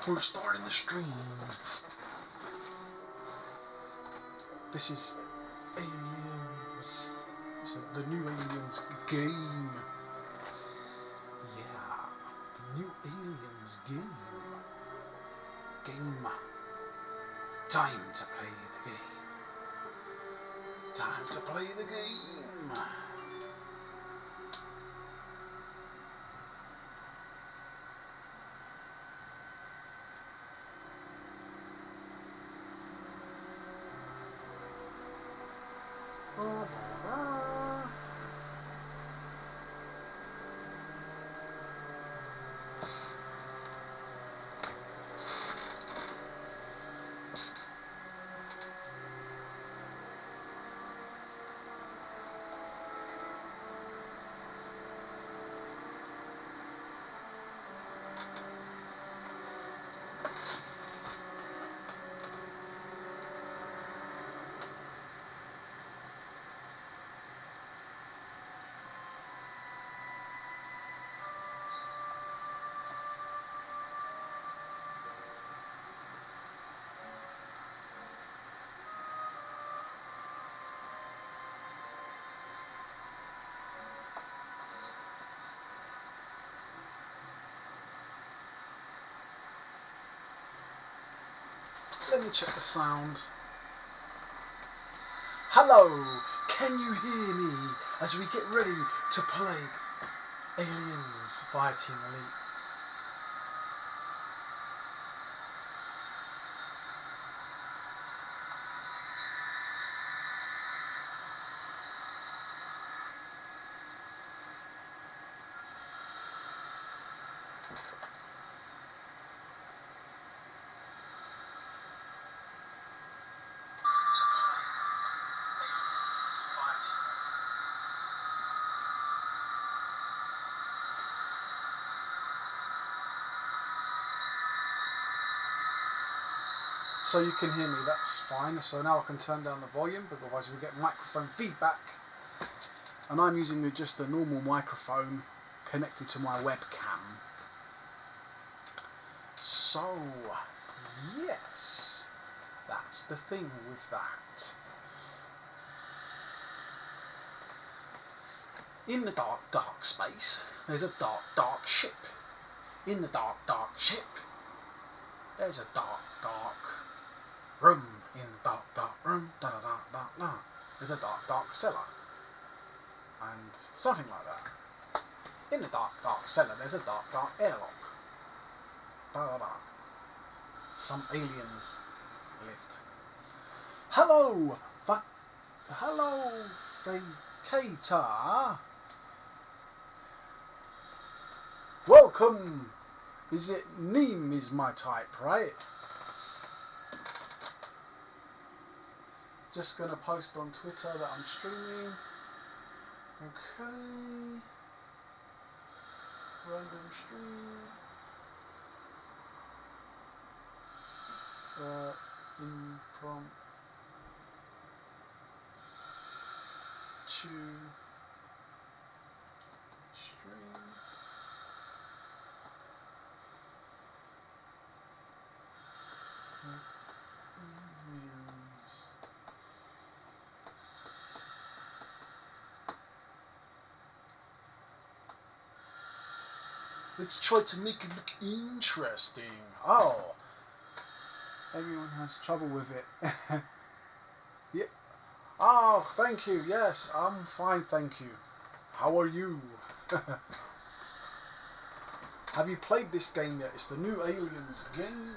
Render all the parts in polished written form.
We're starting the stream. This is Aliens. It's the new Aliens game. Yeah, the new Aliens game. Time to play the game. Time to play the game. Let me check the sound. Hello, can you hear me as we get ready to play Aliens Fireteam Elite? So you can hear me, that's fine. So now I can turn down the volume, because otherwise we get microphone feedback. And I'm using just a normal microphone connected to my webcam. So, yes, that's the thing with that. In the dark, dark space, there's a dark, dark ship. In the dark, dark ship, there's a dark, dark room. In the dark, dark room, da da da da da. There's a dark, dark cellar. And something like that. In the dark, dark cellar, there's a dark, dark airlock. Da da da. Some aliens lived. Hello, hello, vacator. Welcome. Is it Neem is my type, right? Just gonna post on Twitter that I'm streaming. Okay. Random stream. Impromptu stream. Let's try to make it look interesting. Oh, everyone has trouble with it. Yeah. Oh, thank you. Yes, I'm fine, thank you. How are you? Have you played this game yet? It's the new Aliens game.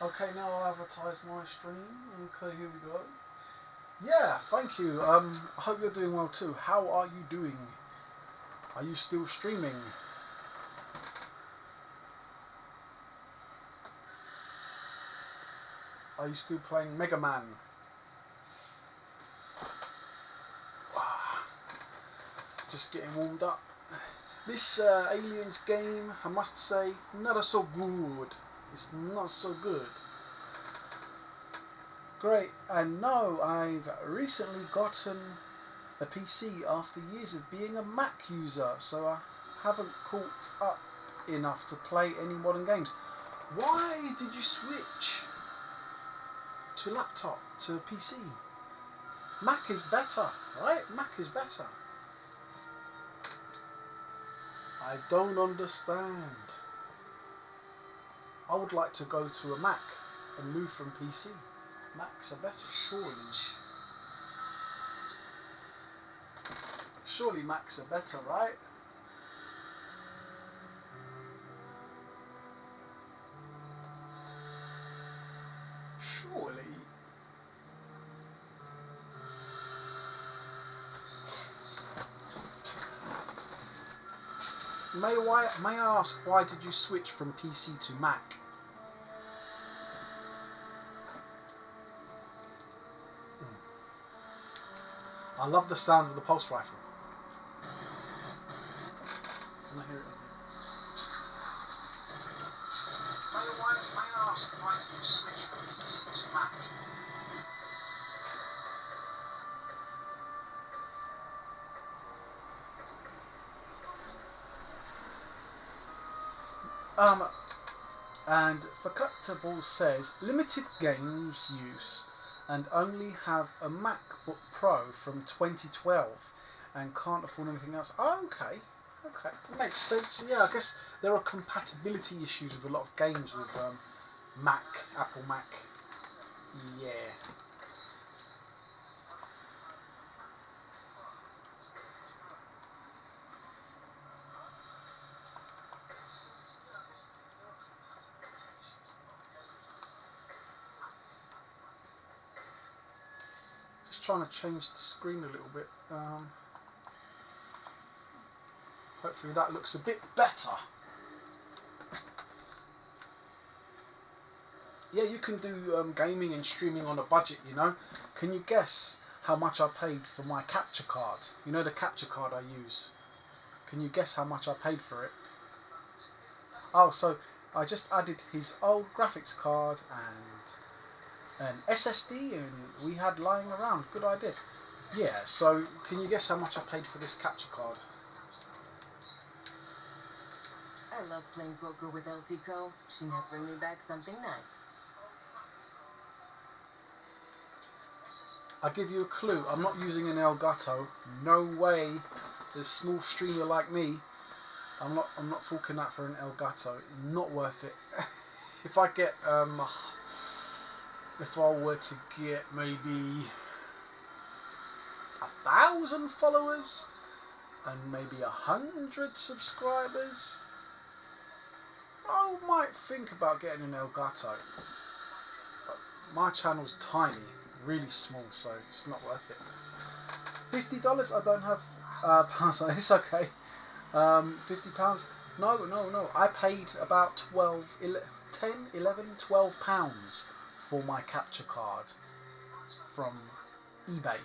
Okay, now I'll advertise my stream. Okay, here we go. Yeah, thank you. I hope you're doing well too. How are you doing? Are you still streaming? Are you still playing Mega Man? Just getting warmed up. This Aliens game, I must say, not so good. It's not so good. Great, and no, I've recently gotten a PC after years of being a Mac user, so I haven't caught up enough to play any modern games. Why did you switch to laptop, to PC? Mac is better, right? Mac is better. I don't understand. I would like to go to a Mac and move from PC. Macs are better, surely. Surely Macs are better, right? Surely. May I ask, why did you switch from PC to Mac? I love the sound of the pulse rifle. Can I hear it? May I ask, why did you switch from PC to Mac? And Forcuttable says, limited games use and only have a MacBook Pro from 2012 and can't afford anything else. Oh, okay, makes sense. Yeah, I guess there are compatibility issues with a lot of games with Mac, Apple Mac. Yeah. Trying to change the screen a little bit. Hopefully that looks a bit better. Yeah, you can do gaming and streaming on a budget, you know. Can you guess how much I paid for my capture card? You know, the capture card I use. Can you guess how much I paid for it? Oh, so I just added his old graphics card and an SSD, and we had lying around. Good idea. Yeah, so can you guess how much I paid for this capture card? I love playing poker with LTCO. She never bring me back something nice. I'll give you a clue. I'm not using an Elgato. No way. A small streamer like me, I'm not forking out for an Elgato. Not worth it. If I get if I were to get maybe 1,000 followers and maybe 100 subscribers, I might think about getting an Elgato. But my channel's tiny, really small, so it's not worth it. $50? I don't have pounds, so it's okay. £50? No. I paid about 10, 11, 12 pounds for my capture card from eBay.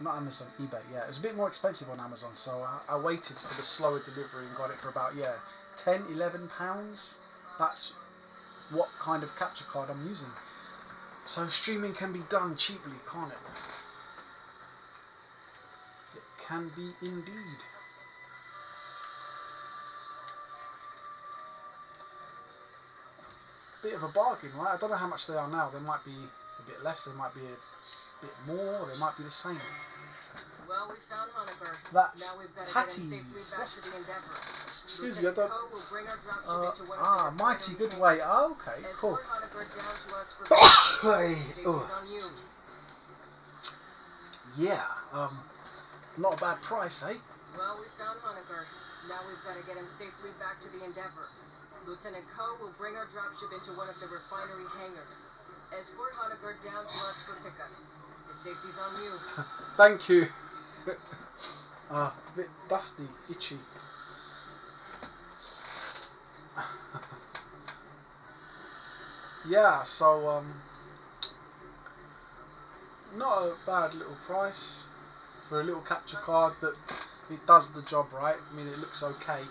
Not Amazon, eBay, yeah. It was a bit more expensive on Amazon, so I waited for the slower delivery and got it for about, 10, 11 pounds. That's what kind of capture card I'm using. So streaming can be done cheaply, can't it? It can be indeed. Bit of a bargain, right? I don't know how much they are now. They might be a bit less, they might be a bit more, they might be the same. Well, we found Honecker. That's now we've got to get him safely Patty's. back to the Endeavor. Excuse me, I don't... Will bring our dropship into one of the Mighty Good Way. Oh, okay, cool. Honecker down to us for Hey, on you. yeah, not a bad price, eh? Well, we found Honecker. Now we've got to get him safely back to the Endeavor. Lieutenant Coe will bring our dropship into one of the refinery hangars. Escort Honecker down to us for pickup. The safety's on you. Thank you. A bit dusty, itchy. Yeah, so not a bad little price for a little capture card that it does the job right. I mean, it looks okay.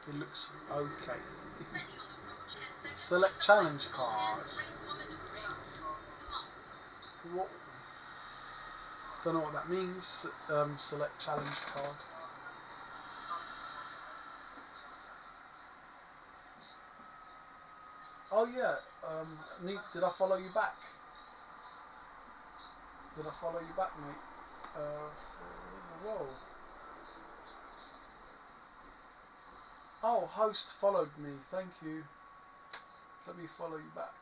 It looks okay. Select challenge card. What? Don't know what that means. Select challenge card. Oh yeah. Did I follow you back? Did I follow you back, mate? Whoa. Oh, host followed me. Thank you. Let me follow you back.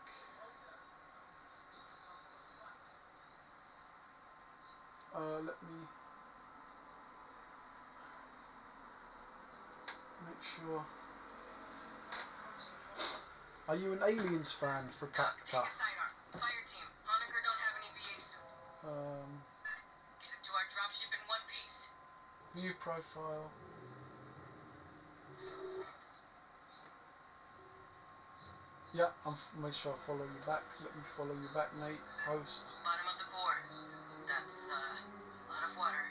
Let me make sure. Are you an Aliens fan for Cacta? Fireteam. Honecker don't have any BAs. Get it to our dropship in one piece. View profile. Yeah, make sure I follow you back. Let me follow you back, Nate. Host. Bottom of the board. That's a lot of water.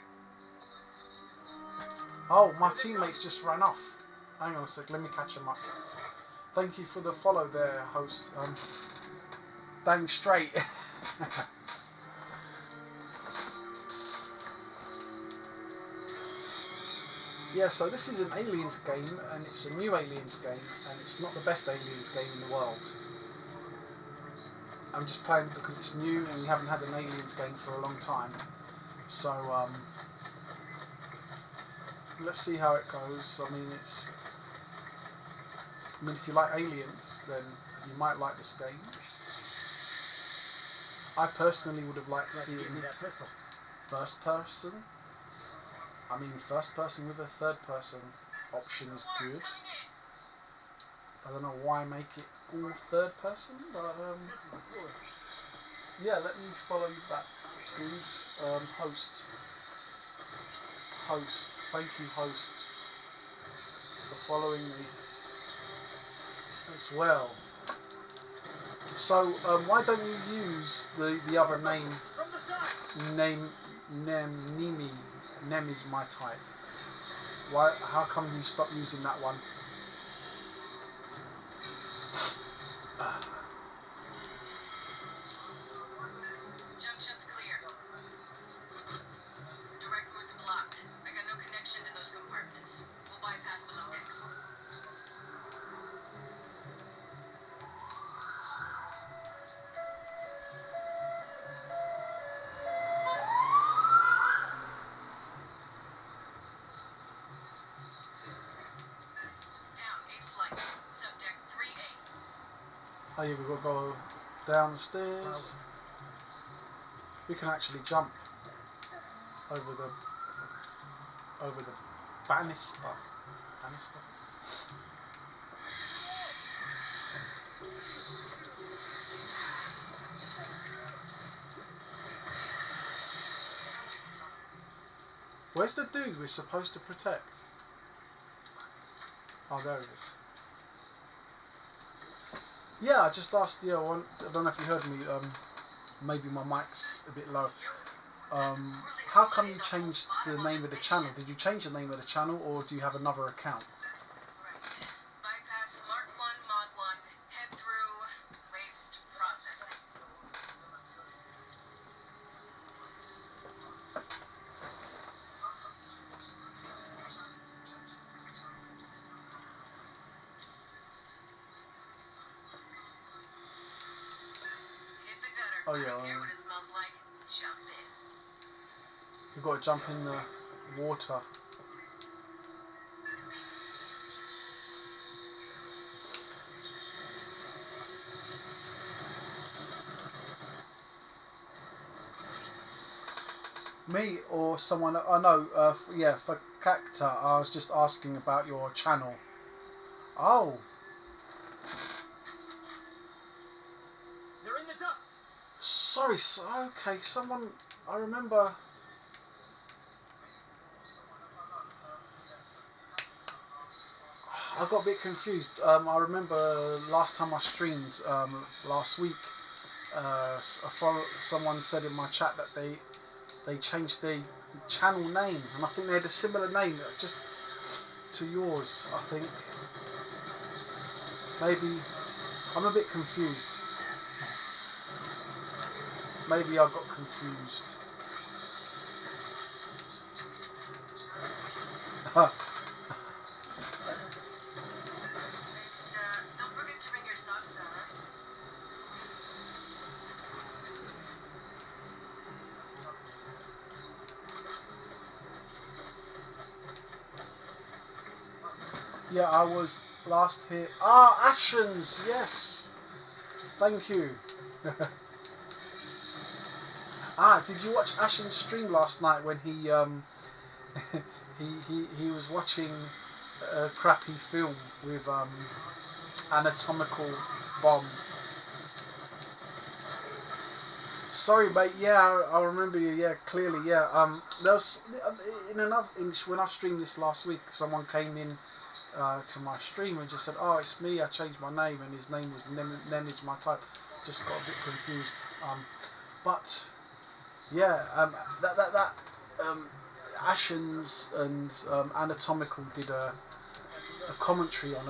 Oh, my teammates just ran off. Hang on a sec, let me catch them up. Thank you for the follow there, host. Dang straight. Yeah, so this is an Aliens game, and it's a new Aliens game, and it's not the best Aliens game in the world. I'm just playing because it's new, and we haven't had an Aliens game for a long time. So, let's see how it goes. I mean, if you like Aliens, then you might like this game. I personally would have liked to see it in first person. I mean, first person with a third person option is good. I don't know why make it all third person, but yeah, let me follow you back, please. Host. Thank you, host, for following me as well. So, why don't you use the other name? Nemi. Nem is my type. Why? How come you stopped using that one? Junction's clear. Direct route's blocked. I got no connection to those compartments. We'll bypass below decks. Subdeck 3A. Oh yeah, we've got to go down the stairs. We can actually jump over the banister. Where's the dude we're supposed to protect? Oh, there he is. Yeah, I just asked. Yeah, I don't know if you heard me. Maybe my mic's a bit low. How come you changed the name of the channel? Did you change the name of the channel, or do you have another account? Right. Bypass Mark 1, Mod 1, head through waste processing. Hit the gutter. Oh yeah. I don't care what it smells like. Jump in. We've got to jump in the water. Me or someone? Oh no. Yeah, for Cacta, I was just asking about your channel. Oh. They're in the ducts. Sorry. Okay. Someone. I remember. I I got a bit confused. I remember last time I streamed last week. Someone said in my chat that they changed the channel name, and I think they had a similar name, just to yours. I think maybe I'm a bit confused. Maybe I got confused. Don't forget to bring your socks out. Yeah, I was last here. Ah, Actions, yes. Thank you. Did you watch Ashen's stream last night when he he was watching a crappy film with anatomical bomb? Sorry, mate. Yeah, I remember you. Yeah, clearly. Yeah. There was when I streamed this last week, someone came in to my stream and just said, "Oh, it's me. I changed my name," and his name was Nem is my type. Just got a bit confused. But yeah, that Ashens and Anatomical did a commentary on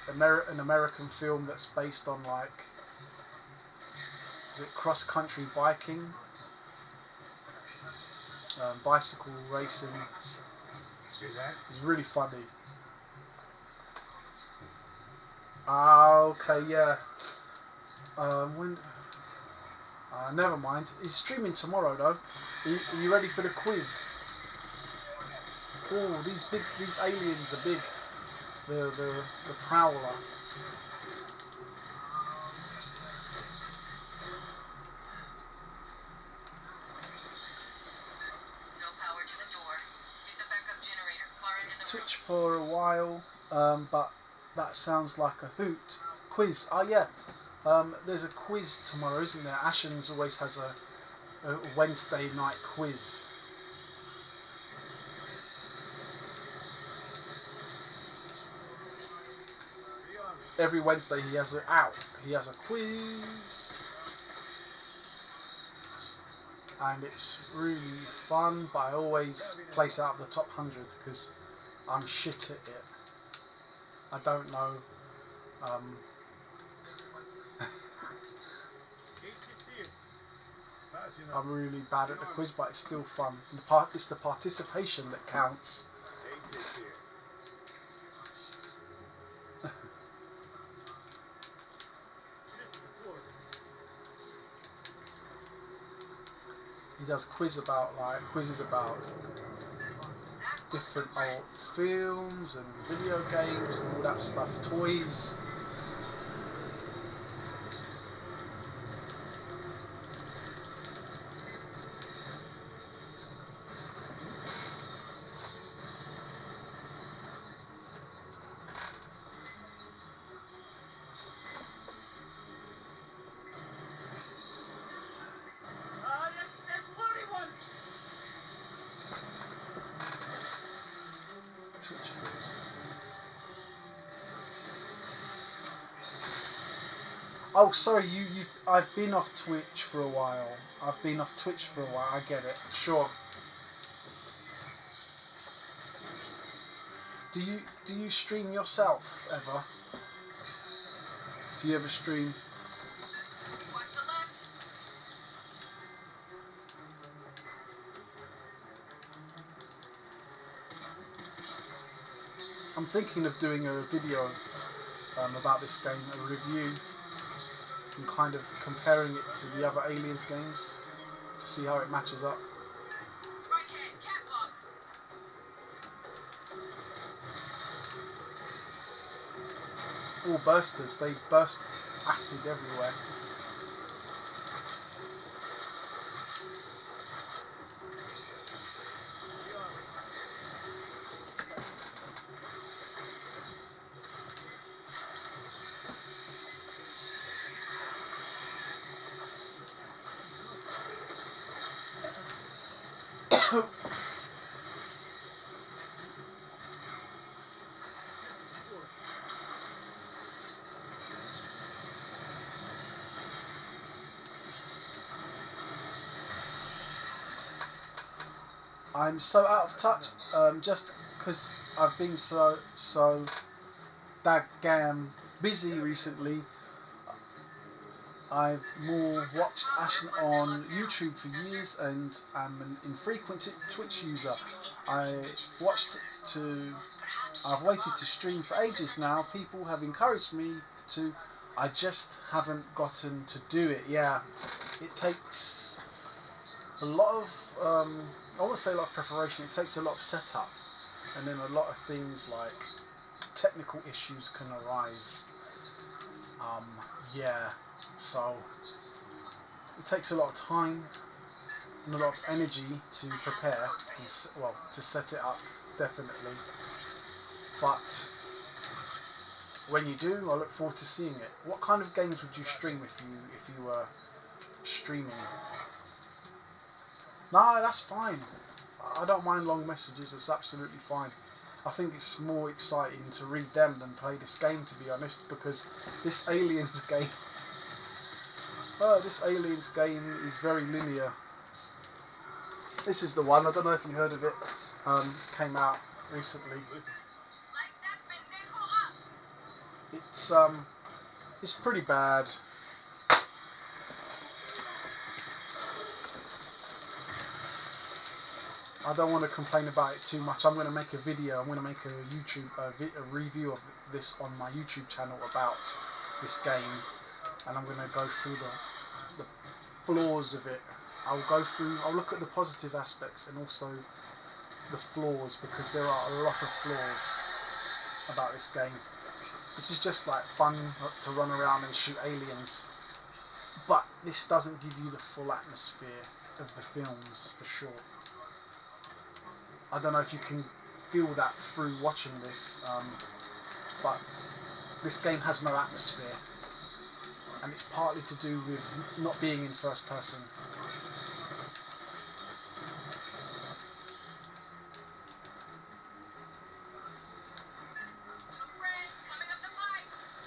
an American film that's based on, like, is it cross country biking, bicycle racing. It's really funny. Okay, yeah. When? Never mind. He's streaming tomorrow though. Are you ready for the quiz? Oh, these aliens are big. The prowler. No power to the door. Hit the backup generator. Far into the Twitch for a while, but that sounds like a hoot. Quiz. Oh yeah. There's a quiz tomorrow, isn't there? Ashens always has a Wednesday night quiz. Every Wednesday he has a quiz, and it's really fun. But I always place out of the top 100 because I'm shit at it. I don't know. I'm really bad at the quiz, but it's still fun. It's the participation that counts. He does quizzes about different old films and video games and all that stuff, toys. Oh, sorry, I've been off Twitch for a while. I get it. Sure. Do you stream yourself ever? Do you ever stream? I'm thinking of doing a video about this game, a review, and kind of comparing it to the other Aliens games to see how it matches up. All bursters, they burst acid everywhere. I'm so out of touch, just because I've been so daggam busy recently. I've more watched Ashen on YouTube for years, and I'm an infrequent Twitch user. I've waited to stream for ages now. People have encouraged me to. I just haven't gotten to do it. Yeah, it takes a lot of, I want to say a lot of preparation. It takes a lot of setup, and then a lot of things like technical issues can arise. Yeah, so it takes a lot of time and a lot of energy to prepare, and, well, to set it up, definitely. But when you do, I look forward to seeing it. What kind of games would you stream if you were streaming? No, that's fine. I don't mind long messages. It's absolutely fine. I think it's more exciting to read them than play this game, to be honest, because this Aliens game, is very linear. This is the one. I don't know if you heard of it. Came out recently. It's pretty bad. I don't want to complain about it too much. I'm going to make a video. I'm going to make a YouTube a review of this on my YouTube channel about this game, and I'm going to go through the flaws of it. I'll look at the positive aspects and also the flaws, because there are a lot of flaws about this game. This is just like fun to run around and shoot aliens, but this doesn't give you the full atmosphere of the films, for sure. I don't know if you can feel that through watching this, but this game has no atmosphere, and it's partly to do with not being in first person.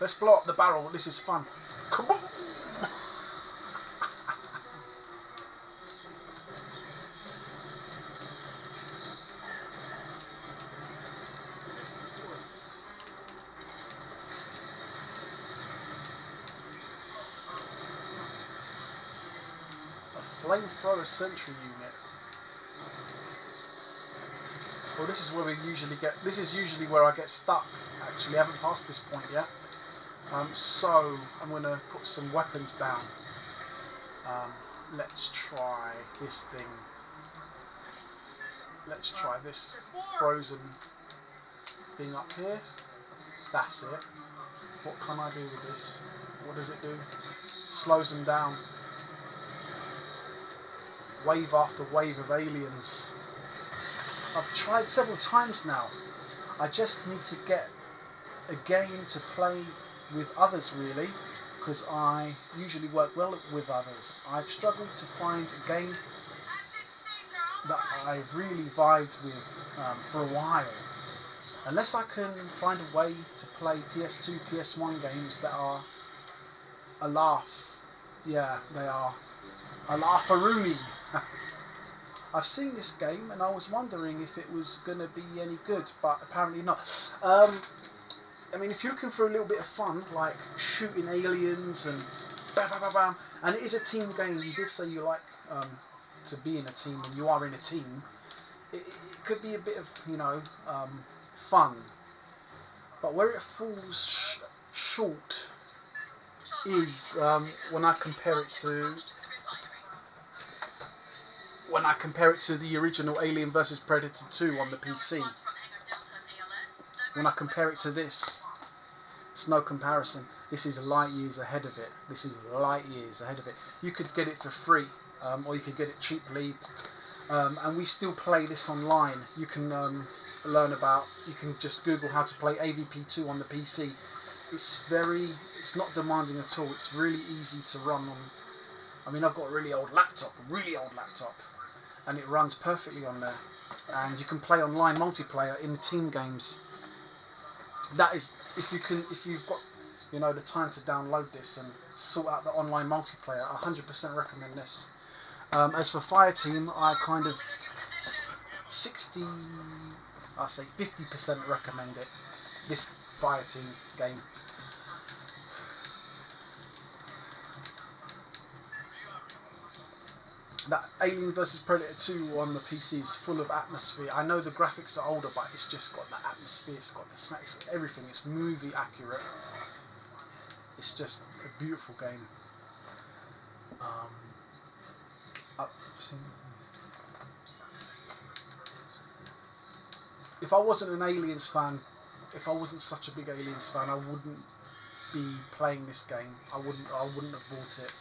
Let's blow up the barrel. This is fun. Come on! Flamethrower sentry unit. Well, this is where we usually get. This is usually where I get stuck. Actually, I haven't passed this point yet. So I'm going to put some weapons down. Let's try this thing. Let's try this frozen thing up here. That's it. What can I do with this? What does it do? Slows them down. Wave after wave of aliens. I've tried several times now. I just need to get a game to play with others, really, because I usually work well with others. I've struggled to find a game that I've really vibed with for a while. Unless I can find a way to play PS2, PS1 games that are a laugh. Yeah, they are a laugh-a-rooney. I've seen this game and I was wondering if it was going to be any good, but apparently not. I mean, if you're looking for a little bit of fun, like shooting aliens and bam, bam, bam, bam, and it is a team game, you did say you like to be in a team, and you are in a team, it could be a bit of, fun. But where it falls short is when I compare it to the original Alien vs Predator 2 on the PC. When I compare it to this, it's no comparison. This is light years ahead of it. You could get it for free, or you could get it cheaply, and we still play this online. You can you can just Google how to play AVP2 on the PC. It's not demanding at all. It's really easy to run on. I mean, I've got a really old laptop, and it runs perfectly on there. And you can play online multiplayer in team games. That is, if you've got, the time to download this and sort out the online multiplayer, I 100% recommend this. As for Fireteam, I kind of 60, I say 50% recommend it. This Fireteam game. That Alien vs Predator 2 on the PC is full of atmosphere. I know the graphics are older, but it's just got the atmosphere, it's got the snacks, everything. It's movie accurate. It's just a beautiful game. If I wasn't an Aliens fan, if I wasn't such a big Aliens fan, I wouldn't be playing this game. I wouldn't have bought it.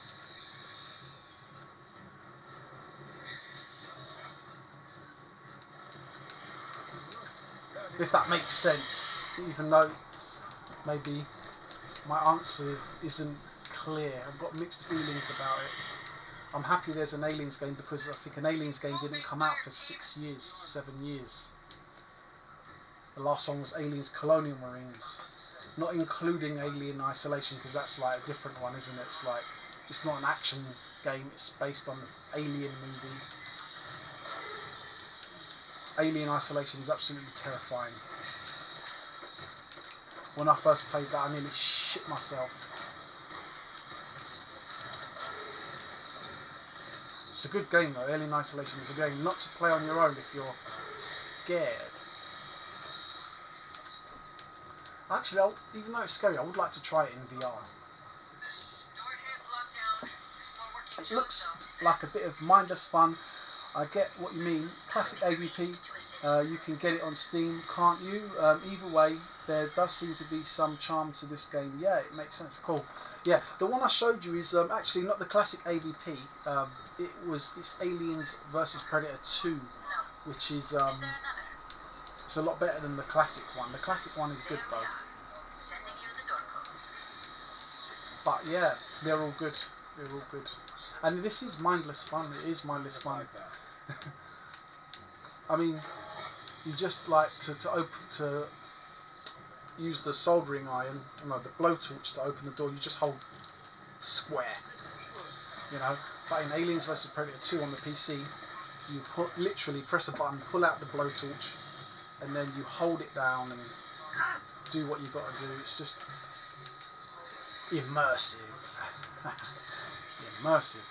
If that makes sense, even though maybe my answer isn't clear. I've got mixed feelings about it. I'm happy there's an Aliens game because I think an Aliens game didn't come out for 6 years, 7 years. The last one was Aliens Colonial Marines, not including Alien Isolation because that's like a different one, isn't it? It's like, it's not an action game, it's based on the Alien movie. Alien Isolation is absolutely terrifying. When I first played that, I nearly shit myself. It's a good game though. Alien Isolation is a game not to play on your own if you're scared. Actually, even though it's scary, I would like to try it in VR. It looks like a bit of mindless fun. I get what you mean. Classic AVP, you can get it on Steam, can't you? Either way, there does seem to be some charm to this game. Yeah, it makes sense. Cool. Yeah, the one I showed you is actually not the classic AVP. It's Aliens vs Predator 2, which is it's a lot better than the classic one. The classic one is good though. But yeah, they're all good. They're all good. And this is mindless fun. It is mindless fun. I mean, you just like to use the soldering iron, the blowtorch to open the door. You just hold square, But in Aliens vs Predator 2 on the PC, you literally press a button, pull out the blowtorch, and then you hold it down and do what you've got to do. It's just immersive. Immersive.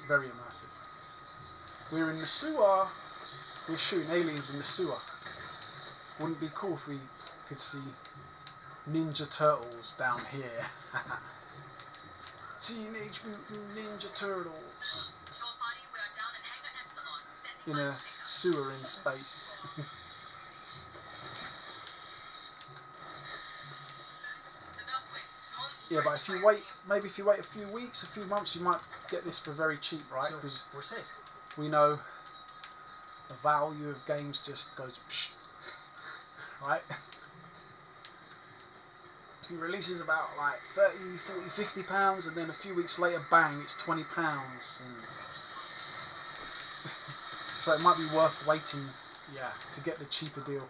Very immersive. We're in the sewer. We're shooting aliens in the sewer. Wouldn't it be cool if we could see Ninja Turtles down here? Teenage Mutant Ninja Turtles. In a sewer in space. Yeah, but if you wait a few weeks, a few months, you might get this for very cheap, right? Because we're safe. We know the value of games just goes psh, right? He releases about like 30, 40, 50 pounds, and then a few weeks later, bang, it's 20 pounds. So it might be worth waiting, to get the cheaper deal.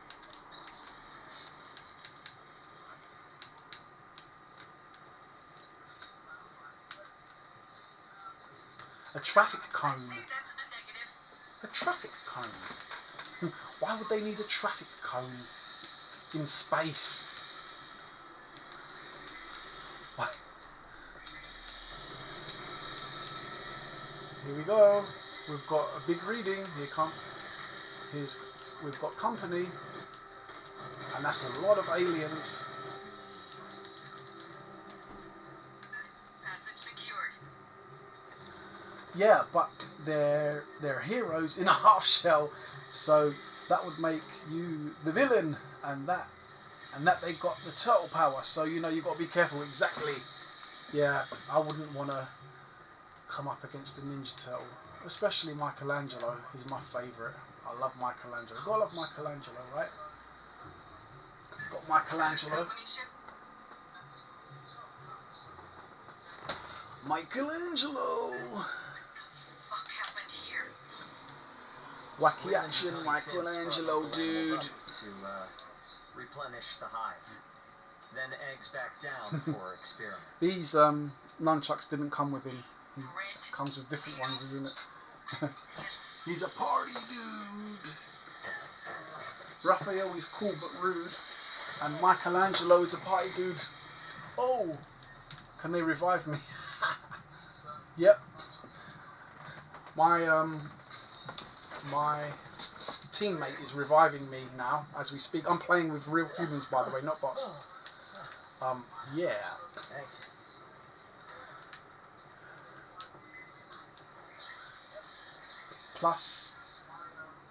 A traffic cone. A traffic cone. Why would they need a traffic cone in space? Why? Here we go. We've got a big reading. We've got company, and that's a lot of aliens. Yeah, but they're heroes in a half shell, so that would make you the villain, and that they got the turtle power. So you've got to be careful. Exactly. Yeah, I wouldn't want to come up against the Ninja Turtle, especially Michelangelo. He's my favourite. I love Michelangelo. Gotta love Michelangelo, right? Got Michelangelo. Michelangelo. Wacky action, Michelangelo, dude. To replenish the hive. Then eggs back down for experiments. These nunchucks didn't come with him. It comes with different ones, isn't it? He's a party dude. Raphael is cool but rude. And Michelangelo is a party dude. Oh, can they revive me? Yep. My teammate is reviving me now as we speak. I'm playing with real humans, by the way, not bots. Yeah. Plus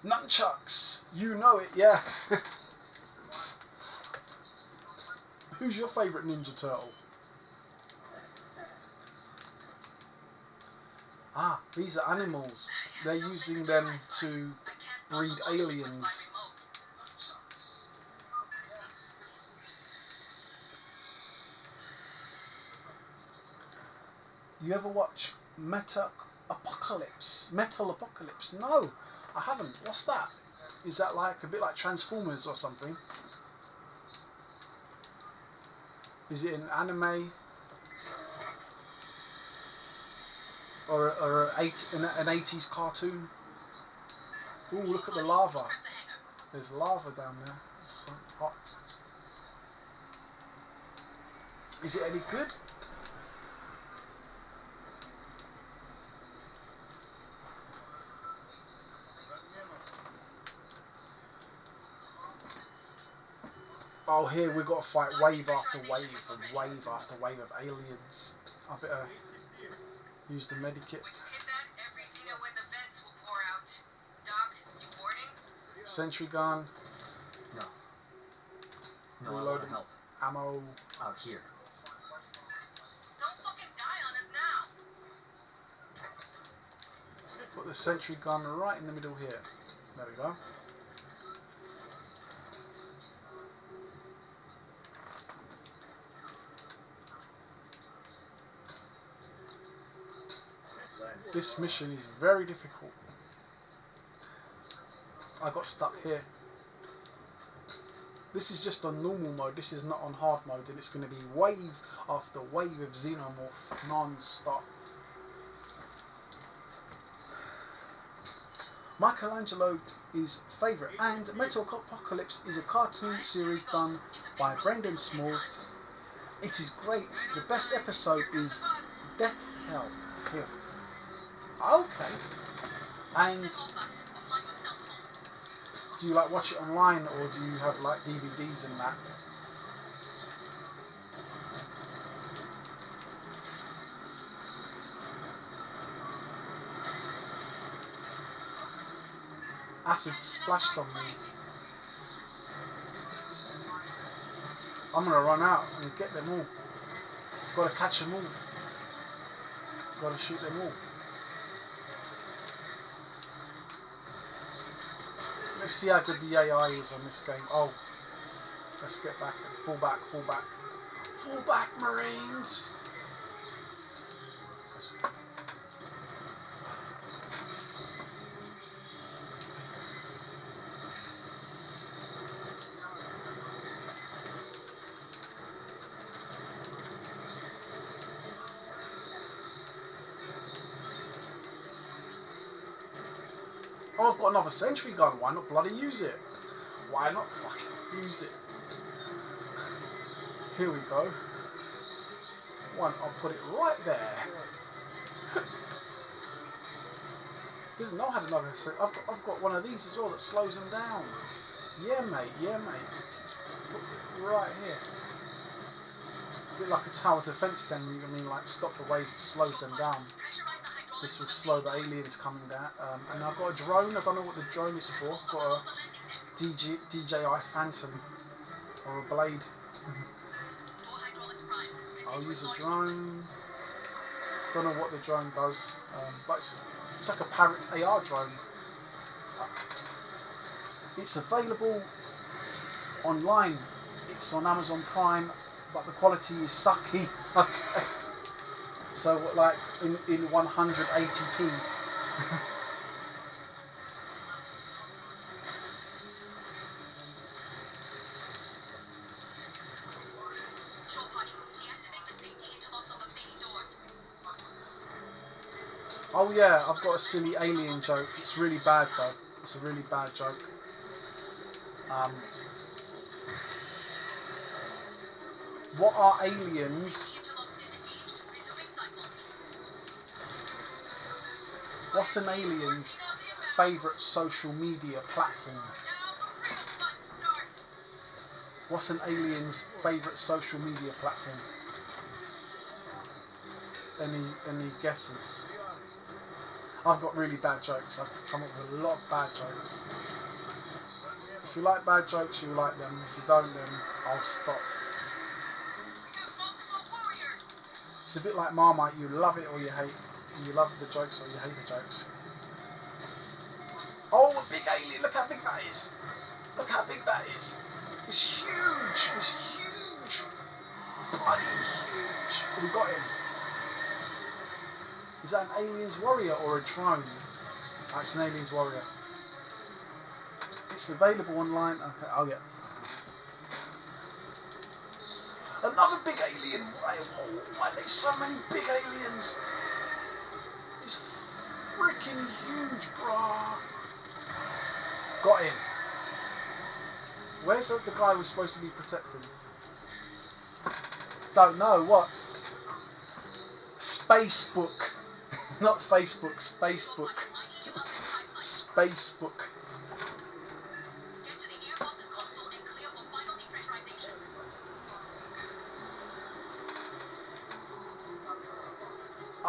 nunchucks. You know it, yeah. Who's your favourite Ninja Turtle? Ah, these are animals. They're using them to breed aliens. You ever watch Metal Apocalypse? No, I haven't. What's that? Is that like a bit like Transformers or something? Is it an anime? Or an 80s cartoon? Ooh, look at the lava. There's lava down there. It's so hot. Is it any good? Oh, here we've got to fight wave after wave and wave after wave of aliens. I better use the medikit. Sentry gun. No. No, I want Reloading. help. Ammo. Out here. Don't fucking die on us now. Put the sentry gun right in the middle here. There we go. This mission is very difficult. I got stuck here. This is just on normal mode, this is not on hard mode, and it's going to be wave after wave of xenomorph non-stop. Michelangelo is favourite, and Metal Apocalypse is a cartoon series done by Brendan Small. It is great. The best episode is Death Hell. Here. Okay. And do you like watch it online, or do you have like DVDs and that? Acid splashed on me. I'm gonna run out and get them all. Gotta catch them all. Gotta shoot them all. Let's see how good the AI is on this game. Oh, let's get back. Fall back, fall back. Fall back, Marines! Oh, I've got another sentry gun. Why not bloody use it? Why not fucking use it? Here we go. One, I'll put it right there. Didn't know I had another. So I've got one of these as well that slows them down. Yeah, mate. Yeah, mate. Let's put it right here. A bit like a tower defense game. I mean, like stop the waves that slows them down. This will slow the aliens coming down. And I've got a drone. I don't know what the drone is for. I've got a DJI Phantom or a Blade. I'll use a drone. Don't know what the drone does, but it's like a Parrot AR drone. It's available online. It's on Amazon Prime, but the quality is sucky. Okay. So like in 180p. Oh yeah, I've got a silly alien joke. It's really bad though. It's a really bad joke. What are aliens? What's an alien's favourite social media platform? What's an alien's favourite social media platform? Any guesses? I've got really bad jokes. I've come up with a lot of bad jokes. If you like bad jokes, you like them. If you don't, then I'll stop. It's a bit like Marmite. You love it or you hate. You love the jokes or you hate the jokes. Oh, a big alien! Look how big that is. Look how big that is. It's huge. It's huge. Bloody huge. We got him. Is that an aliens warrior or a drone? Oh, it's an aliens warrior. It's available online. Okay. Oh yeah. Another big alien. Why are there so many big aliens? It's freaking huge, brah. Got him. Where's the guy we're supposed to be protecting? Don't know. What? Spacebook. Not Facebook. Spacebook. Spacebook.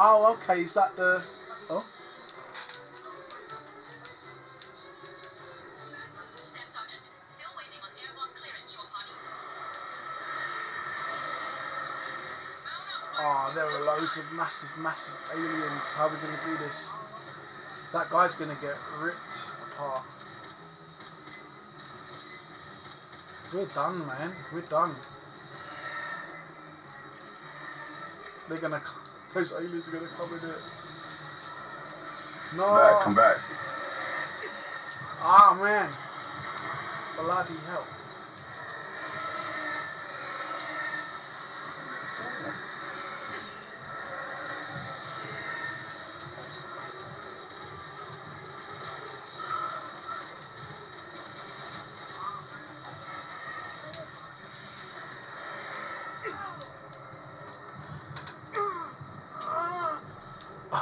Oh, okay. Is that the... Oh. Oh, there are loads of massive aliens. How are we going to do this? That guy's going to get ripped apart. We're done, man. We're done. They're going to... Those aliens are going to come in it. No. Come back. Ah, man. Bloody hell.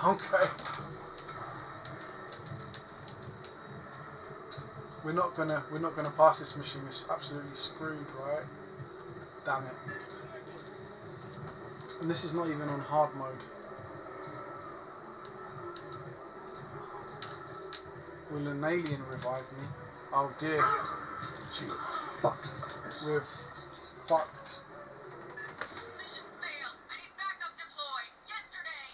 Okay. We're not gonna pass this mission. We're absolutely screwed, right? Damn it. And this is not even on hard mode. Will an alien revive me? Oh dear. We're fucked. Mission failed. I need backup deployed. Yesterday.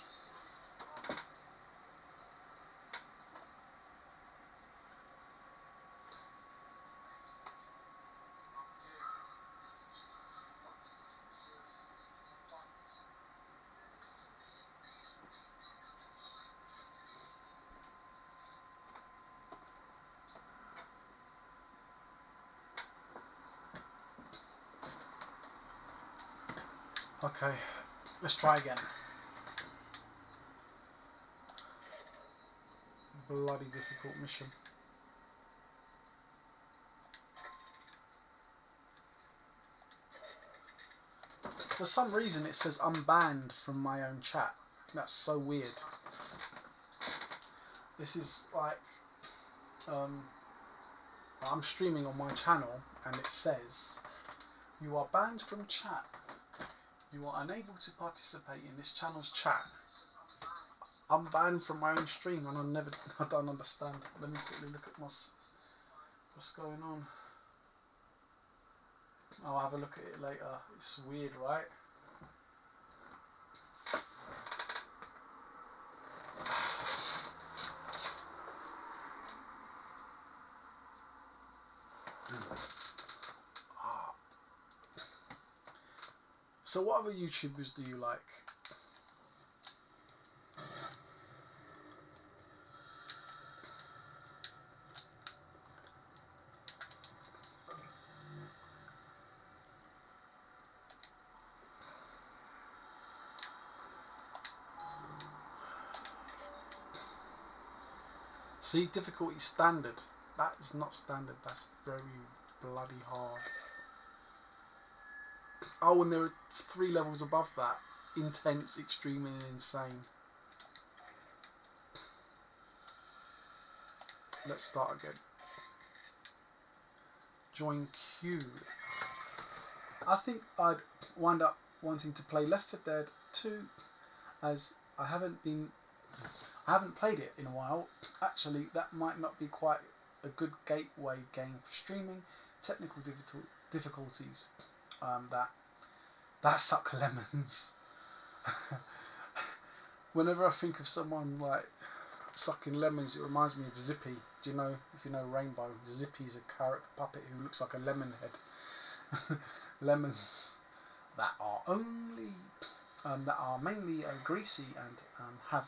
Okay, let's try again. Bloody difficult mission. For some reason it says I'm banned from my own chat. That's so weird. This is like I'm streaming on my channel and it says you are banned from chat. You are unable to participate in this channel's chat. I'm banned from my own stream and I don't understand. Let me quickly look at what's going on. I'll have a look at it later. It's weird, right? So what other YouTubers do you like? See, difficulty standard. That is not standard. That's very bloody hard. Oh, and there are 3 levels above that. Intense, extreme, and insane. Let's start again. Join queue. I think I'd wind up wanting to play Left 4 Dead 2, as I haven't played it in a while. Actually, that might not be quite a good gateway game for streaming. Technical difficulties that suck lemons. Whenever I think of someone like sucking lemons, it reminds me of Zippy. Do you know, if you know Rainbow, Zippy's a carrot puppet who looks like a lemon head. Lemons that are mainly greasy and have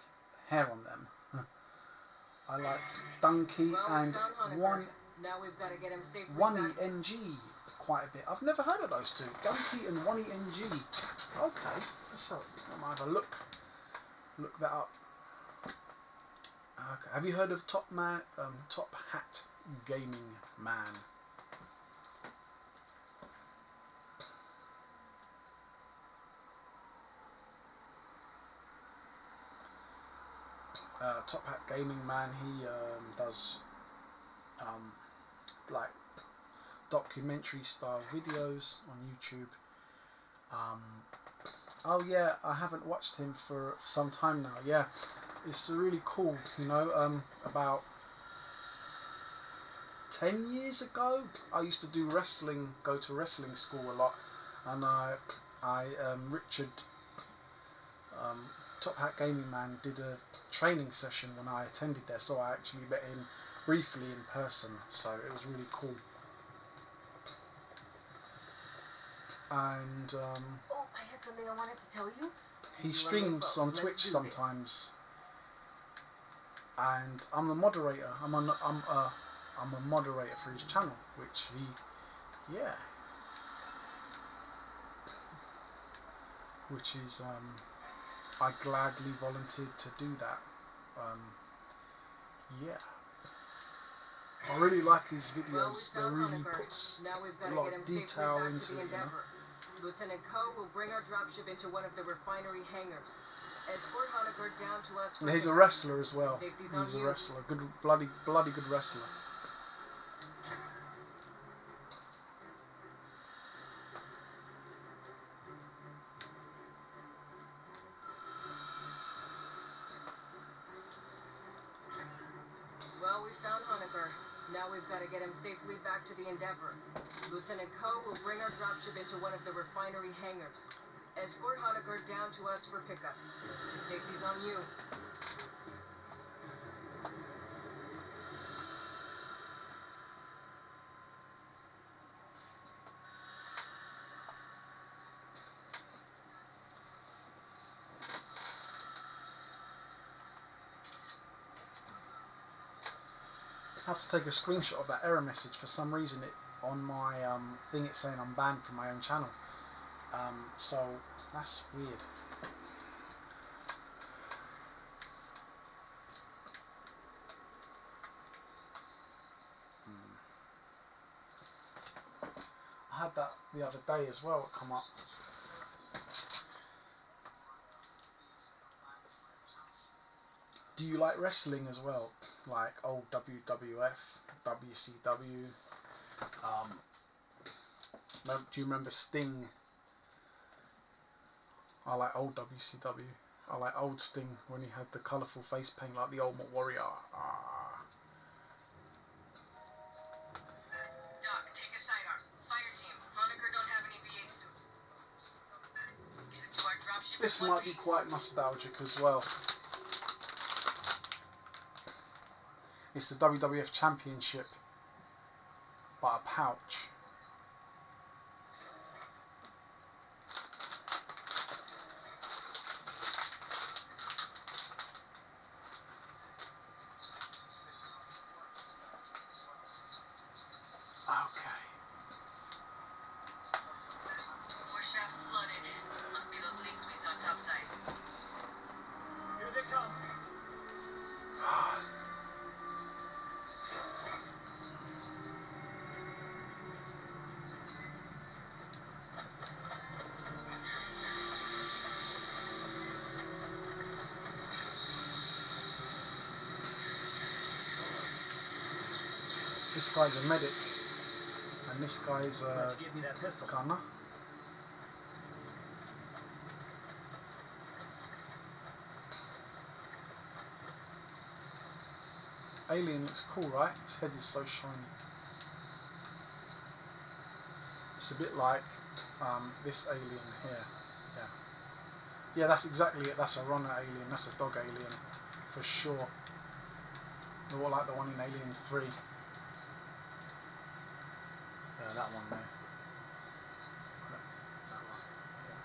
hair on them. I like Donkey and Now we've got to get him safely One back. ENG quite a bit. I've never heard of those two. Donkey and One ENG. Okay, so I might have a look that up. Okay. Have you heard of Top Hat Gaming Man? Top Hat Gaming Man, he does like documentary style videos on YouTube. Oh yeah, I haven't watched him for some time now. Yeah, it's really cool. You know, about 10 years ago, I used to do wrestling, go to wrestling school a lot, and Richard, Top Hat Gaming Man, did a training session when I attended there, so I actually met him briefly in person, so it was really cool. And Oh, I had something I wanted to tell you. he streams on Twitch sometimes, and I'm the moderator. I'm a moderator for his channel, which I gladly volunteered to do that. Yeah, I really like his videos. They really put a lot of detail into it. You know? Lieutenant Ko will bring our dropship into one of the refinery hangars. Escort Honecker down to us. And he's a wrestler as well. Safety's He's on a you. wrestler, good, bloody good wrestler. Well, we found Honecker. Now we've got to get him safely back to the Endeavor. Lieutenant Ko will bring our dropship into one of the refinery hangars. Escort Honecker down to us for pickup. Safety's on you. I have to take a screenshot of that error message. For some reason, on my thing it's saying I'm banned from my own channel. So that's weird. I had that the other day as well. It come up. Do you like wrestling as well? Like old WWF, WCW? Do you remember Sting? I like old WCW. I like old Sting when he had the colourful face paint like the Ultimate Warrior. Doc, take a sidearm. Fireteam. Honecker don't have any VA suit. Get it to our dropship. This in might one be piece. quite nostalgic as well. It's the WWF Championship, but a pouch. Okay. More shafts flooded. Must be those leaks we saw topside. Here they come. God. This guy's a medic, and this guy's Why a don't you give me that pistol? gunner. Alien looks cool, right? His head is so shiny. It's a bit like this alien here. Yeah. Yeah, that's exactly it. That's a runner alien. That's a dog alien. For sure. More like the one in Alien 3. Yeah, that one there. That one. Yeah.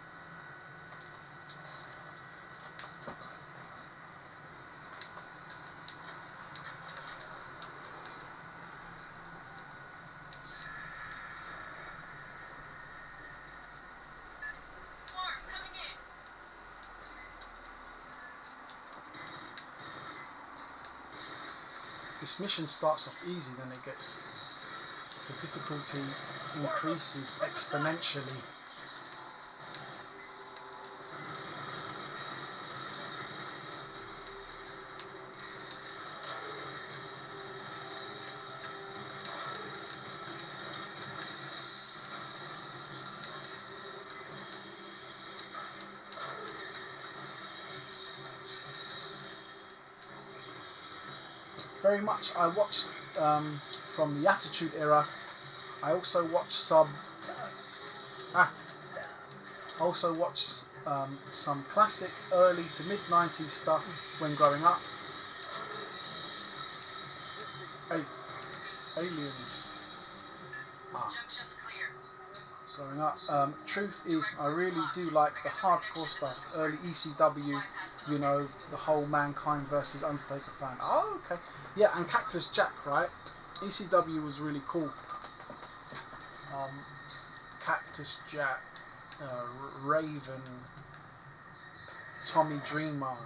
Swarm coming in. This mission starts off easy, then it gets, the difficulty increases exponentially. Very much, I watched from the Attitude Era. I also watched some classic early to mid 90s stuff when growing up. Aliens. Junction's clear. Growing up. Truth is, I really do like the hardcore stuff. Early ECW, you know, the whole Mankind versus Undertaker fan. Oh, okay. Yeah, and Cactus Jack, right? ECW was really cool. Cactus Jack, Raven, Tommy Dreamer,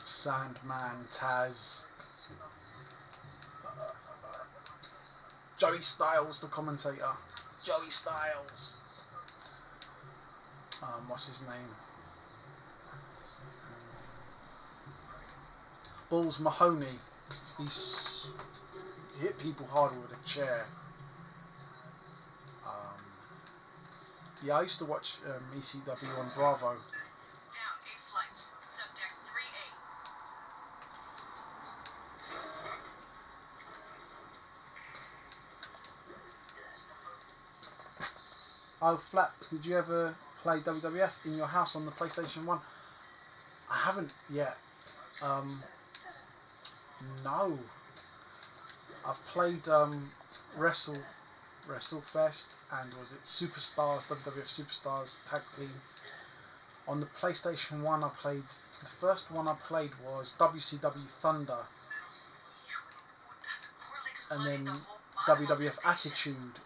Sandman, Taz, Joey Styles, the commentator. Joey Styles. What's his name? Balls Mahoney. He hit people hard with a chair. Yeah, I used to watch ECW on Bravo. Down 8 flights. Subject 3A. Oh, Flap, did you ever play WWF in your house on the PlayStation 1? I haven't yet. No. I've played WrestleFest and was it Superstars, WWF Superstars Tag Team. On the PlayStation 1 I played, the first one I played was WCW Thunder. And then WWF Attitude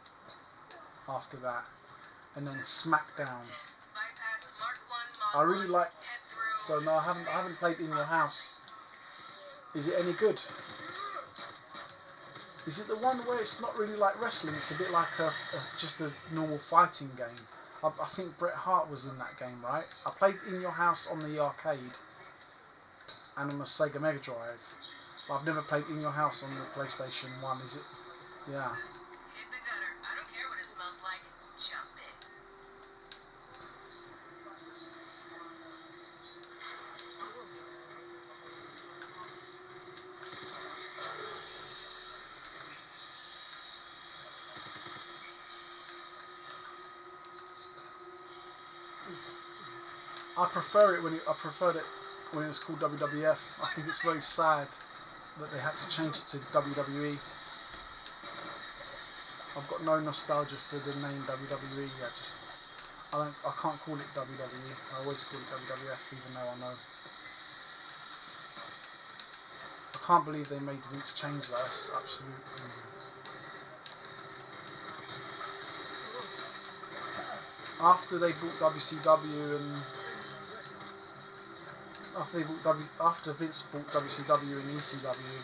after that. And then SmackDown. I really liked, so no, I haven't played In Your House. Is it any good? Is it the one where it's not really like wrestling, it's a bit like just a normal fighting game? I think Bret Hart was in that game, right? I played In Your House on the arcade and on the Sega Mega Drive. But I've never played In Your House on the PlayStation 1, is it? Yeah. Hit the gutter. I don't care what it smells like. Jump in. I preferred it when it was called WWF. I think it's very sad that they had to change it to WWE. I've got no nostalgia for the name WWE. I can't call it WWE. I always call it WWF, even though I know. I can't believe they made Vince change that. That's absolutely. After they bought WCW and after Vince bought WCW and ECW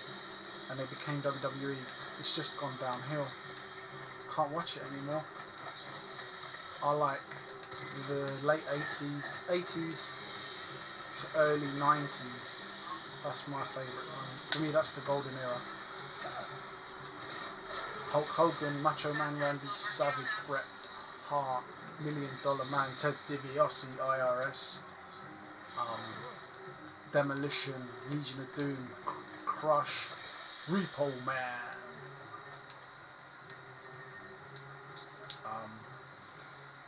and they became WWE, it's just gone downhill. Can't watch it anymore. I like the late 80s to early 90s. That's my favourite time. For me, that's the golden era. Hulk Hogan, Macho Man Randy Savage, Bret Hart, $1 Million Man, Ted DiBiase, IRS, Demolition, Legion of Doom, Crush, Repo Man.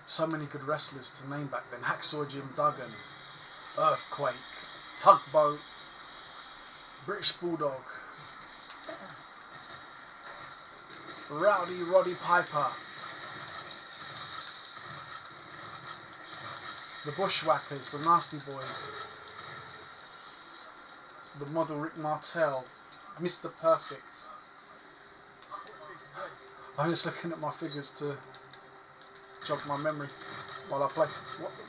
So many good wrestlers to name back then. Hacksaw Jim Duggan, Earthquake, Tugboat, British Bulldog, Rowdy Roddy Piper, the Bushwhackers, the Nasty Boys, the model Rick Martel, Mr. Perfect. I'm just looking at my figures to jog my memory while I play.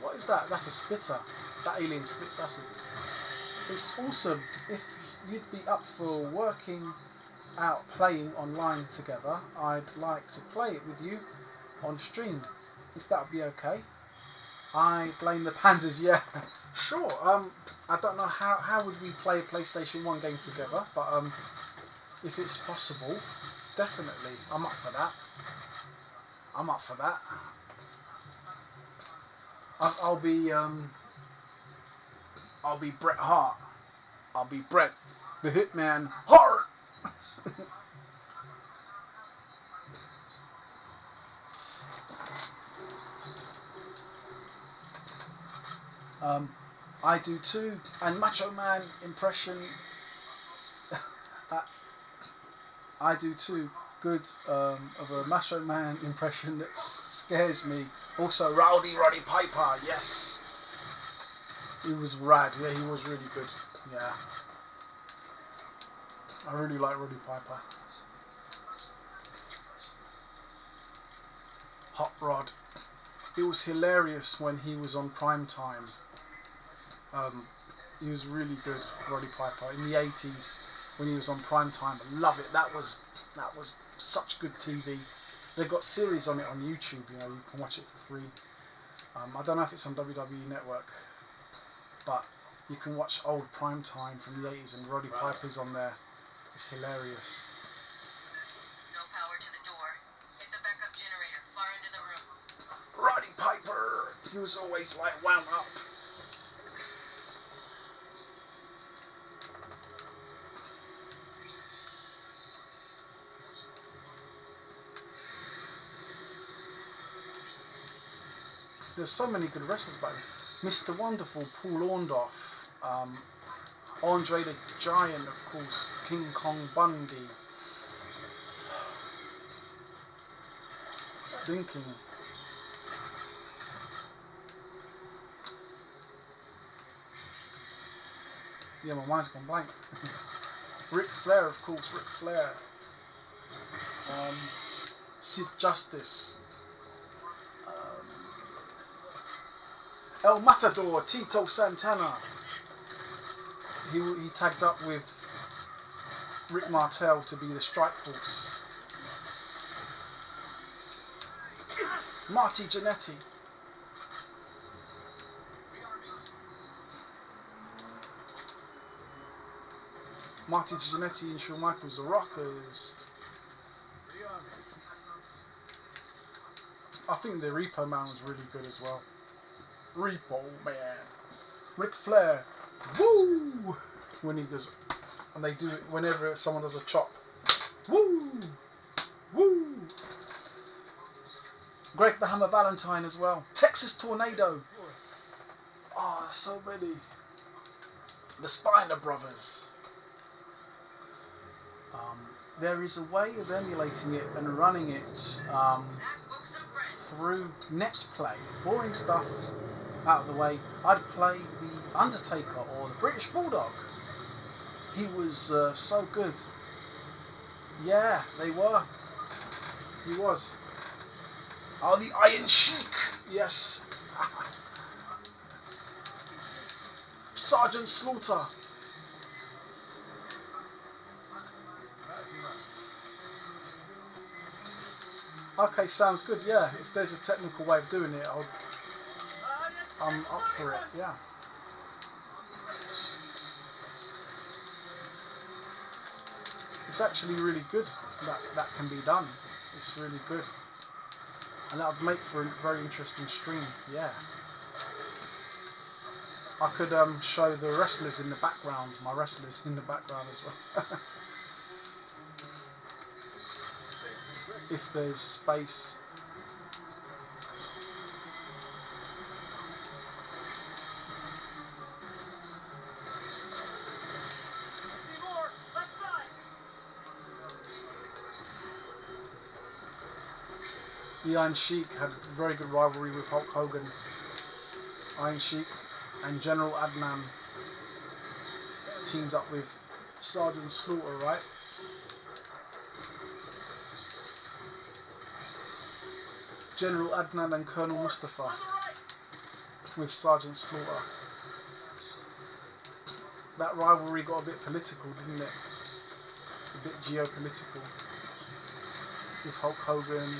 What is that? That's a spitter. That alien spits acid. It's awesome. If you'd be up for working out playing online together, I'd like to play it with you on stream, if that would be okay. I blame the pandas. Yeah, sure. I don't know how would we play a PlayStation 1 game together, but if it's possible, definitely I'm up for that. I'm up for that. I'll be Bret Hart. I'll be Bret the Hitman Hart. I do too, and Macho Man impression. I do too. Good of a Macho Man impression that scares me. Also, Rowdy Roddy Piper. Yes, he was rad. Yeah, he was really good. Yeah, I really like Roddy Piper. Hot Rod. It was hilarious when he was on prime time. He was really good, Roddy Piper, in the 80s when he was on prime time. I love it. That was such good TV. They've got series on it on YouTube. You know, you can watch it for free. I don't know if it's on WWE Network, but you can watch old prime time from the 80s, and Roddy Piper's on there. It's hilarious. No power to the door. Hit the backup generator far into the room. Roddy Piper. He was always like wound up. There's so many good wrestlers back then. Mr. Wonderful, Paul Orndorff, Andre the Giant, of course, King Kong Bundy, Stinking. Yeah, my mind's gone blank. Ric Flair, of course, Ric Flair. Sid Justice. El Matador, Tito Santana. He tagged up with Rick Martel to be the Strike Force. Marty Jannetty. Marty Jannetty and Shawn Michaels, the Rockers. I think the Repo Man was really good as well. Repo Man. Ric Flair. Woo! When he does, and they do it whenever someone does a chop. Woo! Woo! Greg the Hammer Valentine as well. Texas Tornado. Oh, so many. The Steiner Brothers. There is a way of emulating it and running it through net play. Boring stuff out of the way. I'd play the Undertaker or the British Bulldog. He was so good. Yeah, they were. He was. Oh, the Iron Sheik. Yes. Sergeant Slaughter. Okay, sounds good. Yeah, if there's a technical way of doing it, I'm up for it. Yeah. It's actually really good that can be done. It's really good. And that would make for a very interesting stream, yeah. I could show the wrestlers in the background, my wrestlers in the background as well. If there's space. The Iron Sheik had a very good rivalry with Hulk Hogan. Iron Sheik and General Adnan teamed up with Sergeant Slaughter, right? General Adnan and Colonel Mustafa with Sergeant Slaughter. That rivalry got a bit political, didn't it? A bit geopolitical with Hulk Hogan.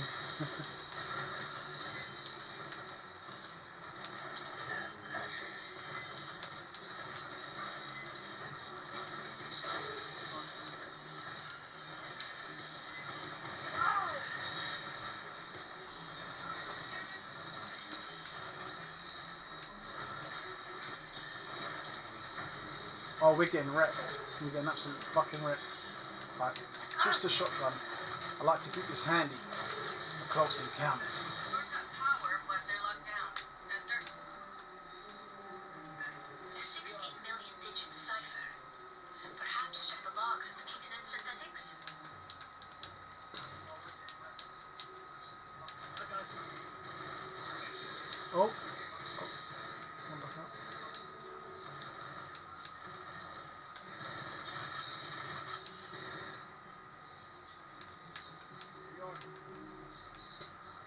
Oh, we're getting wrecked. We're getting absolutely fucking wrecked. Right, switch to shotgun. I like to keep this handy for close encounters. Doors have power, but they're locked down. Mister? The 16 million digit cipher. Perhaps check the logs of the maintenance synthetics? Oh.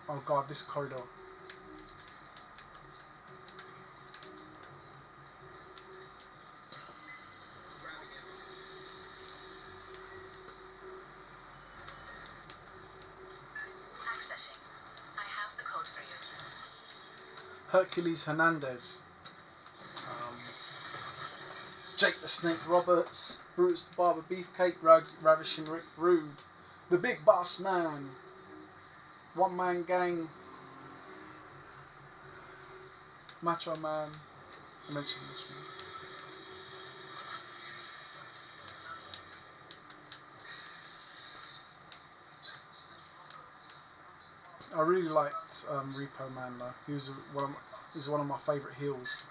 Oh god, this corridor. Accessing. I have the code for you. Hercules Hernandez. Jake the Snake Roberts. Brutus the Barber Beefcake. Ravishing Rick Rude. The Big Boss Man. One Man Gang. Macho Man. I mentioned this one. I really liked Repo Man though. He was one of my favourite heels.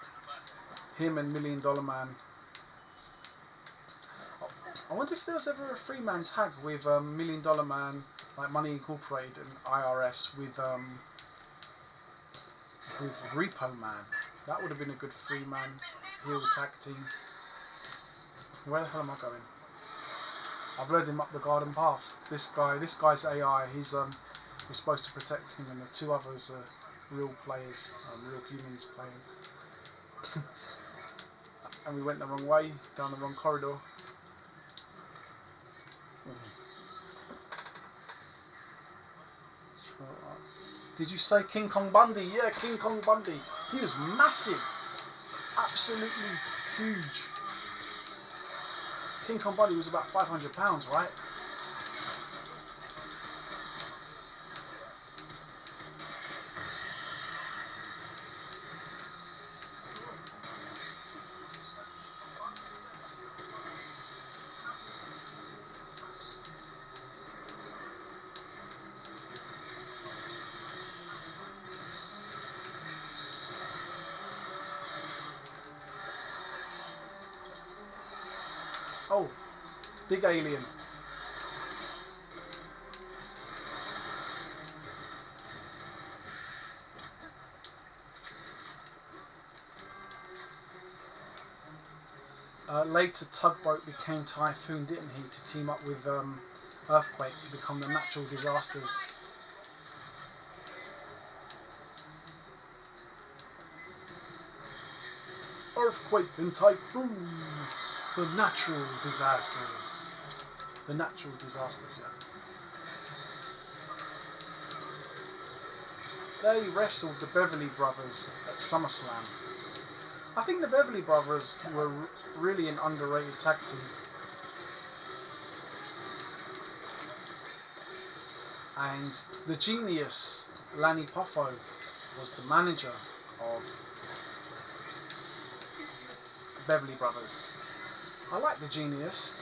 Him and $1 Million Man. I wonder if there was ever a 3-man tag with $1 Million Man, like Money Incorporated and IRS with Repo Man. That would have been a good 3-man heel tag team. Where the hell am I going? I've led him up the garden path. This guy's AI. We're supposed to protect him, and the two others are real players, real humans playing. And we went the wrong way, down the wrong corridor. Did you say King Kong Bundy? Yeah, King Kong Bundy. He was massive. Absolutely huge. King Kong Bundy was about 500 pounds, right? Oh, big alien. Later, Tugboat became Typhoon, didn't he, to team up with Earthquake to become the natural disasters. Earthquake and Typhoon, the natural disasters. The natural disasters, yeah. They wrestled the Beverly Brothers at SummerSlam. I think the Beverly Brothers were really an underrated tag team. And the genius Lanny Poffo was the manager of Beverly Brothers. I like the genius.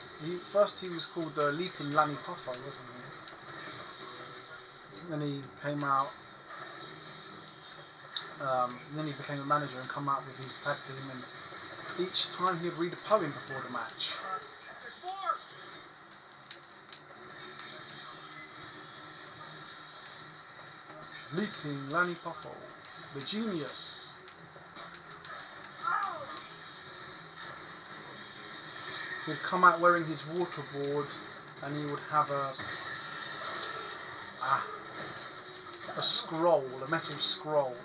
First he was called Leaping Lanny Poffo, wasn't he? Then he came out. Then he became a manager and come out with his tag team, and each time he'd read a poem before the match. Leaping Lanny Poffo, the genius. He'd come out wearing his waterboard, and he would have a scroll, a metal scroll,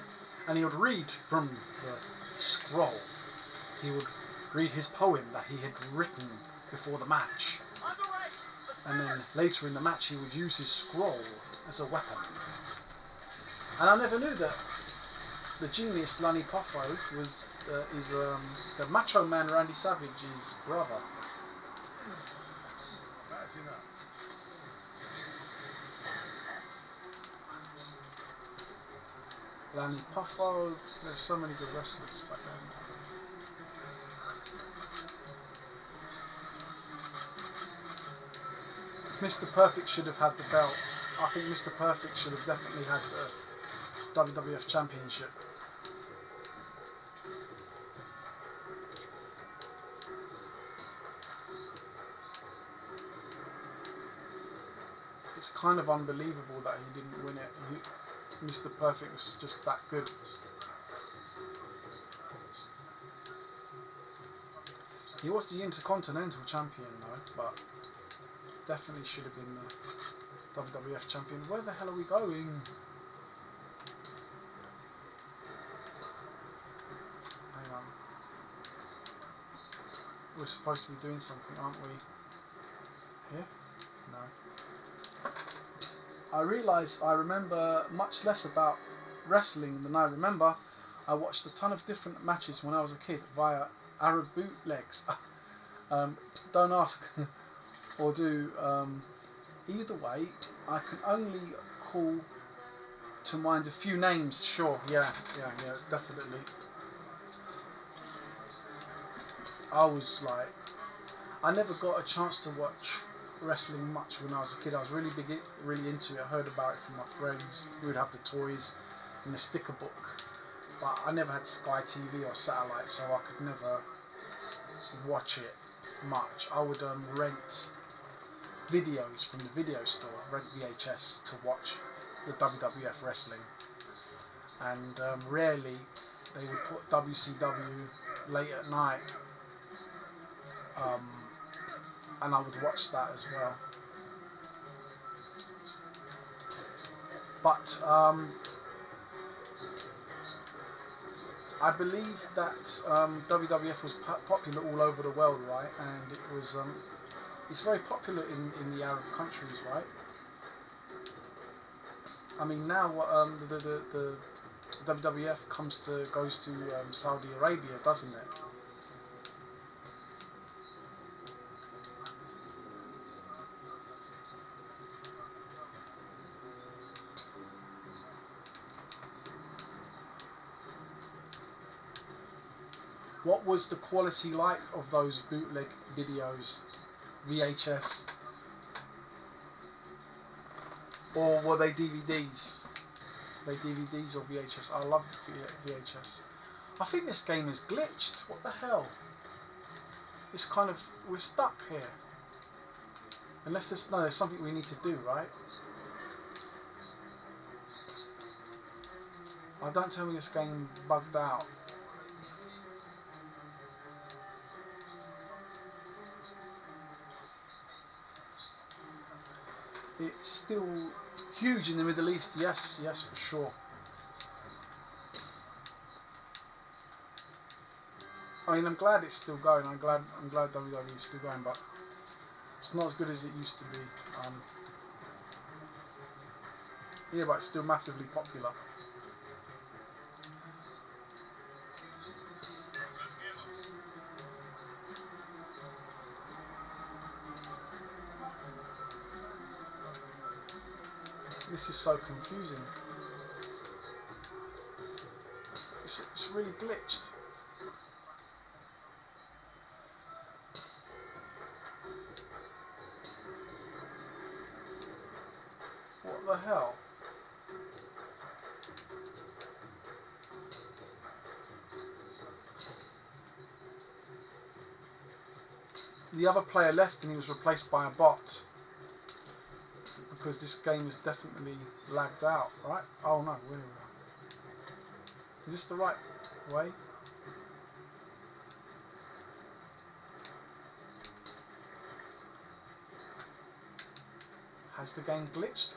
and he would read from the scroll. He would read his poem that he had written before the match, and then later in the match he would use his scroll as a weapon. And I never knew that the genius Lanny Poffo was the Macho Man Randy Savage's brother. Lanny Poffo, there's so many good wrestlers back then. Mr. Perfect should have had the belt. I think Mr. Perfect should have definitely had the WWF Championship. It's kind of unbelievable that he didn't win it. Mr. Perfect was just that good. He was the Intercontinental Champion though, but definitely should have been the WWF Champion. Where the hell are we going? Hang on. We're supposed to be doing something, aren't we? Here? No. I realise I remember much less about wrestling than I remember. I watched a ton of different matches when I was a kid via Arab bootlegs. Don't ask or do. Either way, I can only call to mind a few names. Sure, yeah, definitely. I never got a chance to watch wrestling much when I was a kid. I was really into it. I heard about it from my friends who would have the toys and the sticker book, but I never had Sky TV or satellite, so I could never watch it much. I would rent videos from the video store, rent VHS to watch the WWF wrestling, and rarely they would put WCW late at night, and I would watch that as well. But I believe that WWF was popular all over the world, right? And it was it's very popular in the Arab countries, right? I mean, now the WWF goes to Saudi Arabia, doesn't it? What was the quality like of those bootleg videos, VHS? Or were they DVDs? Were they DVDs or VHS? I love VHS. I think this game is glitched. What the hell? It's kind of, we're stuck here. Unless there's something we need to do, right? Don't tell me this game bugged out. It's still huge in the Middle East, yes, for sure. I mean, I'm glad it's still going. I'm glad WWE is still going, but it's not as good as it used to be. Yeah, but it's still massively popular. This is so confusing. It's really glitched. What the hell? The other player left and he was replaced by a bot. Because this game is definitely lagged out, right? Oh no, wait. Is this the right way? Has the game glitched?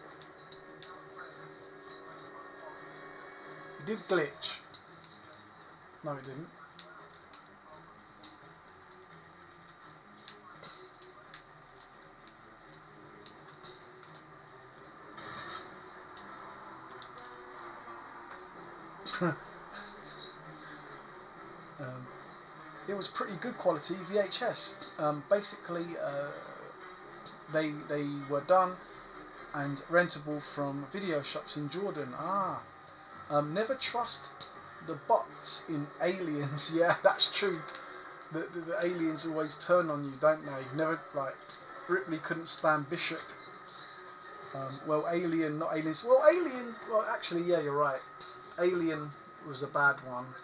It did glitch. No, it didn't. It was pretty good quality VHS. Basically, they were done and rentable from video shops in Jordan. Never trust the bots in Aliens. Yeah, that's true. The aliens always turn on you, don't they? Never, like, Ripley couldn't stand Bishop. Well, Alien, not Aliens. Well, Alien. Well, actually, yeah, you're right. Alien was a bad one.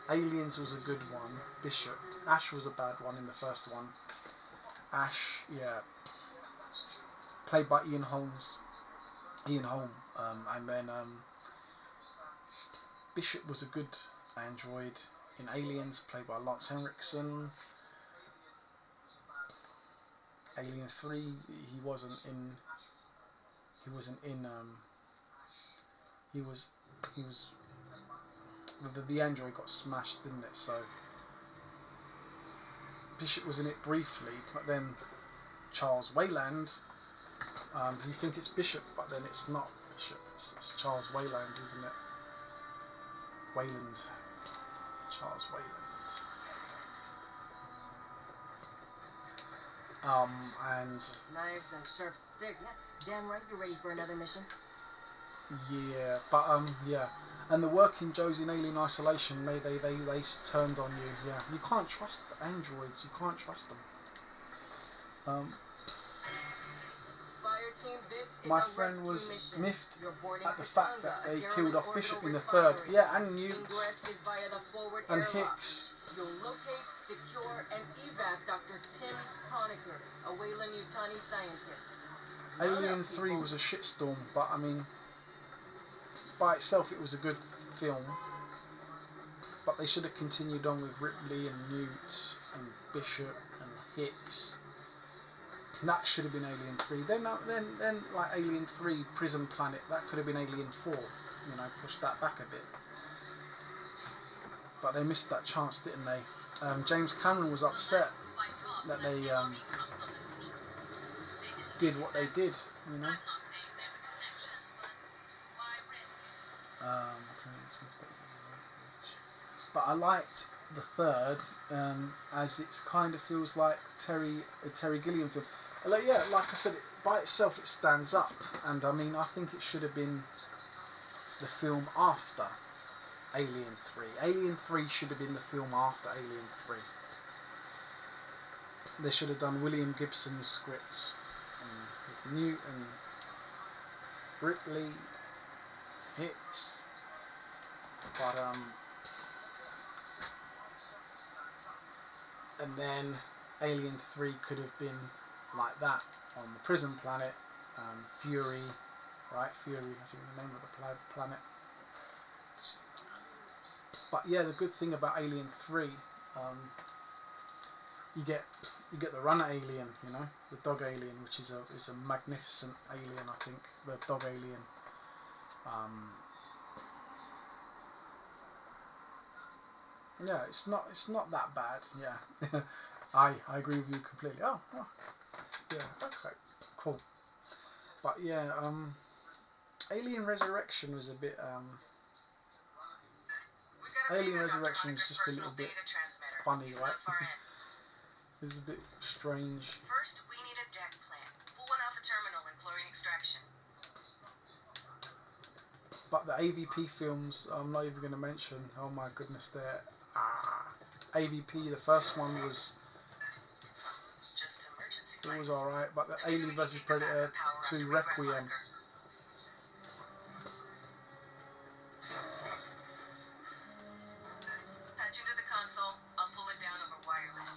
Aliens was a good one. Bishop. Ash was a bad one in the first one. Ash, yeah. Played by Ian Holm. And then Bishop was a good android in Aliens, played by Lance Henriksen. Alien 3, he was the android got smashed, didn't it? So Bishop was in it briefly, but then Charles Wayland, you think it's Bishop, but then it's not Bishop, it's Charles Wayland, isn't it? Wayland. Charles Wayland. And Knives and sharp stick. Yeah, damn right you're ready for another mission. yeah, but yeah. And the working Joes in Alien Isolation, they turned on you. Yeah, you can't trust the androids. You can't trust them. Fireteam, this is My a friend rescue was mission. miffed You're boarding at the fact that Katanga, they a killed off derelict Bishop Orville in the third. refinery. Yeah, and Newt Ingress is via the forward and airlock. Hicks. You'll locate, secure, and evac Dr. Tim Honecker, a Weyland-Yutani scientist. Alien 3 was a shitstorm, but I mean, by itself it was a good film. But they should have continued on with Ripley and Newt and Bishop and Hicks. And that should have been Alien 3. Then like Alien 3 Prison Planet, that could have been Alien 4. You know, push that back a bit. But they missed that chance, didn't they? James Cameron was upset that they did what they did, you know. But I liked the third, as it kind of feels like a Terry Gilliam film. Like, yeah, like I said, by itself it stands up, and I mean I think it should have been the film after Alien 3. Alien 3 should have been the film after Alien 3. They should have done William Gibson's script with Newt and Ripley, Hicks, but and then Alien 3 could have been like that on the prison planet. Fury, right? Fury, I think the name of the planet. But yeah, the good thing about Alien 3, you get the runner alien, you know, the dog alien, which is a magnificent alien. I think the dog alien. Yeah, it's not that bad. Yeah, I agree with you completely. Oh, yeah, okay, cool. But yeah, Alien Resurrection was a bit Alien Resurrection was just a little bit funny, right? It was a bit strange. First, we need a deck plan. Pull one off a terminal and chlorine extraction. But the AVP films, I'm not even going to mention. Oh my goodness, they're AVP. The first one was alright, but the Alien vs Predator 2 Requiem.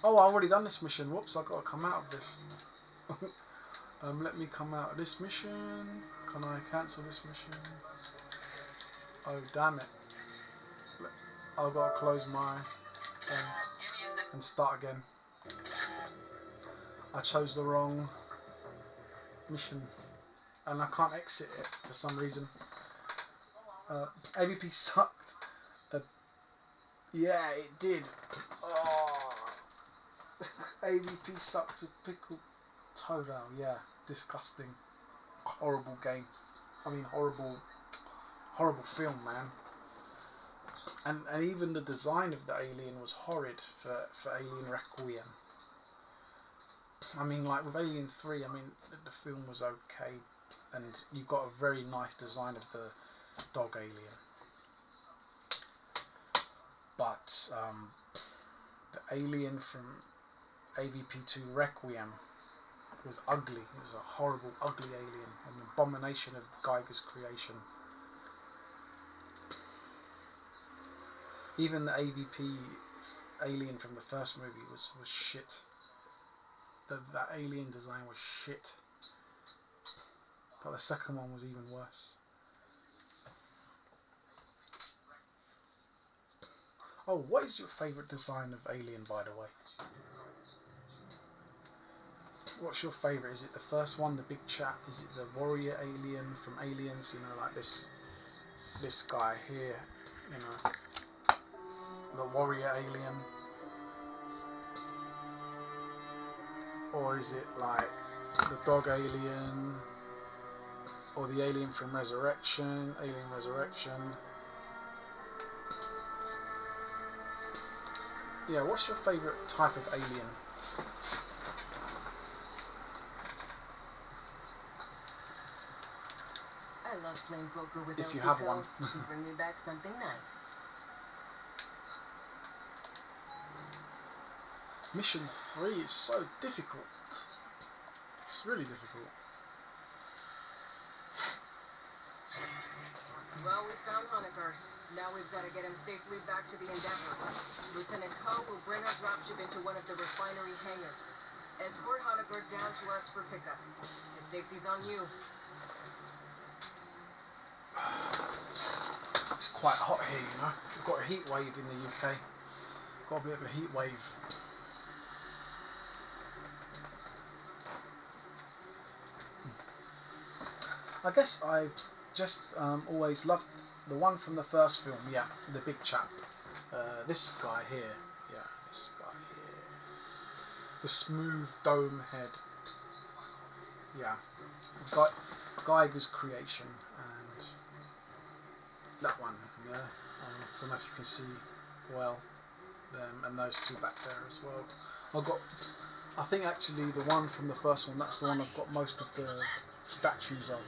Oh, I've already done this mission. Whoops, I've got to come out of this. Let me come out of this mission. Can I cancel this mission? Oh, damn it. I've got to close my... and start again. I chose the wrong mission. And I can't exit it for some reason. AVP sucked. Yeah, it did. Oh. AVP sucked a pickle toenail. Yeah, disgusting, horrible game. I mean, horrible film, man. And even the design of the alien was horrid for Alien Requiem. I mean, like with Alien 3, I mean, the film was okay, and you got a very nice design of the dog alien. But the alien from AVP2 Requiem was ugly. It was a horrible, ugly alien, an abomination of Geiger's creation. Even the AVP alien from the first movie was shit. That alien design was shit. But the second one was even worse. Oh, what is your favourite design of alien, by the way? What's your favourite? Is it the first one, the big chap? Is it the warrior alien from Aliens? You know, like this guy here, you know, the warrior alien? Or is it like the dog alien? Or the alien from Resurrection? Alien Resurrection? Yeah, what's your favourite type of alien? I love playing poker with If you have one. She'll bring me back something nice. Mission 3 is so difficult. It's really difficult. Well, we found Honecker. Now we've got to get him safely back to the Endeavor. Lieutenant Ko will bring our dropship into one of the refinery hangars. Escort Honecker down to us for pickup. The safety's on you. It's quite hot here, you know. We've got a heat wave in the UK. Got a bit of a heat wave. I guess I've just always loved the one from the first film. Yeah, the big chap. This guy here. Yeah, this guy here. The smooth dome head. Yeah. Geiger's creation. And that one, yeah. Don't know if you can see well them, and those two back there as well. I think actually the one from the first one, that's the one I've got most of the statues of.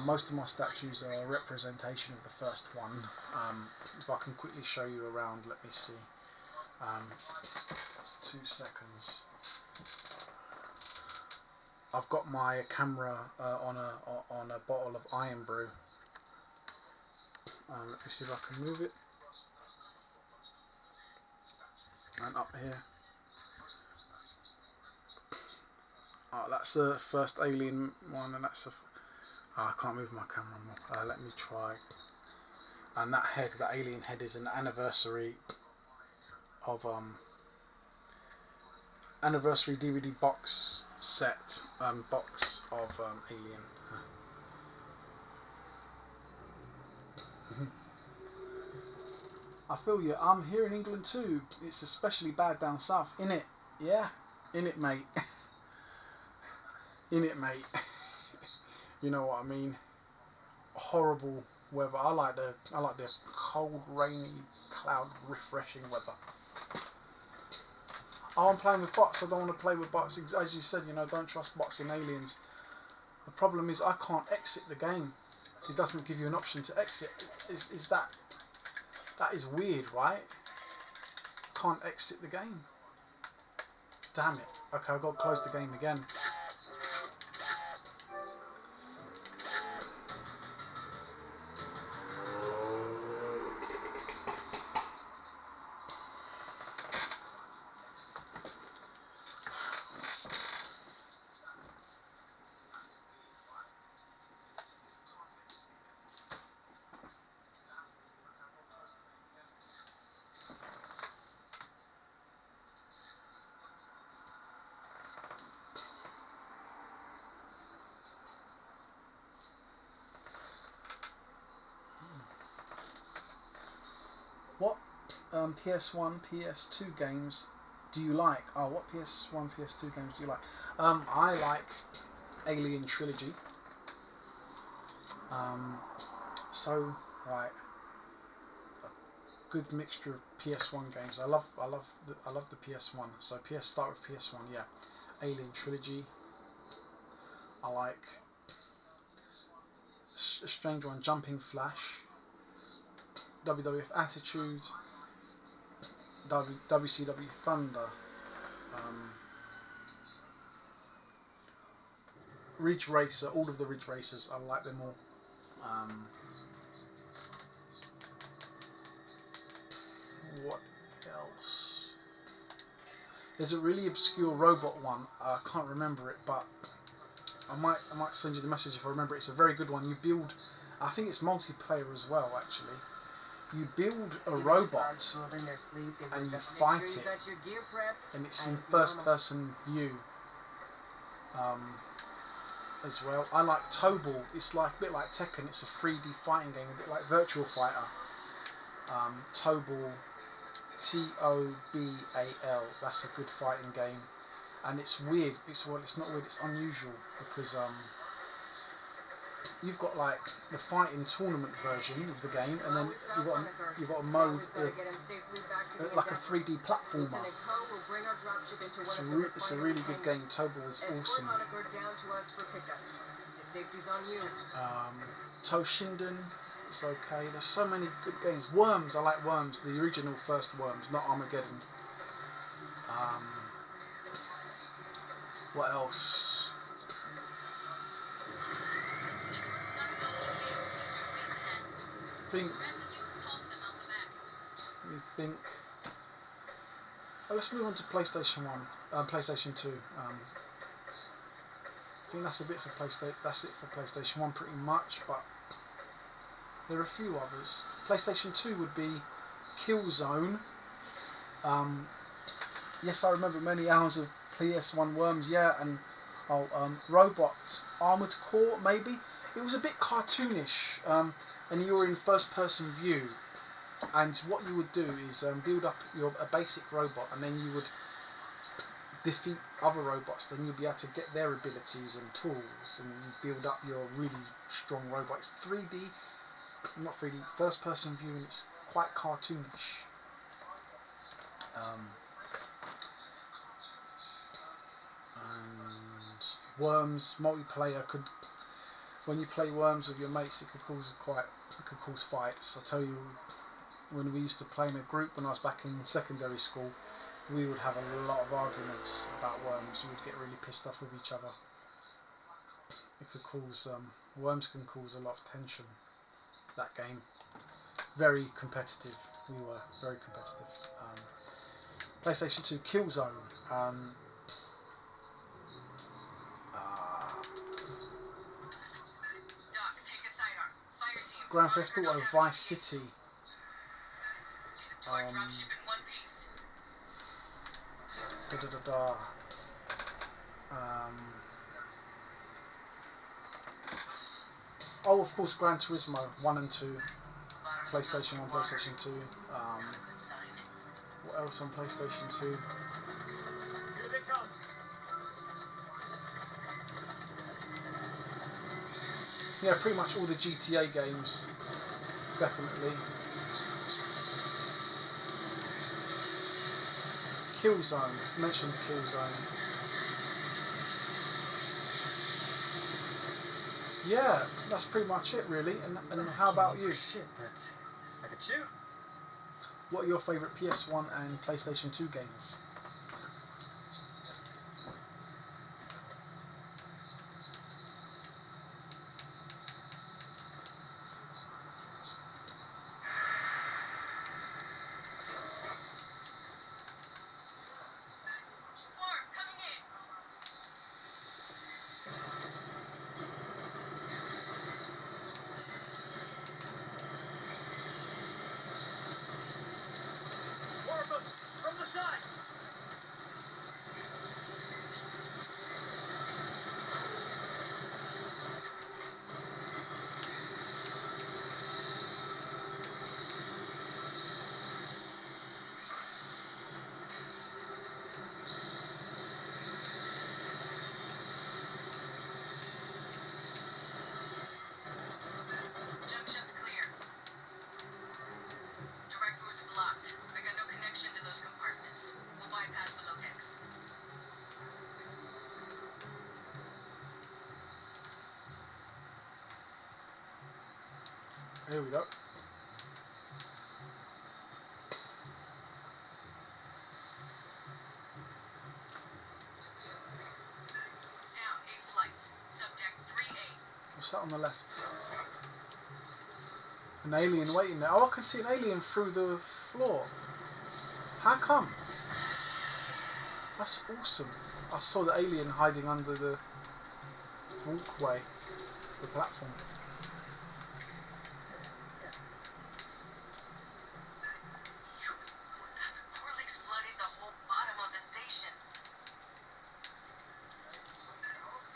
Most of my statues are a representation of the first one. If I can quickly show you around, let me see. 2 seconds. I've got my camera on a bottle of Iron Brew. Let me see if I can move it. And up here. Oh, that's the first Alien one, and that's I can't move my camera more. Let me try. And that head, that alien head, is an anniversary of anniversary DVD box set box of Alien. I feel you. I'm here in England too. It's especially bad down south. Innit? Yeah? Innit, mate? Innit, mate? You know what I mean? Horrible weather. I like the cold, rainy, cloud, refreshing weather. Oh, I'm playing with bots. I don't want to play with bots. As you said, you know, don't trust bots in Aliens. The problem is I can't exit the game. it doesn't give you an option to exit. Is that is weird, right? Can't exit the game. Damn it. Okay, I've got to close the game again. What PS1, PS2 games do you like? Oh, what PS1, PS2 games do you like? I like Alien Trilogy. So right, a good mixture of PS1 games. I love the PS1. So start with PS1. Yeah, Alien Trilogy. I like a strange one, Jumping Flash. WWF Attitude, WCW Thunder, Ridge Racer, all of the Ridge Racers, I like them all. What else? There's a really obscure robot one, I can't remember it, but I might send you the message if I remember it. It's a very good one. You build, I think it's multiplayer as well actually. You build a robot and you fight it, and it's in first person view as well. I like Tobal. It's like a bit like Tekken. It's a 3D fighting game, a bit like Virtual Fighter. Tobal, Tobal. That's a good fighting game, and it's weird. It's not weird. It's unusual because you've got like the fighting tournament version of the game, and then you've got a mode like a 3D platformer. It's a really good game. Tobal is awesome. Toshinden is okay. There's so many good games. Worms, I like Worms. The original first Worms, not Armageddon. What else? Let's move on to PlayStation 1, PlayStation 2. I think that's a bit for PlayStation. That's it for PlayStation 1 pretty much, but there are a few others. PlayStation 2 would be Killzone. Yes, I remember many hours of PS1 Worms. Yeah, and Robot Armored Core maybe. It was a bit cartoonish, and you were in first-person view. And what you would do is build up a basic robot, and then you would defeat other robots. Then you'll be able to get their abilities and tools, and build up your really strong robot. It's 3D, not 3D, first-person view, and it's quite cartoonish. And Worms multiplayer could. When you play Worms with your mates, it could cause fights. I tell you, when we used to play in a group when I was back in secondary school, we would have a lot of arguments about Worms. We would get really pissed off with each other. It could cause Worms can cause a lot of tension. That game, very competitive. We were very competitive. PlayStation 2 Killzone. Grand Theft Auto Vice City. Oh, of course, Gran Turismo 1 and 2. PlayStation 1, PlayStation 2. What else on PlayStation 2? Here they come. Yeah, pretty much all the GTA games, definitely. Killzone, let's mention Killzone. Yeah, that's pretty much it, really. And how about you? Shit, but I could shoot. What are your favourite PS1 and PlayStation 2 games? Swarm coming in. Warbook from the sides. Junction's clear. Direct route's blocked. I got no connection to those compartments. We'll bypass the locates. Here we go. Down 8 flights. Subject 3A. What's that on the left? An alien waiting there. Oh, I can see an alien through the floor. How come? That's awesome. I saw the alien hiding under the walkway, the platform. The Corlicks flooded the whole bottom of the station.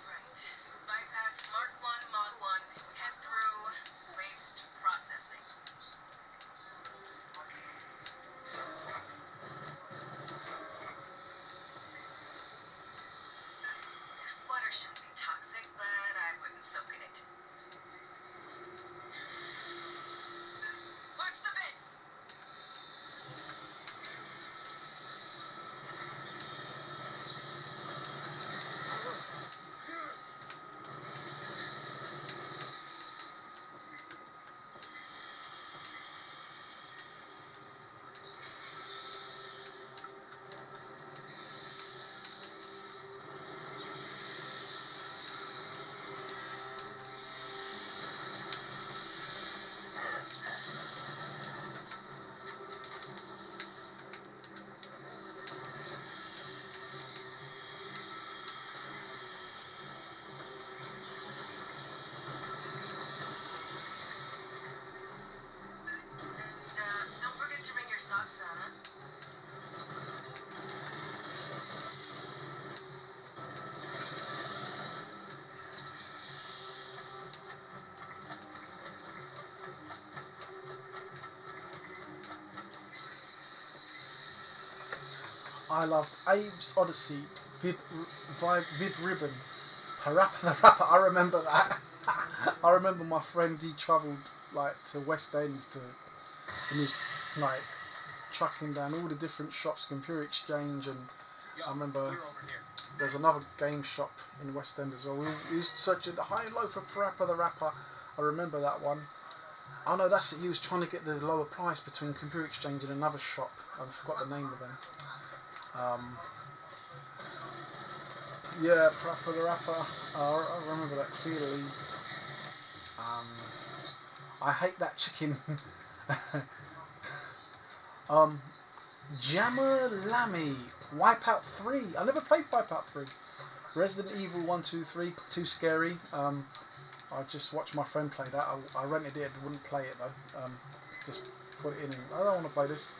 Right. Bypass Mark 1, Mod 1. Head through waste processing. Water shouldn't be toxic, but I wouldn't soak in it. Watch the vents! Don't forget to wring your socks out, huh? I loved Abe's Odyssey, Vid Ribbon, Parappa the Rapper. I remember that. I remember my friend, he travelled like to West End and he was like trucking down all the different shops, Computer Exchange, and I remember there's another game shop in West End as well. We used to search the high and low for Parappa the Rapper. I remember that one. Oh no, that's it. He was trying to get the lower price between Computer Exchange and another shop. I forgot the name of them. Yeah, Parappa the Rapper. I remember that clearly. I hate that chicken. Jammer Lammy. Wipeout 3. I never played Wipeout 3. Resident Evil 1, 2, 3. Too scary. I just watched my friend play that. I rented it, wouldn't play it though. Just put it in and I don't want to play this.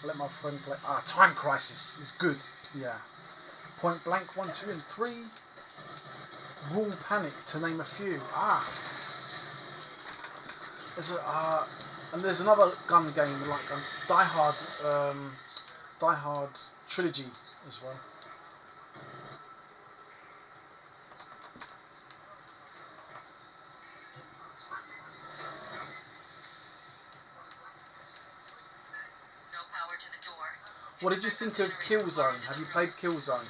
I let my friend play. Time Crisis is good. Yeah. Point Blank 1, 2 and 3. Rule Panic, to name a few. There's another gun game like Die Hard Trilogy as well. No power to the door. What did you think of Killzone? Have you played Killzone?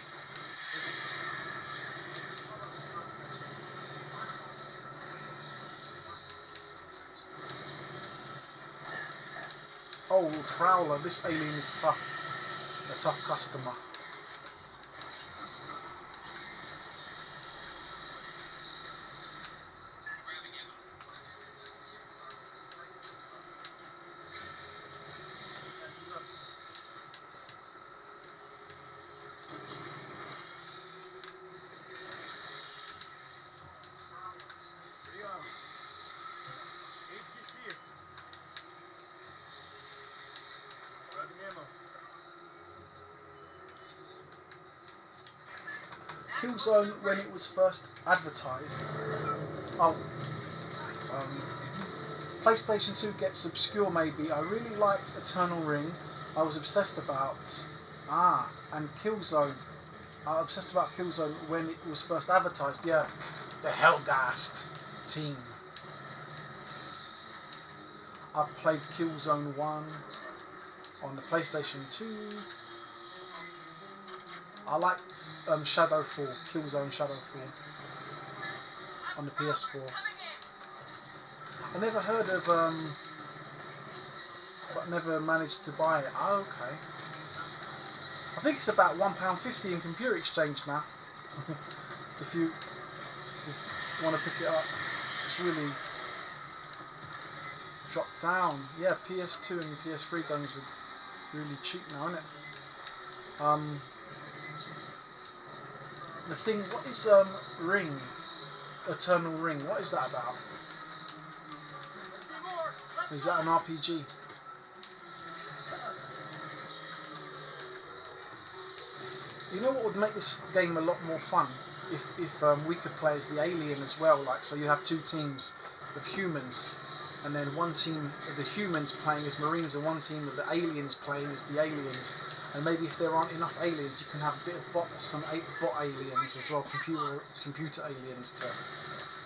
Oh, Prowler. This alien is tough. A tough customer. Killzone, when it was first advertised, oh, PlayStation 2 gets obscure maybe. I really liked Eternal Ring. I was obsessed about and Killzone. I was obsessed about Killzone when it was first advertised. Yeah, the Hellgast team. I played Killzone 1 on the PlayStation 2. I like Shadowfall, Killzone Shadowfall on the PS4. I never heard of, but never managed to buy it. Oh, okay. I think it's about £1.50 in Computer Exchange now. if you want to pick it up, it's really dropped down. Yeah, PS2 and PS3 games are really cheap now, isn't it? The thing, what is Ring? Eternal Ring, what is that about? Is that an RPG? You know what would make this game a lot more fun? If we could play as the alien as well, like, so you have two teams of humans, and then one team of the humans playing as Marines and one team of the aliens playing as the aliens. And maybe if there aren't enough aliens, you can have a bit of some bot aliens as well, computer aliens to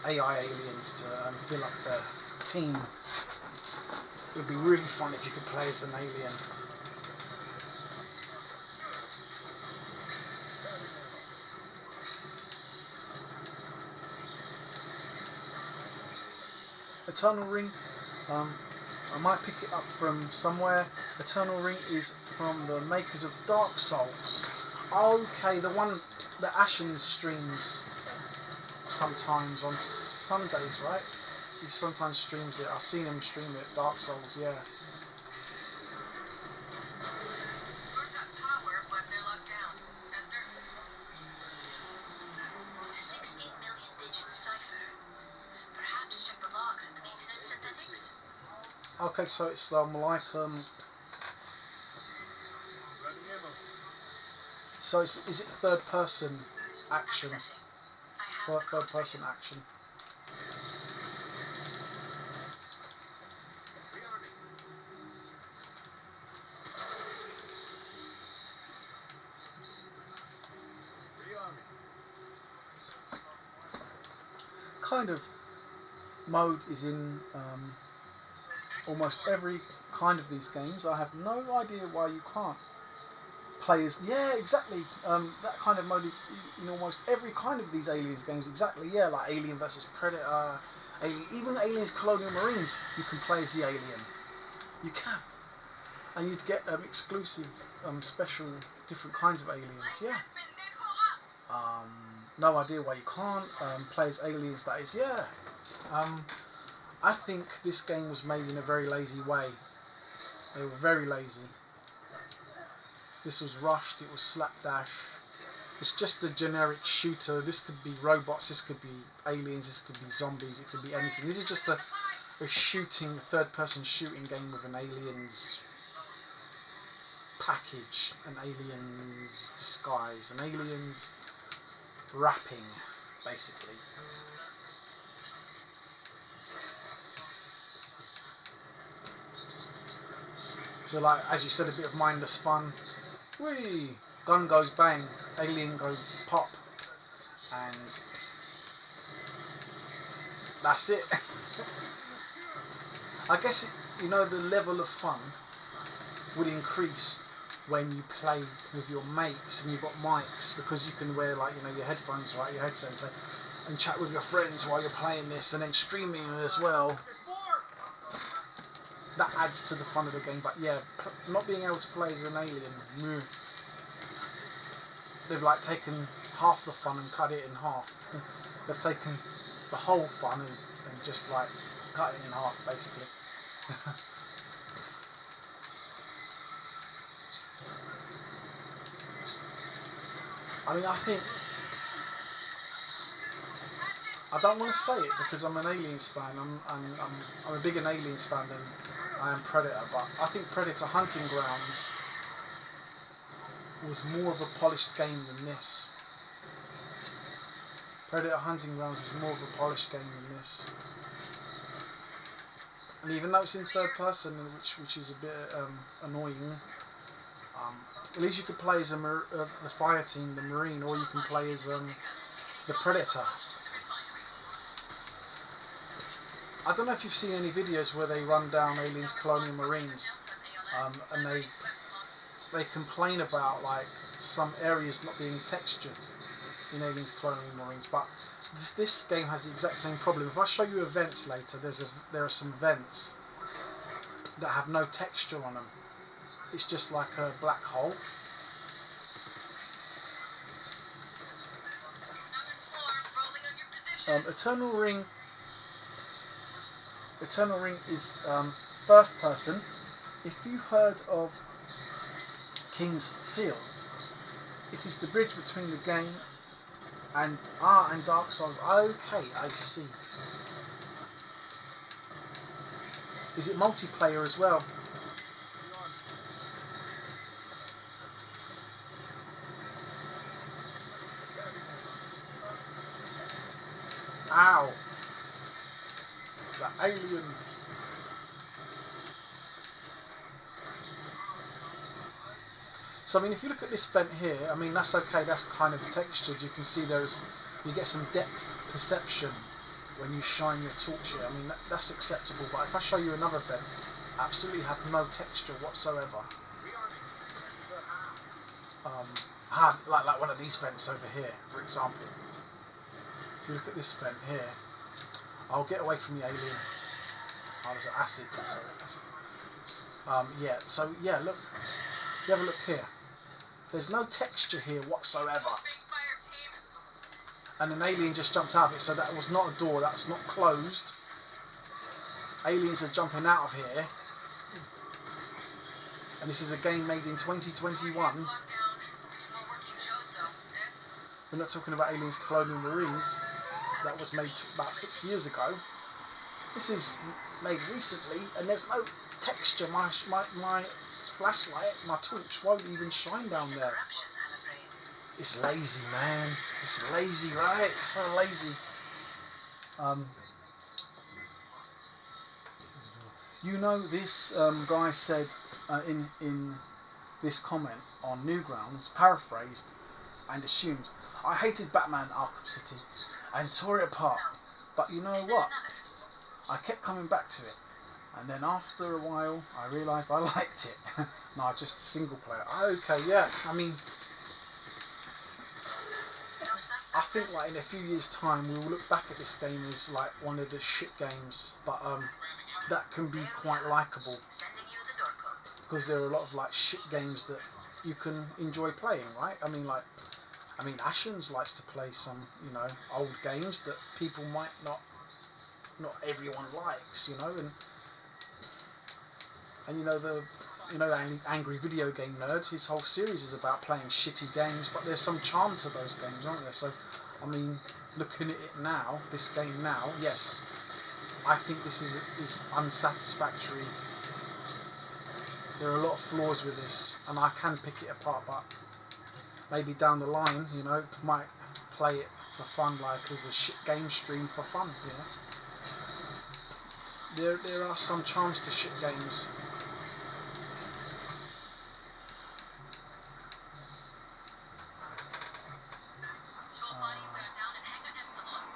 AI aliens to fill up the team. It would be really fun if you could play as an alien. Eternal Ring, I might pick it up from somewhere. Eternal Ring is from the makers of Dark Souls. Okay, the one that Ashen streams sometimes on Sundays, right? He sometimes streams it. I've seen him stream it, Dark Souls, yeah. Okay, so it's like so is it third person action? Third person action. Kind of mode is in almost every kind of these games. I have no idea why you can't play as... Yeah, exactly. That kind of mode is in almost every kind of these Aliens games. Exactly, yeah, like Alien versus Predator, even Aliens Colonial Marines, you can play as the alien. You can. And you'd get exclusive, special, different kinds of aliens, yeah. No idea why you can't play as aliens, that is, yeah. I think this game was made in a very lazy way. They were very lazy. This was rushed, it was slapdash. It's just a generic shooter. This could be robots, this could be aliens, this could be zombies, it could be anything. This is just a shooting, third-person shooting game with an aliens package, an aliens disguise, an aliens wrapping, basically. So, like, as you said, a bit of mindless fun. Whee! Gun goes bang, alien goes pop, and that's it. I guess, you know, the level of fun would increase when you play with your mates and you've got mics, because you can wear, like, you know, your headphones, right, your headsets, and chat with your friends while you're playing this, and then streaming as well. that adds to the fun of the game. But yeah, not being able to play as an alien, they've like taken half the fun and cut it in half. They've taken the whole fun and just like cut it in half, basically. I mean, I don't want to say it because I'm an Aliens fan. I'm a bigger Aliens fan than I am Predator. But I think Predator Hunting Grounds was more of a polished game than this. Predator Hunting Grounds was more of a polished game than this. And even though it's in third person, which is a bit annoying, at least you could play as the Fireteam, the Marine, or you can play as the Predator. I don't know if you've seen any videos where they run down Aliens Colonial Marines, and they complain about like some areas not being textured in Aliens Colonial Marines, but this game has the exact same problem. If I show you a vent later, there are some vents that have no texture on them. It's just like a black hole. Eternal Ring is first person. If you heard of King's Field, it is the bridge between the game and Dark Souls. Okay, I see. Is it multiplayer as well? Ow! The alien. So I mean, if you look at this vent here, I mean that's okay. That's kind of textured. You can see you get some depth perception when you shine your torch here. I mean that's acceptable. But if I show you another vent, absolutely have no texture whatsoever. Like one of these vents over here, for example. If you look at this vent here, I'll get away from the alien. Oh, there's an acid. Yeah. So yeah, look. You have a look here. There's no texture here whatsoever. And an alien just jumped out of it, so that was not a door, that was not closed. Aliens are jumping out of here. And this is a game made in 2021. We're not talking about Aliens Colonial Marines. That was made about 6 years ago. This is made recently, and there's no texture. My flashlight, my torch won't even shine down there. It's lazy, man. It's lazy, right? It's so lazy. You know, this guy said in this comment on Newgrounds, paraphrased and assumed, I hated Batman Arkham City and tore it apart. But you know what? I kept coming back to it. And then after a while, I realised I liked it. No, just single player. Okay, yeah. I mean, I think like in a few years' time, we will look back at this game as like one of the shit games. But that can be quite likeable. Because there are a lot of like shit games that you can enjoy playing, right? I mean, Ashens likes to play some, old games that people might not everyone likes, and Angry Video Game Nerd, his whole series is about playing shitty games, but there's some charm to those games, aren't there? So, I mean, looking at it now, this game now, yes, I think this is unsatisfactory. There are a lot of flaws with this, and I can pick it apart, but maybe down the line, might play it for fun, like as a shit game stream for fun, There are some charms to shit games.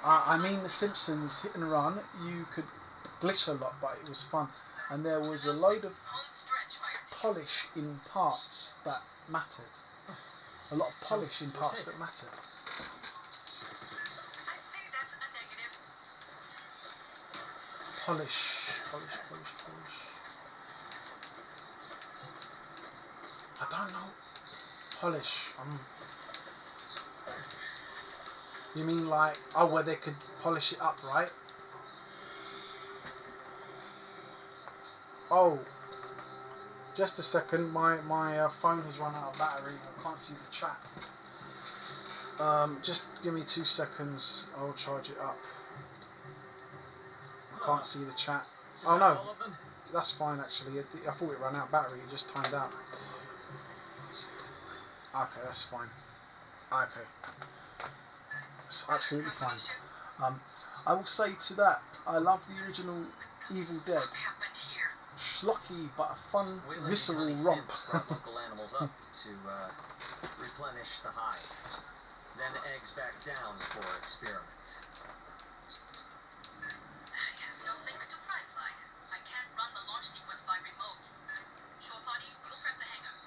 I mean, The Simpsons Hit and Run, you could glitch a lot, but it was fun. And there was a load of polish in parts that mattered. A lot of polish in parts that mattered. Polish. I don't know. Polish. You mean like, oh, where they could polish it up, right? Oh, just a second. My phone has run out of battery. I can't see the chat. Just give me 2 seconds. I'll charge it up. I can't see the chat. Oh no, that's fine actually. I thought it ran out of battery. It just timed out. Okay, that's fine. Okay, it's absolutely fine. I will say to that, I love the original Evil Dead. What happened here? Schlocky but a fun, Wayland visceral County romp. Simps brought local animals up to replenish the hive. Then eggs back down for experiments. I have no link to Pride Flight. I can't run the launch sequence by remote. Shore Potty, you'll prep the hangar.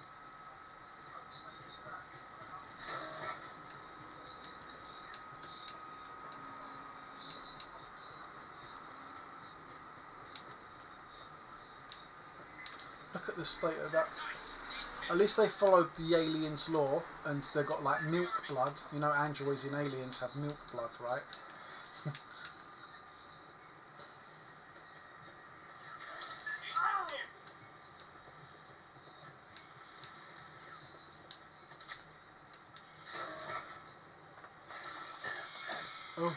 Look at the state of that. At least they followed the aliens' law, and they got like milk blood. You know, androids in Aliens have milk blood, right? Oh.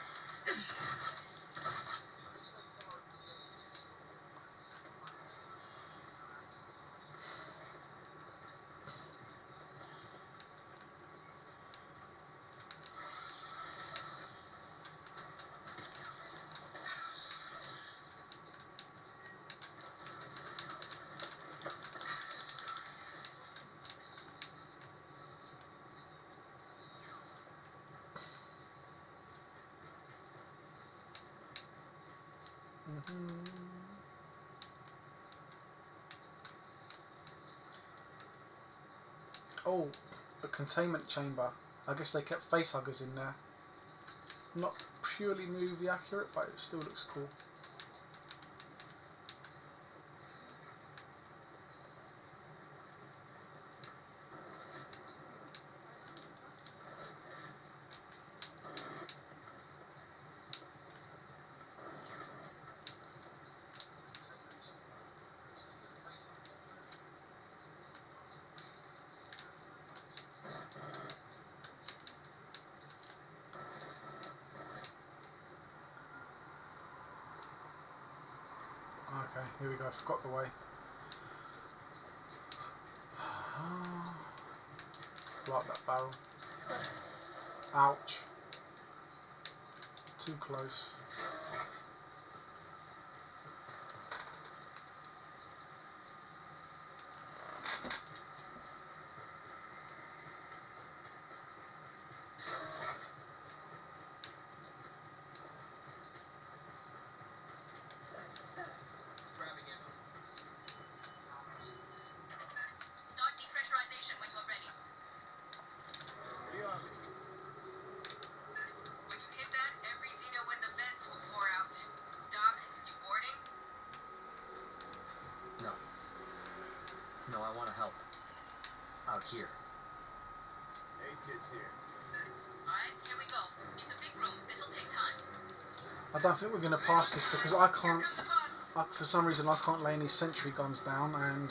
Oh, a containment chamber. I guess they kept facehuggers in there. Not purely movie accurate, but it still looks cool. Okay, here we go. Forgot the way. Like that barrel. Ouch. Too close. Start depressurization when you're ready. When you hit that, every Xeno in the vents will pour out. Doc, you boarding? No. No, I want to help. Out here. Hey, kids here. Alright, here we go. It's a big room. This'll take time. I don't think we're going to pass this because I can't. Here come the bugs. For some reason, I can't lay any sentry guns down, and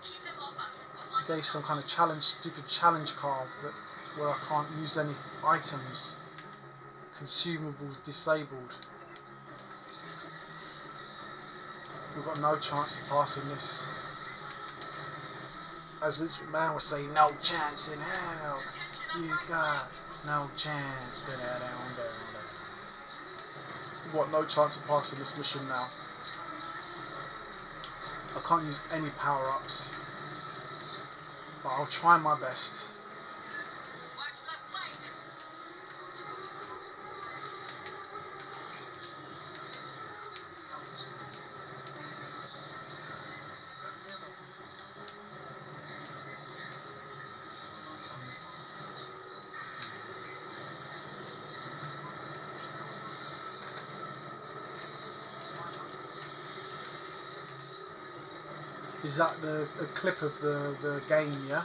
Keep them off us. We'll find gave some kind of challenge, stupid challenge cards that where I can't use any items. Consumables disabled. We've got no chance of passing this. As Vince McMahon would say, no chance in hell. You got no chance. We've got no chance of passing this mission now. I can't use any power-ups. But I'll try my best. Watch left flank. Is that the clip of the game, yeah?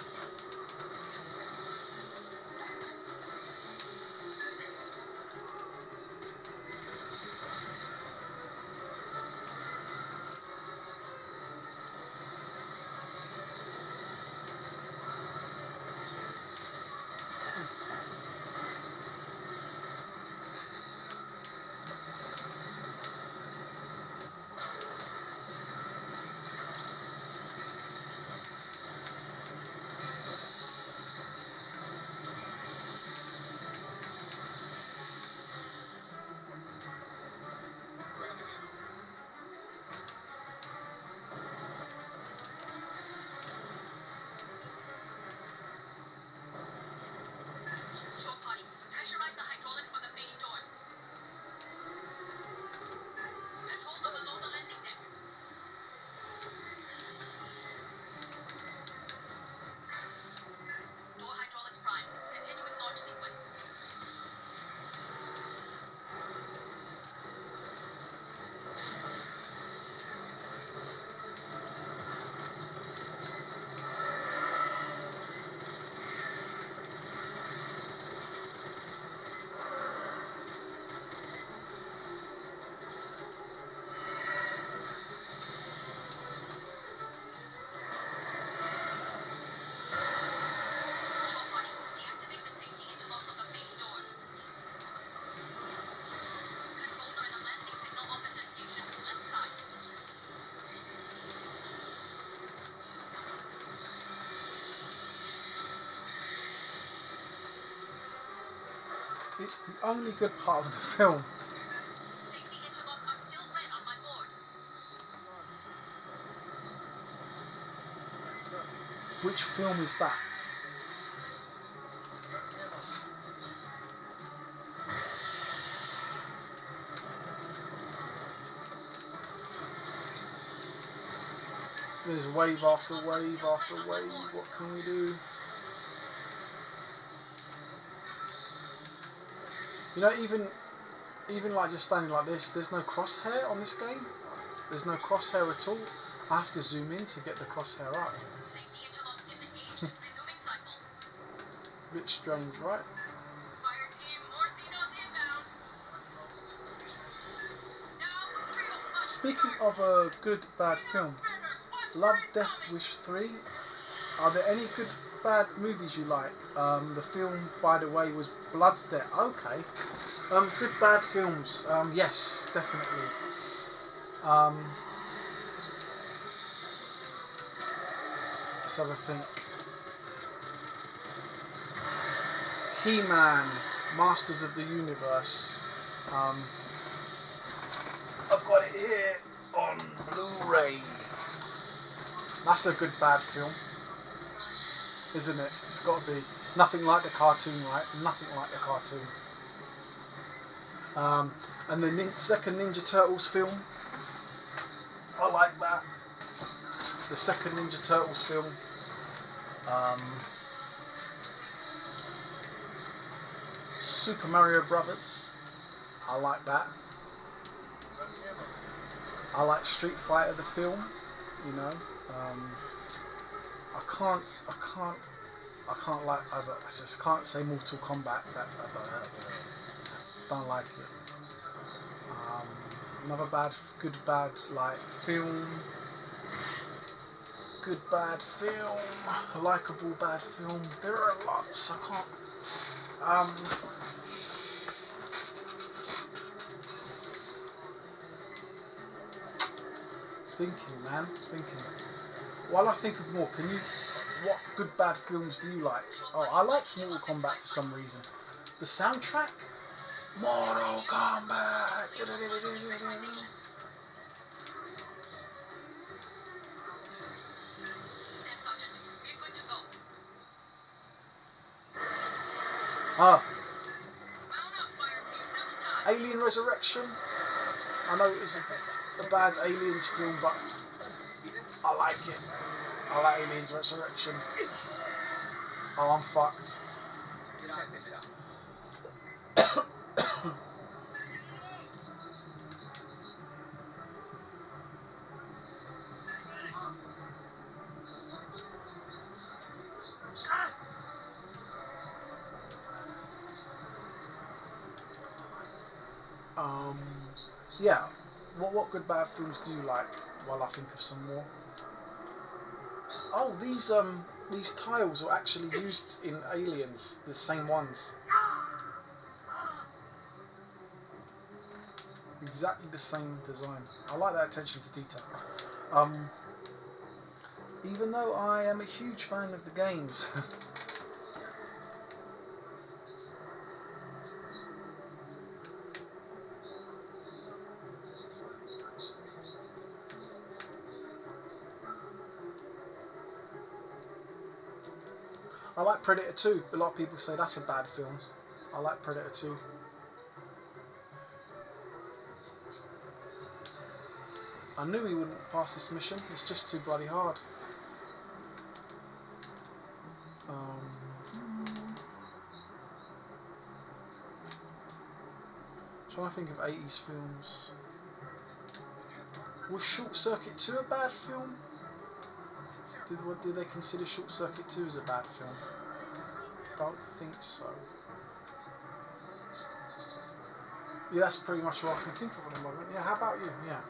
Shore party, pressurize the hydraulics for the main doors. Controls overload the landing deck. Door hydraulics prime. Continuing launch sequence. Shore party, deactivate the safety interlocks on the main doors. Controls are in the landing signal officer station, left side. It's the only good part of the film. Safety interlocks are still red on my board. Which film is that? There's wave after wave after wave. What can we do? You know, even like just standing like this, there's no crosshair on this game. There's no crosshair at all. I have to zoom in to get the crosshair up. Safety interlock disengaged. Resuming cycle. Bit strange, right? Fireteam, more Xenos inbound. Now, 305. Speaking of a good bad film, Love, Death, Wish 3. Are there any good bad movies you like? The film, by the way, was Blood Debt. Okay. Good bad films. Yes, definitely. Let's have a think. He-Man, Masters of the Universe. I've got it here on Blu-ray. That's a good bad film, isn't it? It's got to be. Nothing like the cartoon, right? Nothing like the cartoon. And the second Ninja Turtles film, I like that. The second Ninja Turtles film. Super Mario Brothers, I like that. I like Street Fighter the film, you know. I can't like I just can't say Mortal Kombat. That don't like it. Another good bad like film. Good bad film. A likeable bad film. There are lots. I can't. Thinking, man. Thinking. While I think of more, what good bad films do you like? Oh, I liked Mortal Kombat for some reason. The soundtrack? Mortal Kombat! Staff Sergeant, we're good to go. Ah, Mount up, Fireteam, double time. Alien Resurrection. I know it was a bad Aliens film, but I like it. I like Aliens Resurrection. Oh, I'm fucked. Check this out. Yeah. What good bad films do you like? While I think of some more. Oh, these tiles were actually used in Aliens. The same ones. Exactly the same design. I like that attention to detail. Even though I am a huge fan of the games. I like Predator 2. A lot of people say that's a bad film. I like Predator 2. I knew he wouldn't pass this mission. It's just too bloody hard. Trying to think of 80s films. Was Short Circuit 2 a bad film? Did they consider Short Circuit 2 as a bad film? Don't think so. Yeah, that's pretty much what I can think of at the moment. Yeah, how about you? Yeah.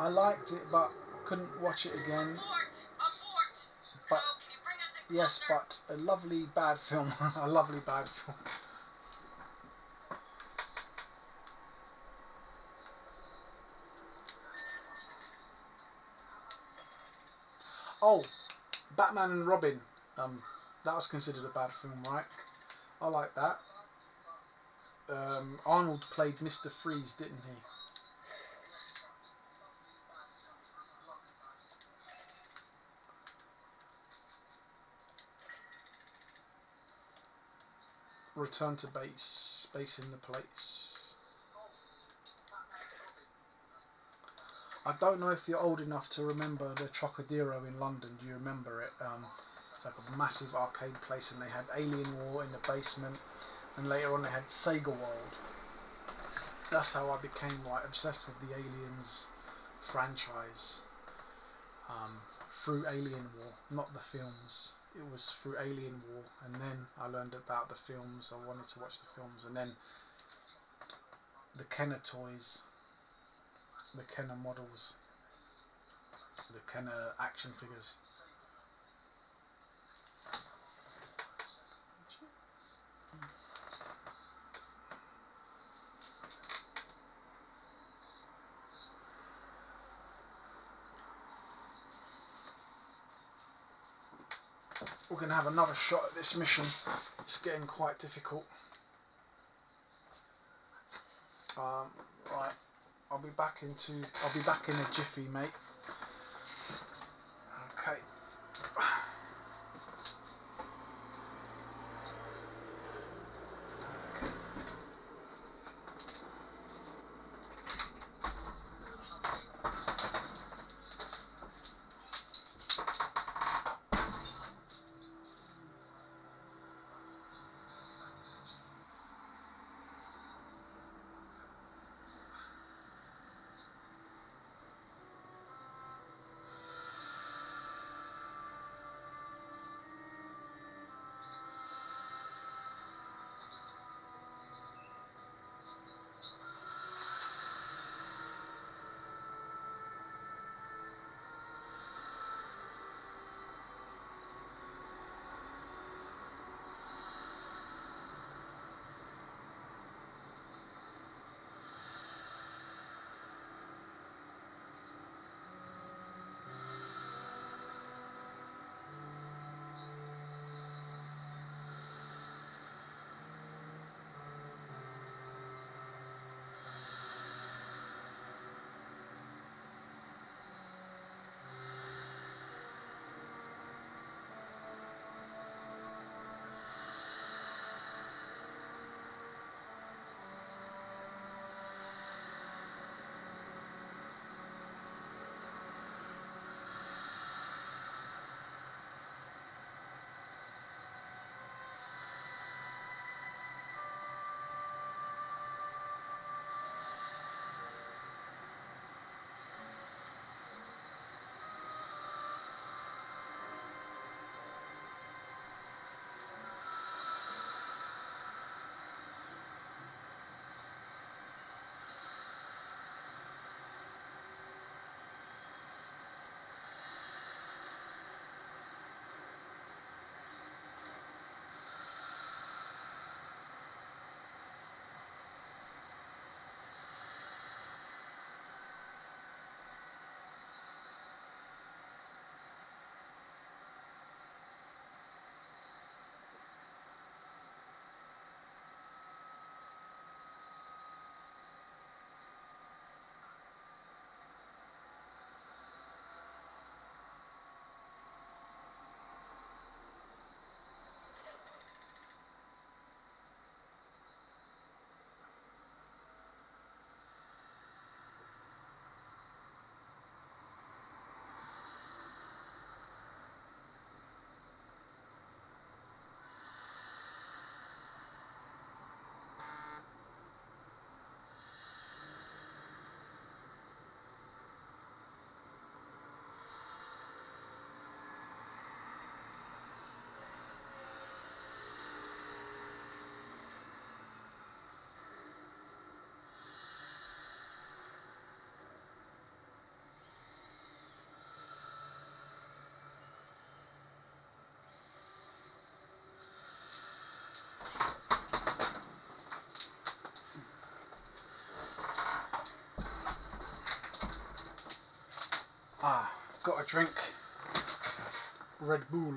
I liked it, but couldn't watch it again. But yes, but a lovely bad film. A lovely bad film. Oh, Batman and Robin. That was considered a bad film, right? I like that. Arnold played Mr. Freeze, didn't he? Return to base. Base in the place. I don't know if you're old enough to remember the Trocadero in London. Do you remember it? It's like a massive arcade place, and they had Alien War in the basement, and later on they had Sega World. That's how I became like obsessed with the Aliens franchise. Through Alien War, not the films. It was through Alien War, and then I learned about the films. I wanted to watch the films, and then the Kenner toys, the Kenner models, the Kenner action figures. We're going to have another shot at this mission. It's getting quite difficult. Right, I'll be back in a jiffy, mate. Okay. I've got a drink. Red Bull.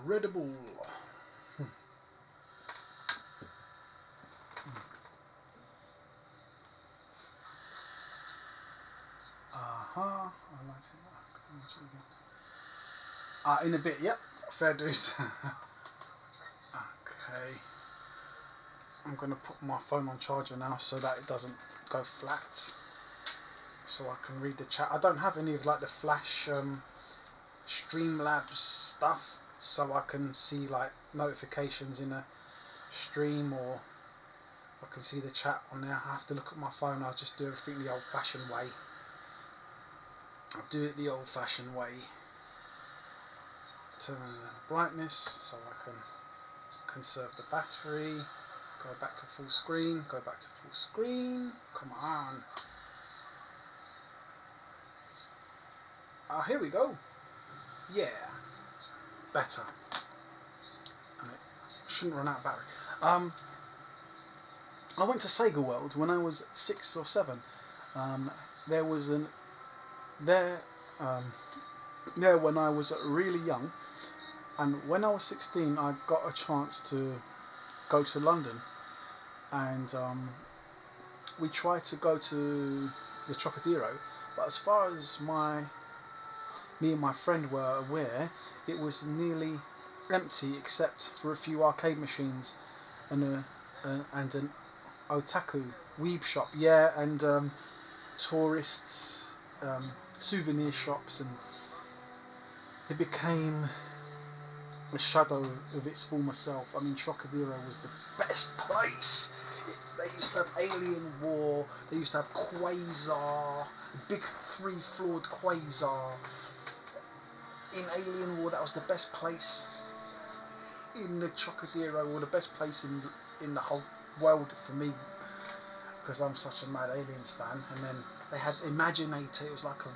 Red Bull. I like it. In a bit, yep. Fair dues. Okay. I'm going to put my phone on charger now so that it doesn't go flat. So I can read the chat. I don't have any of like the Flash Streamlabs stuff, so I can see like notifications in a stream, or I can see the chat on there. I have to look at my phone. I'll just do everything the old-fashioned way. I'll do it the old-fashioned way. Turn on the brightness so I can conserve the battery. Go back to full screen. Go back to full screen. Come on. Here we go. Yeah. Better. And it shouldn't run out of battery. I went to Sega World when I was 6 or 7. There was there when I was really young, and when I was 16 I got a chance to go to London, and we tried to go to the Trocadero, but as far as me and my friend were aware, it was nearly empty except for a few arcade machines and an otaku weeb shop, and tourists souvenir shops, and it became a shadow of its former self. I mean, Trocadero was the best place. They used to have Alien War, they used to have Quasar, a big 3-floored Quasar. In Alien War, that was the best place in the Trocadero, or the best place in the whole world for me, because I'm such a mad Aliens fan. And then they had Imaginator. It was like a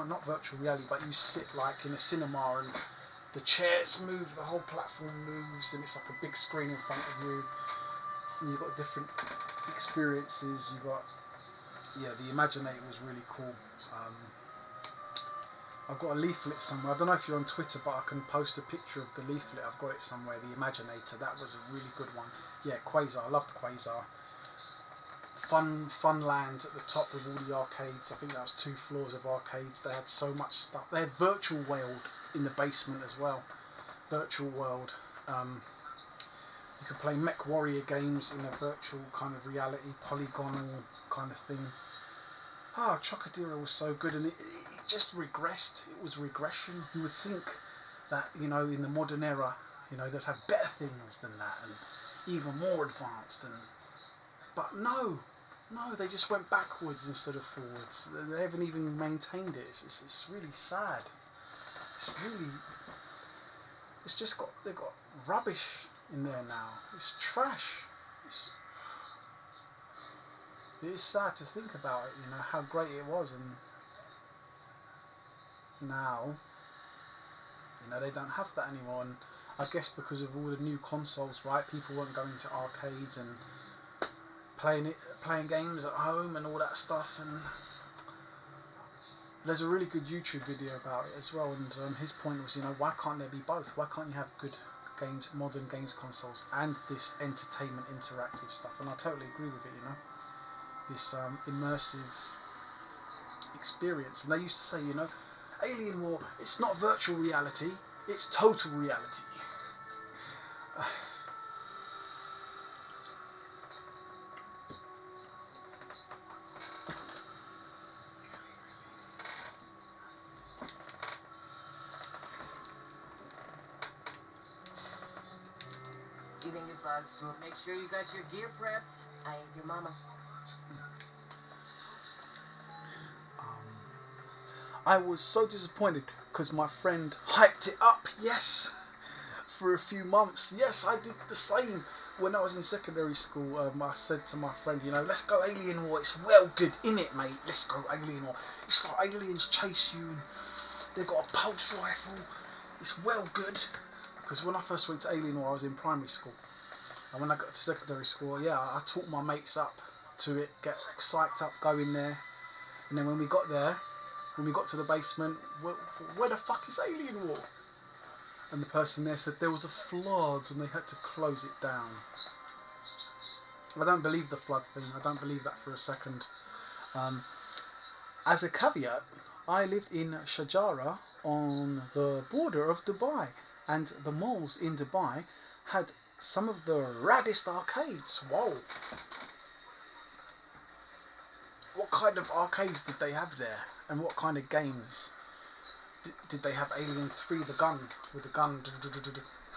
not virtual reality, but you sit like in a cinema and the chairs move, the whole platform moves, and it's like a big screen in front of you, and you've got different experiences. You got, the Imaginator was really cool. I've got a leaflet somewhere. I don't know if you're on Twitter, but I can post a picture of the leaflet. I've got it somewhere. The Imaginator. That was a really good one. Yeah, Quasar. I loved Quasar. Fun land at the top with all the arcades. I think that was 2 floors of arcades. They had so much stuff. They had Virtual World in the basement as well. Virtual World. You could play Mech Warrior games in a virtual kind of reality, polygonal kind of thing. Trocadero was so good, and it just regressed. It was regression. You would think that, in the modern era, they'd have better things than that, and even more advanced. But no, they just went backwards instead of forwards. They haven't even maintained it. It's really sad. They've got rubbish in there now. It's trash. It is sad to think about it, how great it was, and now, they don't have that anymore. And I guess because of all the new consoles, right? People weren't going to arcades and playing games at home and all that stuff. And there's a really good YouTube video about it as well. And his point was, why can't there be both? Why can't you have good games, modern games consoles, and this entertainment interactive stuff? And I totally agree with it. This immersive experience. And they used to say, Alien War, it's not virtual reality, it's total reality. Giving you bugs to make sure you got your gear prepped. I ain't your mama. I was so disappointed because my friend hyped it up, yes, for a few months. Yes, I did the same. When I was in secondary school, I said to my friend, let's go Alien War. It's well good, innit, mate? Let's go Alien War. It's like aliens chase you, and they've got a pulse rifle. It's well good. Because when I first went to Alien War, I was in primary school. And when I got to secondary school, I taught my mates up to it, get psyched up, go in there, and then when we got there, when we got to the basement, where the fuck is Alien War? And the person there said there was a flood and they had to close it down. I don't believe the flood thing. I don't believe that for a second. As a caveat, I lived in Sharjah on the border of Dubai, and the malls in Dubai had some of the raddest arcades. Whoa! What kind of arcades did they have there, and what kind of games? Did they have Alien 3, the gun, with the gun?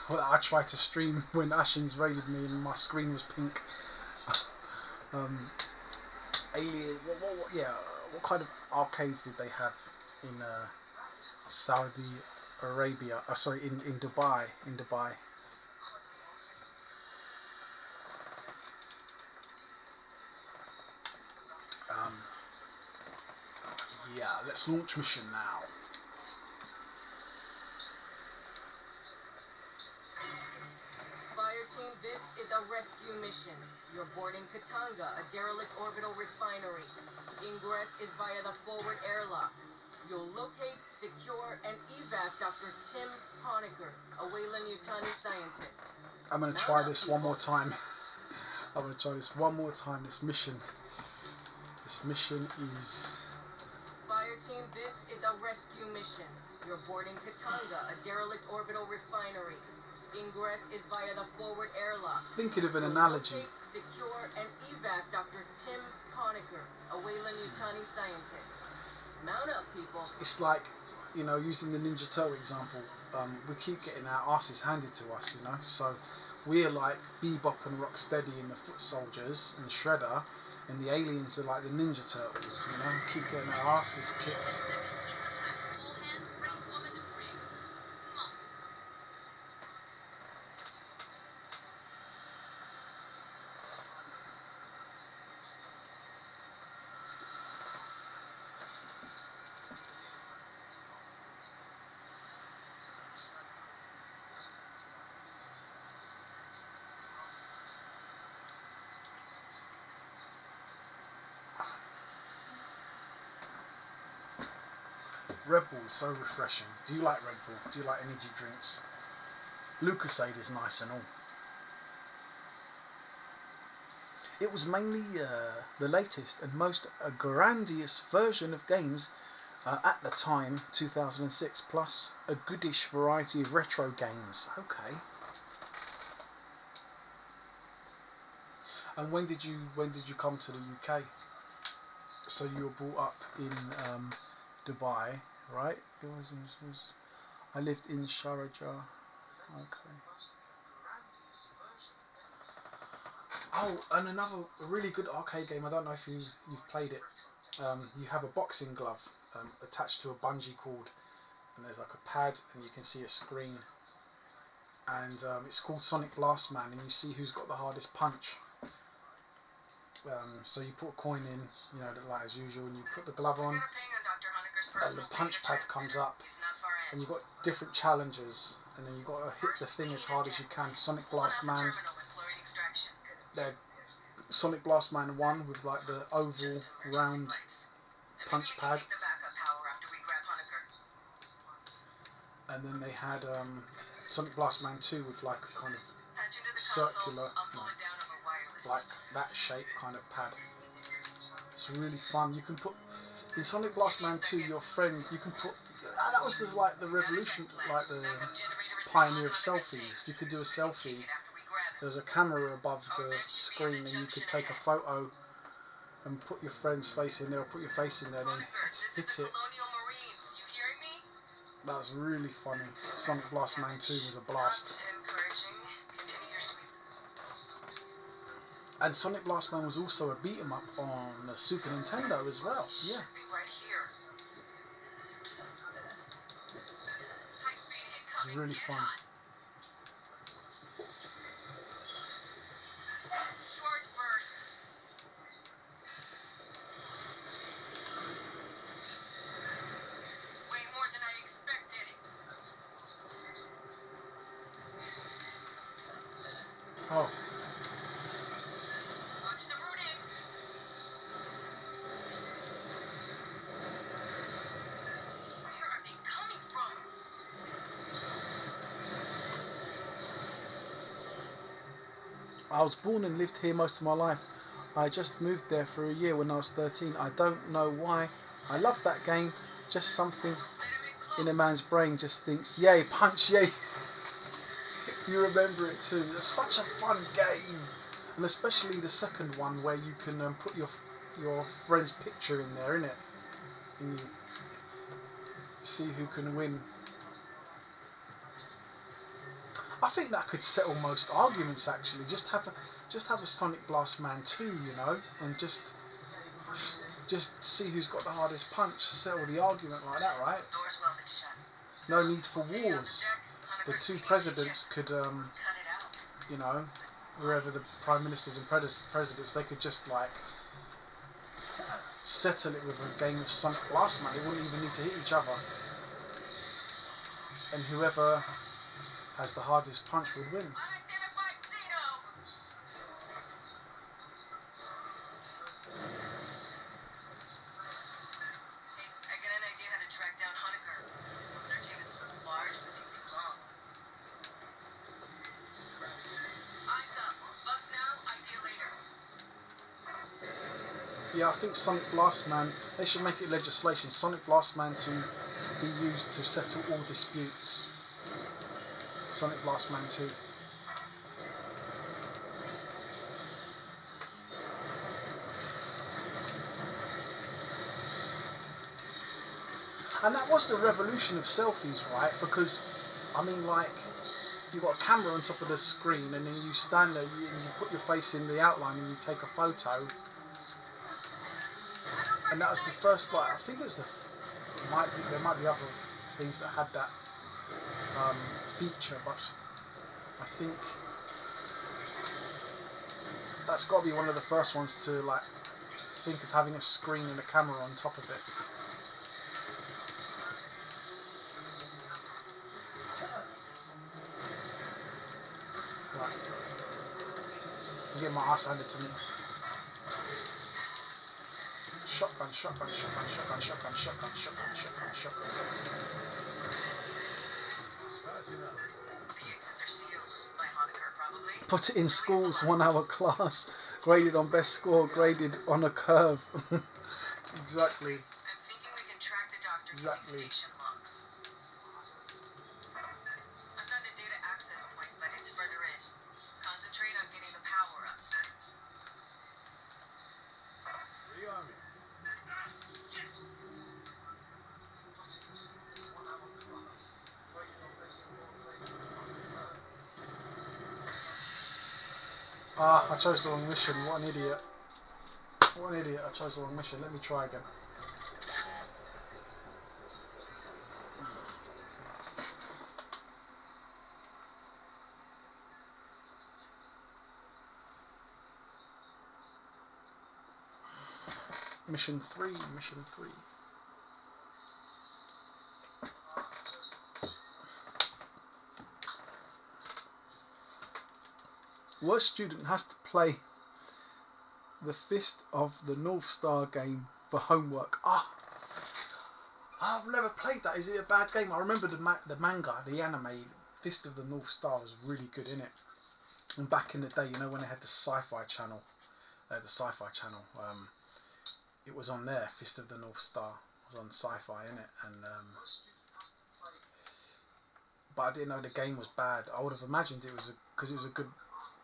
Well, I tried to stream when Ashins raided me and my screen was pink. Alien, what kind of arcades did they have in Saudi Arabia? Sorry, in Dubai. Yeah, let's launch mission now. Fireteam, this is a rescue mission. You're boarding Katanga, a derelict orbital refinery. Ingress is via the forward airlock. You'll locate, secure, and evac Dr. Tim Honecker, a Weyland-Yutani scientist. I'm going to try this one more time. This mission. This mission is... Fireteam, this is a rescue mission. You're boarding Katanga, a derelict orbital refinery. Ingress is via the forward airlock. Thinking of an analogy. Locate, secure, and evac Dr. Tim Honecker, a Weyland-Yutani scientist. Mount up, people. It's like, using the Ninja Turtle example, we keep getting our asses handed to us, So we're like Bebop and Rocksteady and the Foot Soldiers and Shredder, and the aliens are like the Ninja Turtles, Keep getting our asses kicked. Red Bull is so refreshing. Do you like Red Bull? Do you like energy drinks? Lucasade is nice and all. It was mainly the latest and most grandiose version of games at the time, 2006, plus a goodish variety of retro games. Okay. And when did you come to the UK? So you were brought up in Dubai, right? I lived in Sharjah. Okay. Oh, and another really good arcade game. I don't know if you've played it. You have a boxing glove attached to a bungee cord, and there's like a pad, and you can see a screen. And it's called Sonic Blast Man, and you see who's got the hardest punch. So you put a coin in, like as usual, and you put the glove on, and the punch pad comes up, and you've got different challenges, and then you've got to hit the thing as hard as you can. Sonic Blast Man. Sonic Blast Man 1 with like the oval round punch pad, and then they had Sonic Blast Man 2 with like a kind of circular, like that shape kind of pad. It's really fun. You can put in Sonic Blast Man 2 your friend. You can put that was the revolution, like the pioneer of selfies. You could do a selfie. There's a camera above the screen, and you could take a photo and put your friend's face in there, or put your face in there, and then hit it. That was really funny. Sonic Blast Man 2 was a blast. And Sonic Blast Man was also a beat 'em up on the Super Nintendo as well. Yeah. It was really fun. Oh. Watch the routing. I was born and lived here most of my life. I just moved there for a year when I was 13. I don't know why. I love that game. Just something in a man's brain just thinks, yay, punch, yay. You remember it too. It's such a fun game. And especially the second one where you can put your friend's picture in there, innit? And you see who can win. I think that could settle most arguments actually. Just have a Sonic Blast Man 2, you know, and just see who's got the hardest punch. Settle the argument like that, right? Doors welded shut. No need for wars. The two presidents could, Cut it out. you know, wherever the prime ministers and presidents, they could just like settle it with a game of Sonic Blast Man. They wouldn't even need to hit each other. And whoever has the hardest punch would win. Unidentified Zeno! Hey, I got an idea how to track down Honecker. Searching is large would take too long. Eyes up. Bugs now, idea later. Yeah, I think Sonic Blast Man, they should make it legislation. Sonic Blast Man to be used to settle all disputes. Sonic Blast Man 2. And that was the revolution of selfies, right? Because, I mean, like, you got a camera on top of the screen and then you stand there and you put your face in the outline and you take a photo. And that was the first, like, I think it was there might be other things that had that feature, but I think that's got to be one of the first ones to like think of having a screen and a camera on top of it. Right. I'm getting my ass handed to me. Shotgun, shotgun, shotgun, shotgun, shotgun, shotgun, shotgun, shotgun, shotgun. The exits are sealed by Honecker, probably. Put it in school's 1 hour class, graded on best score, graded on a curve. Exactly. I'm thinking we can track the doctor Exactly. using station logs. I found a data access point, but it's further in. Concentrate on getting the power up. Rearm me. Ah, I chose the wrong mission. What an idiot. What an idiot. I chose the wrong mission. Let me try again. Mission 3, mission 3. Worst student has to play the Fist of the North Star game for homework. Ah, I've never played that. Is it a bad game? I remember the manga, the anime, Fist of the North Star was really good in it. And back in the day, you know, when they had the Sci-Fi channel, it was on there. Fist of the North Star was on Sci-Fi, innit? And but I didn't know the game was bad. I would have imagined it was because it was a good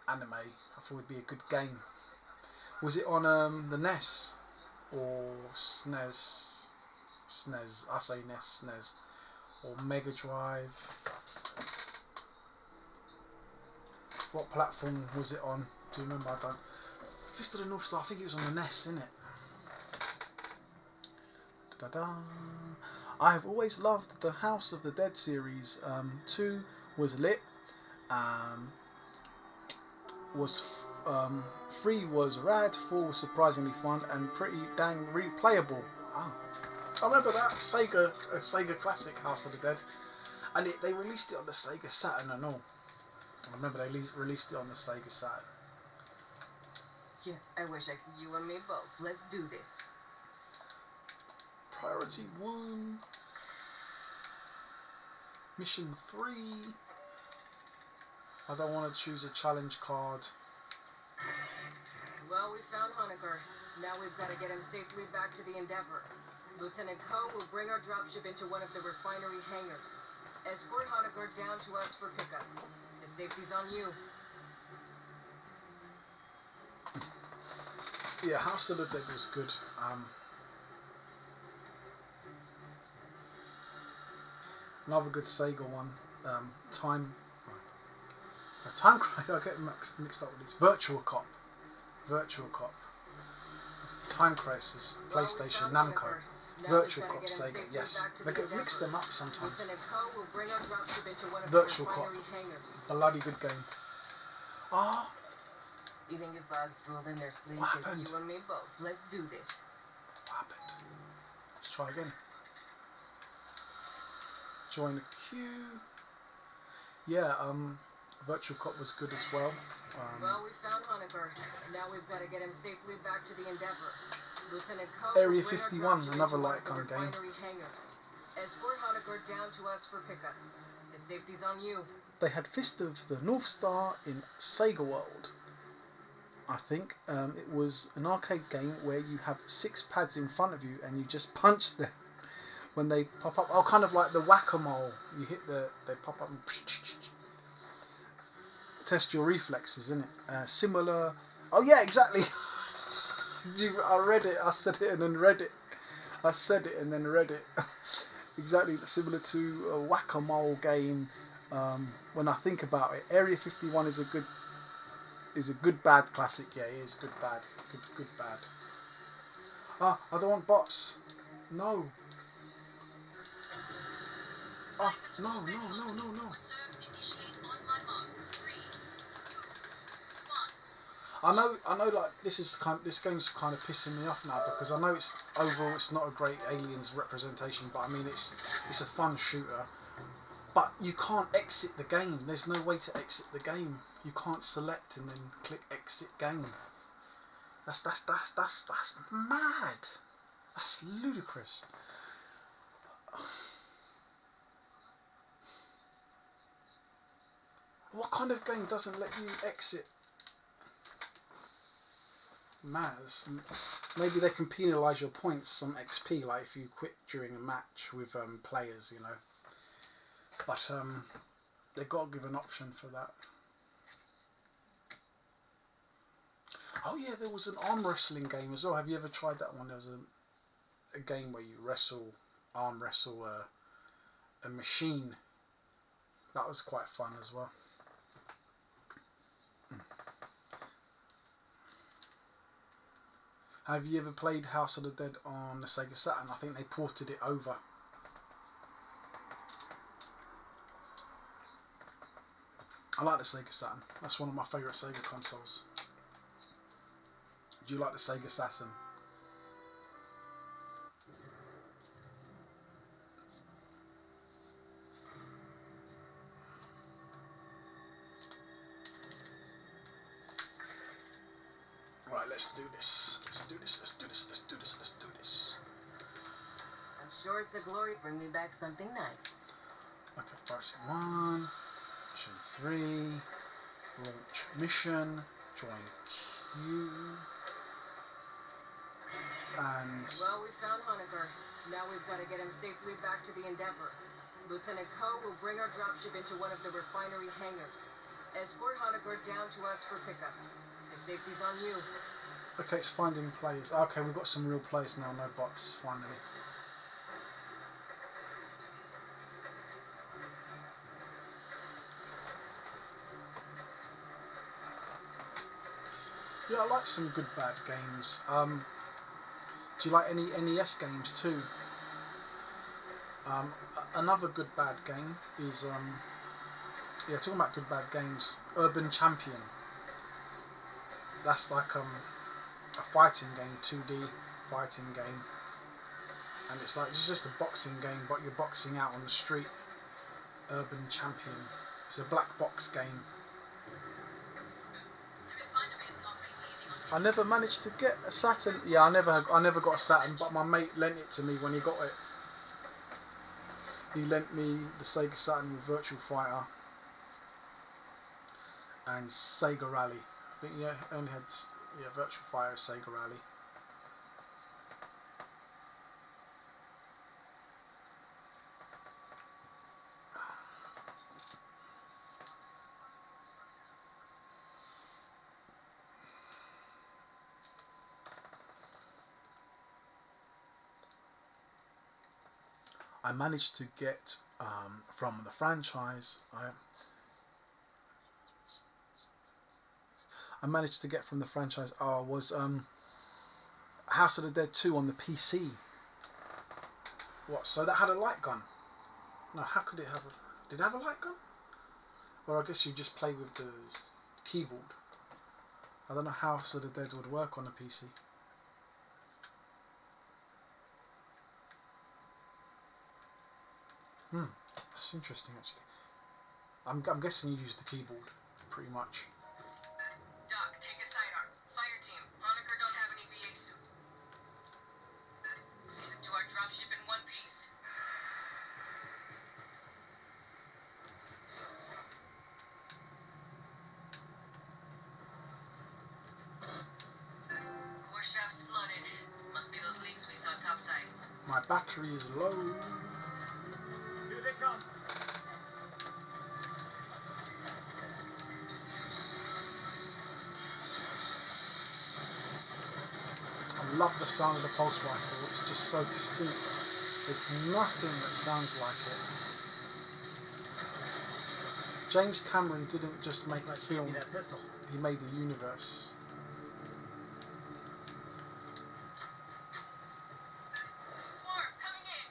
anime. I thought it'd be a good game. Was it on the NES or SNES? SNES. I say NES, SNES, or Mega Drive. What platform was it on? Do you remember? I don't. Fist of the North Star. I think it was on the NES, innit? Da-da. I have always loved the House of the Dead series. 2 was lit. 3 was rad. 4 was surprisingly fun and pretty dang replayable. Oh. I remember that Sega classic House of the Dead, and they released it on the Sega Saturn and all. I remember they released it on the Sega Saturn. Yeah, I wish I could you and me both. Let's do this. Priority 1. Mission 3. I don't want to choose a challenge card. Well, we found Honecker. Now we've got to get him safely back to the Endeavor. Lieutenant Ko will bring our dropship into one of the refinery hangars. Escort Honecker down to us for pickup. The safety's on you. Yeah, House of the Dead was good. Another good Sega one. Time I get mixed up with this. Virtual Cop. Time Crisis. PlayStation. Namco. Virtual Cop. Sega. Yes, they get mixed them up sometimes. Lieutenant Ko will bring our dropship into one of Virtual the Cop. refinery hangars. Bloody good game. Ah, You think if bugs drooled in their sleep, What if happened? you and me both, let's do this. what happened? Let's try again. Join the queue. Yeah, Virtual Cop was good as well. Well, we found Honecker. Now we've got to get him safely back to the Endeavor. Lieutenant Ko Area will bring our 51, dropship another into one light of the gun game. refinery hangars. Escort Honecker down to us for pickup. The safety's on you. They had Fist of the North Star in Sega World. I think it was an arcade game where you have 6 pads in front of you and you just punch them when they pop up. Oh, kind of like the whack-a-mole. You hit they pop up and test your reflexes, isn't it? Similar. Oh yeah, exactly. I read it. I said it and then read it. I said it and then read it. Exactly similar to a whack-a-mole game. When I think about it, Area 51 is a good bad classic. Yeah, it is good bad. Good bad. Ah, I don't want bots. No. Ah, no. Conserved. Initiate on my mark. 3, 2, 1. I know. Like this game's kind of pissing me off now because I know it's overall it's not a great Aliens representation, but I mean it's a fun shooter. But you can't exit the game. There's no way to exit the game. You can't select and then click exit game. That's mad. That's ludicrous. What kind of game doesn't let you exit? Mad. Maybe they can penalise your points, some XP, like if you quit during a match with players, you know. But they've got to give an option for that. Oh yeah, there was an arm wrestling game as well. Have you ever tried that one? There was a game where you arm wrestle a machine. That was quite fun as well. Have you ever played House of the Dead on the Sega Saturn? I think they ported it over. I like the Sega Saturn. That's one of my favourite Sega consoles. Do you like the Sega Saturn? Right, let's do this. Let's do this. I'm sure it's a glory. Bring me back something nice. Okay, Fireteam 1, Mission 3, launch mission, join queue, and Well, we found Honecker. Now we've got to get him safely back to the Endeavor. Lieutenant Ko will bring our dropship into one of the refinery hangars. Escort Honecker down to us for pickup. The safety's on you. okay, it's finding players. Okay, we've got some real players now, no bots, finally. Yeah, I like some good bad games. Do you like any NES games too? Another good bad game is yeah, talking about good bad games, Urban Champion. That's like a fighting game, 2D fighting game, and it's just a boxing game, but you're boxing out on the street. Urban Champion. It's a black box game. I never managed to get a Saturn. Yeah, I never got a Saturn, but my mate lent it to me when he got it. He lent me the Sega Saturn with Virtual Fighter and Sega Rally think yeah, only had Virtual Fire, Sega Rally. I managed to get from the franchise. I managed to get from the franchise. Was House of the Dead 2 on the PC. What? So that had a light gun? No, how could it have a? Did it have a light gun? Or I guess you just play with the keyboard. I don't know how House of the Dead would work on a PC. That's interesting actually. I'm guessing you use the keyboard pretty much. Doc, take a sidearm. Fireteam, Honaker don't have any VA suit. Need to do our dropship in one piece. Core shaft's flooded. Must be those leaks we saw topside. My battery is low. Here they come. I love the sound of the pulse rifle. It's just so distinct. There's nothing that sounds like it. James Cameron didn't just make a film. Give me that pistol. He made the universe. Swarm, coming in.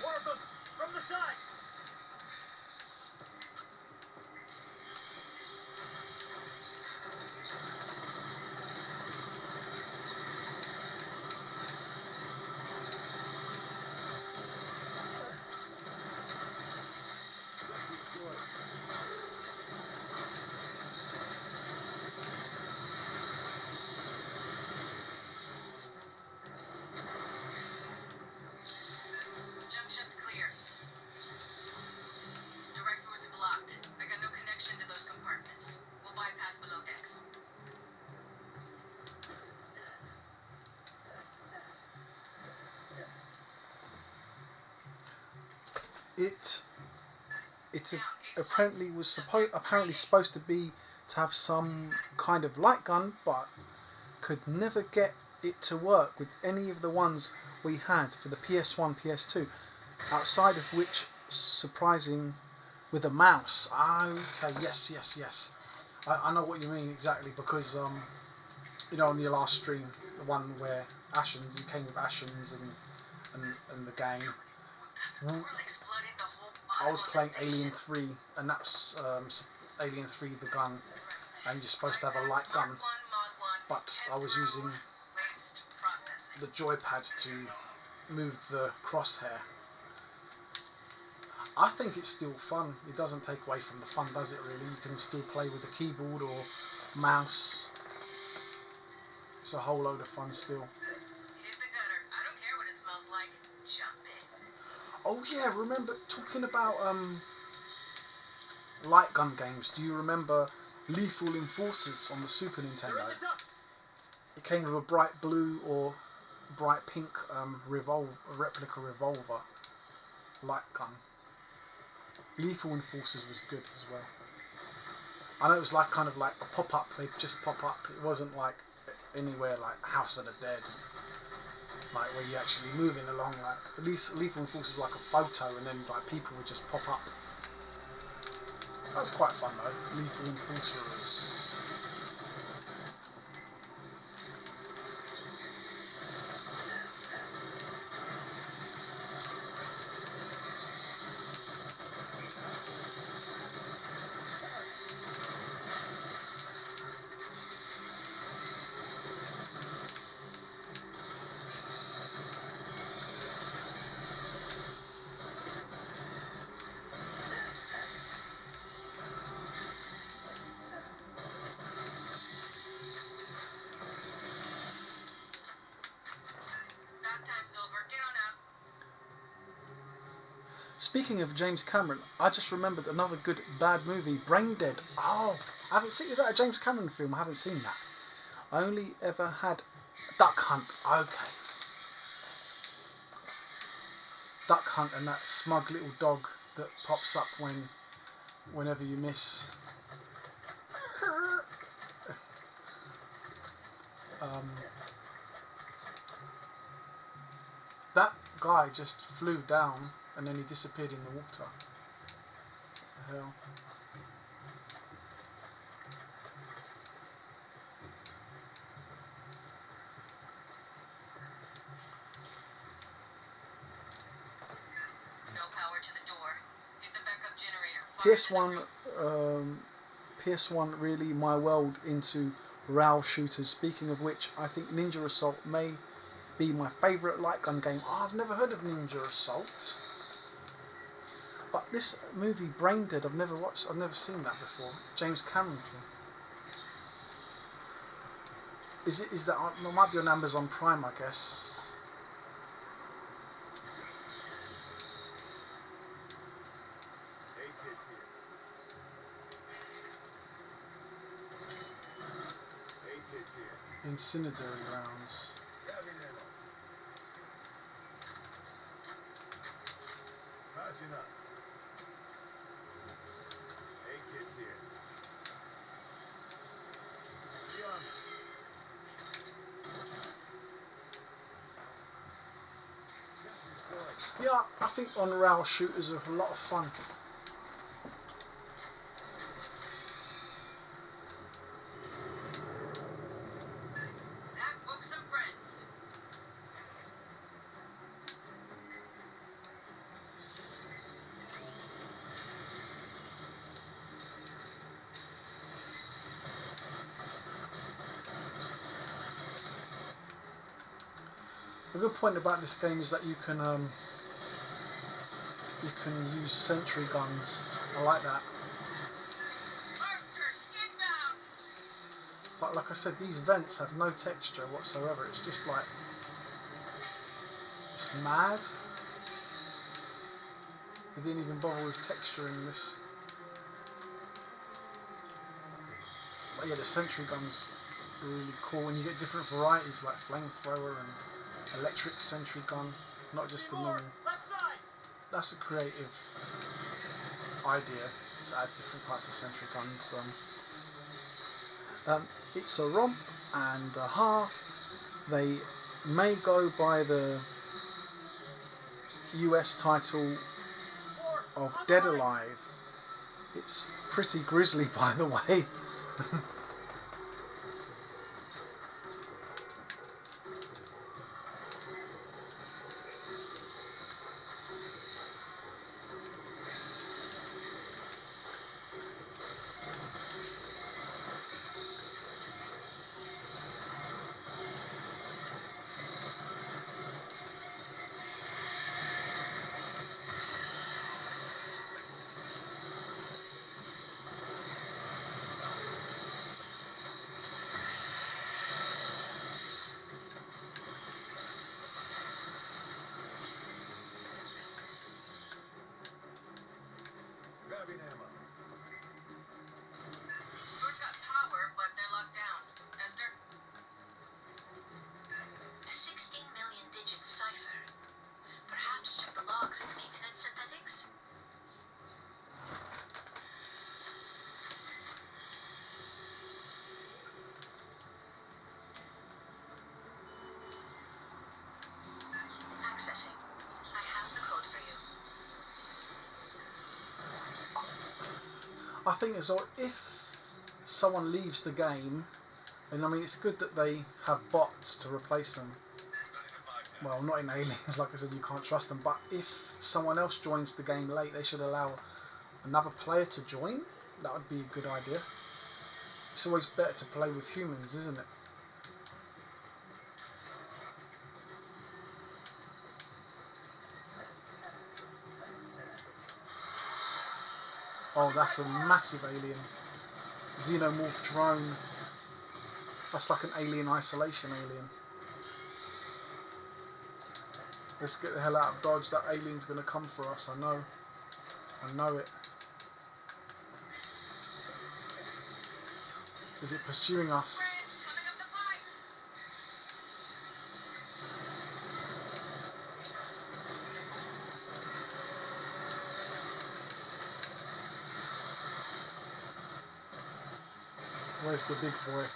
More of them from the sides. Junction's clear. Direct route's blocked. I got no connection to those compartments. We'll bypass below decks. It apparently was supposed to be to have some kind of light gun, but could never get it to work with any of the ones we had for the PS1, PS2, outside of which, surprising, with a mouse. Okay, yes. I know what you mean exactly, because you know, on the last stream, the one where you came with Ashens and the gang. Portal exploded the whole I was bottom of playing the station. Alien 3, and that's Alien 3 the gun, and you're supposed to have a light gun, but I was using Waste processing. the joypad to move the crosshair. I think it's still fun. It doesn't take away from the fun, does it really? You can still play with the keyboard or mouse. It's a whole load of fun still. Hit the gutter. I don't care what it smells like. Jump in. Oh yeah, remember talking about light gun games, do you remember Lethal Enforcers on the Super They're Nintendo? in the ducts. It came with a bright blue or bright pink replica revolver light gun. Lethal Enforcers was good as well. I know it was like kind of like a pop-up, they just pop up. It wasn't like anywhere like House of the Dead, like where you're actually moving along. Like at least Lethal Enforcers was like a photo, and then like people would just pop up. That was quite fun though. Lethal Enforcers. Speaking of James Cameron, I just remembered another good bad movie, Brain Dead. Oh, I haven't seen. Is that a James Cameron film? I haven't seen that. I only ever had Duck Hunt. Okay. Duck Hunt and that smug little dog that pops up whenever you miss. That guy just flew down and then he disappeared in the water. What the hell? No power to the door. Hit the backup generator. PS1 really my world into RAL shooters. Speaking of which, I think Ninja Assault may be my favourite light gun game. Oh, I've never heard of Ninja Assault. But this movie, Brain Dead, I've never watched. I've never seen that before. James Cameron film. Is that? It might be on Amazon Prime, I guess. Incendiary rounds. Yeah, I think on rail shooters are a lot of fun. That book some friends. A good point about this game is that you can use sentry guns. I like that. Arsters, inbound. But like I said, these vents have no texture whatsoever. It's just like it's mad. They didn't even bother with texturing this. But yeah, the sentry guns are really cool, and you get different varieties like flamethrower and electric sentry gun, not just the normal. Left side. That's a creative idea to add different types of sentry guns. It's a romp and a half. They may go by the US title of Dead Alive. It's pretty grisly, by the way. Grabbing ammo. Door's got power, but they're locked down. Esther? A 16 million digit cipher. Perhaps check the logs in the maintenance synthetics? Accessing. I have the code for you. I think as well, if someone leaves the game, and I mean it's good that they have bots to replace them. Well, not in Aliens, like I said, you can't trust them. But if someone else joins the game late, they should allow another player to join. That would be a good idea. It's always better to play with humans, isn't it? Oh, that's a massive alien. Xenomorph drone. That's like an alien isolation alien. Let's get the hell out of Dodge. That alien's going to come for us, I know. I know it. Is it pursuing us? Coming up the pipe. Where's the big boy?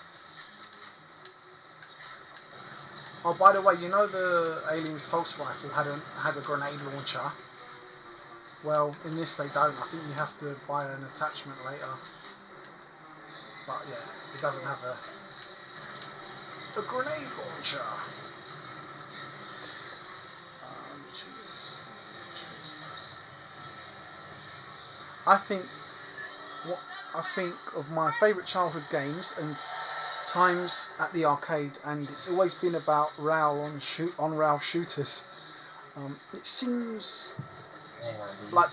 Oh, by the way, you know the Alien's pulse rifle had a grenade launcher? Well, in this they don't. I think you have to buy an attachment later. But yeah, it doesn't have a grenade launcher. I think what I think of my favourite childhood games and times at the arcade, and it's always been about rail shooters. It seems like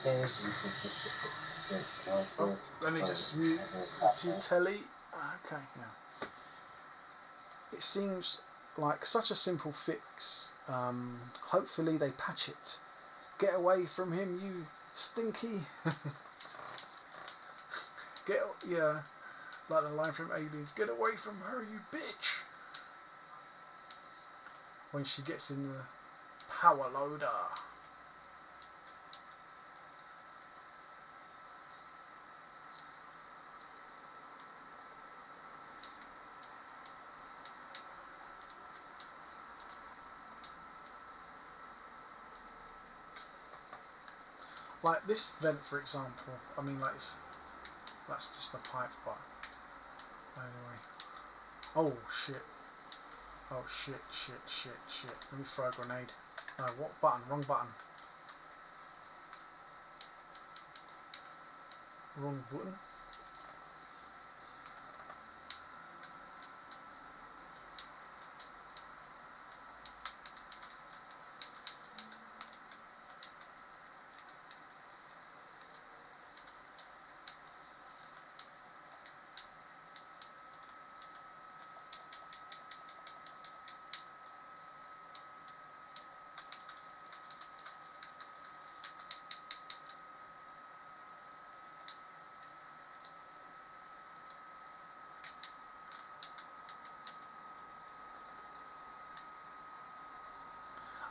oh, let me just mute the telly. Okay, yeah. It seems like such a simple fix. Hopefully they patch it. Get away from him, you stinky. Yeah, like the line from Aliens. Get away from her, you bitch. When she gets in the power loader. Like this vent, for example. I mean, like that's just a pipe, but anyway. Oh shit! Oh shit! Shit! Shit! Shit! Let me throw a grenade. No, what button? Wrong button. Wrong button.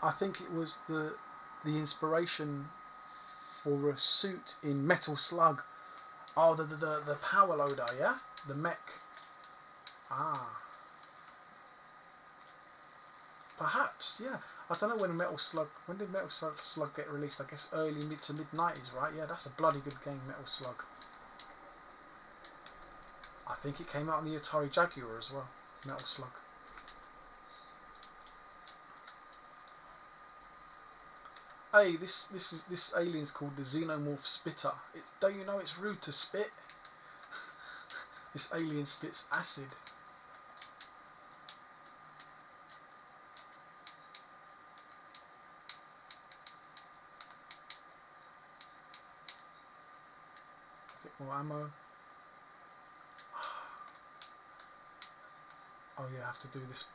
I think it was the inspiration for a suit in Metal Slug. Oh, the power loader, yeah, the mech. Ah, perhaps, yeah. I don't know when Metal Slug. When did Metal Slug get released? I guess early mid to mid '90s, right? Yeah, that's a bloody good game, Metal Slug. I think it came out on the Atari Jaguar as well. Metal Slug. Hey, this alien's called the Xenomorph Spitter. Don't you know it's rude to spit? This alien spits acid. Get more ammo. Oh yeah, I have to do this.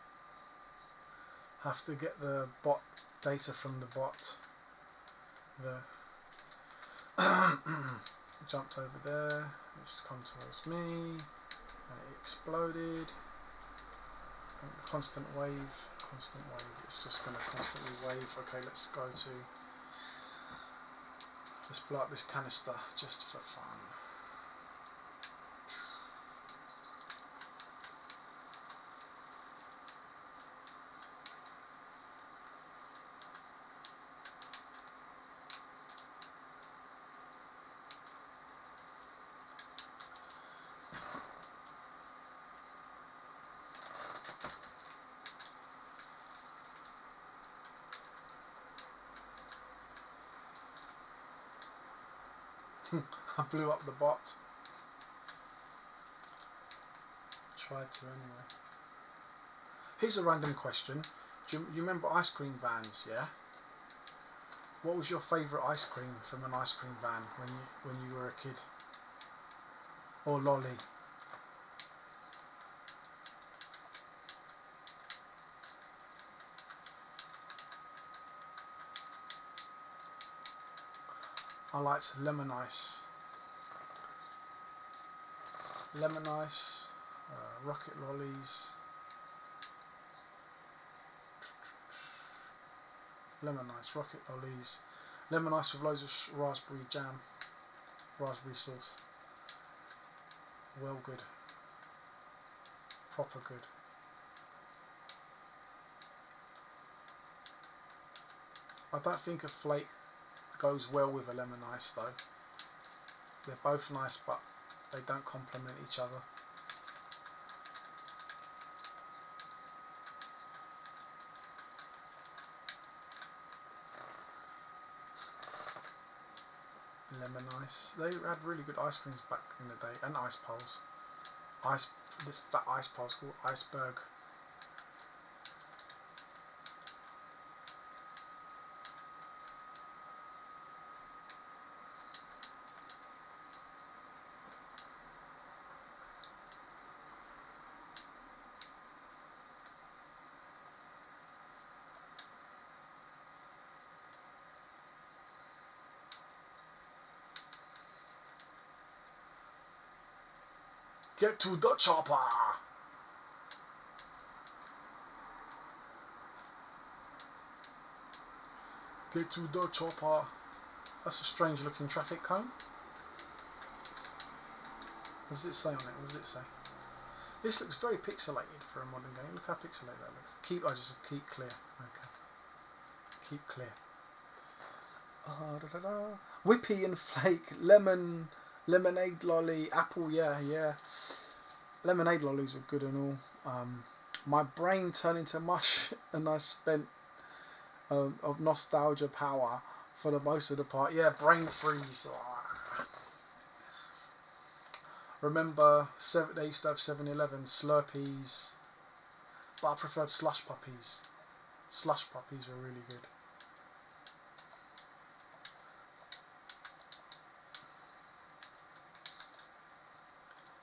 Have to get the bot data from the bot. Jumped over there. It's come towards me, and it exploded. Constant wave. Constant wave. It's just going to constantly wave. Okay, let's go to. Let's blow up this canister just for fun. I blew up the bot. Tried to anyway. Here's a random question. Do you remember ice cream vans, yeah? What was your favourite ice cream from an ice cream van when you were a kid? Or lolly? I liked lemon ice. Lemon ice, rocket lollies. Lemon ice, rocket lollies. Lemon ice with loads of raspberry jam. Raspberry sauce. Well good. Proper good. I don't think a flake goes well with a lemon ice though. They're both nice, but they don't complement each other. Lemon ice. They had really good ice creams back in the day, and ice poles. The fat ice poles called iceberg. Get to the chopper! Get to the chopper. That's a strange looking traffic cone. What does it say on it? What does it say? This looks very pixelated for a modern game. Look how pixelated that looks. Just keep clear. Okay. Keep clear. Whippy and flake, lemonade lolly, apple, yeah. Lemonade lollies were good and all. My brain turned into mush and I spent of nostalgia power for the most of the part. Yeah, brain freeze. Remember, they used to have 7-Eleven Slurpees, but I preferred slush puppies. Slush puppies were really good.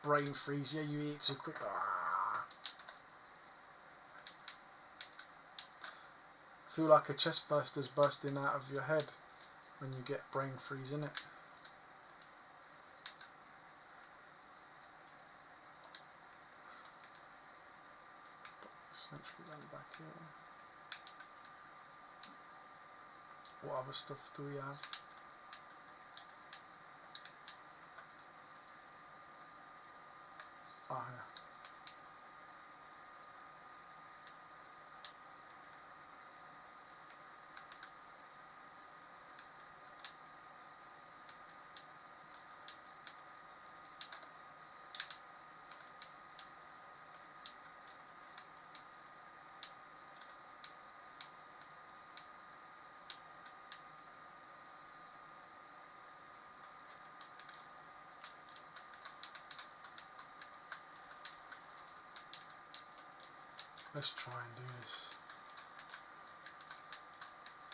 Brain freeze, yeah, you eat too quick. Feel like a chest burster's bursting out of your head when you get brain freeze, innit? Essentially run back here. What other stuff do we have? Ah, yeah. Let's try and do this.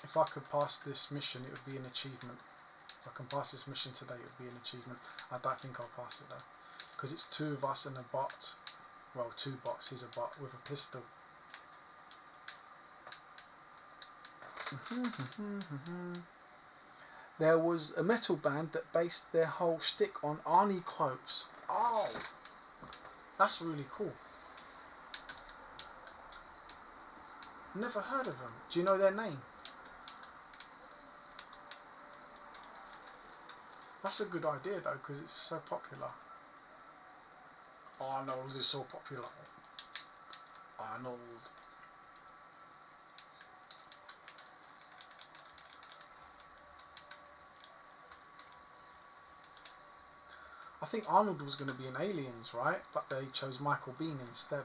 If I could pass this mission, it would be an achievement. If I can pass this mission today, it would be an achievement. I don't think I'll pass it though, because it's 2 of us and a bot. Well, 2 bots. He's a bot with a pistol. There was a metal band that based their whole shtick on Arnie quotes. Oh, that's really cool. Never heard of them. Do you know their name? That's a good idea though, because it's so popular. Arnold is so popular. Arnold. I think Arnold was going to be in Aliens, right? But they chose Michael Biehn instead.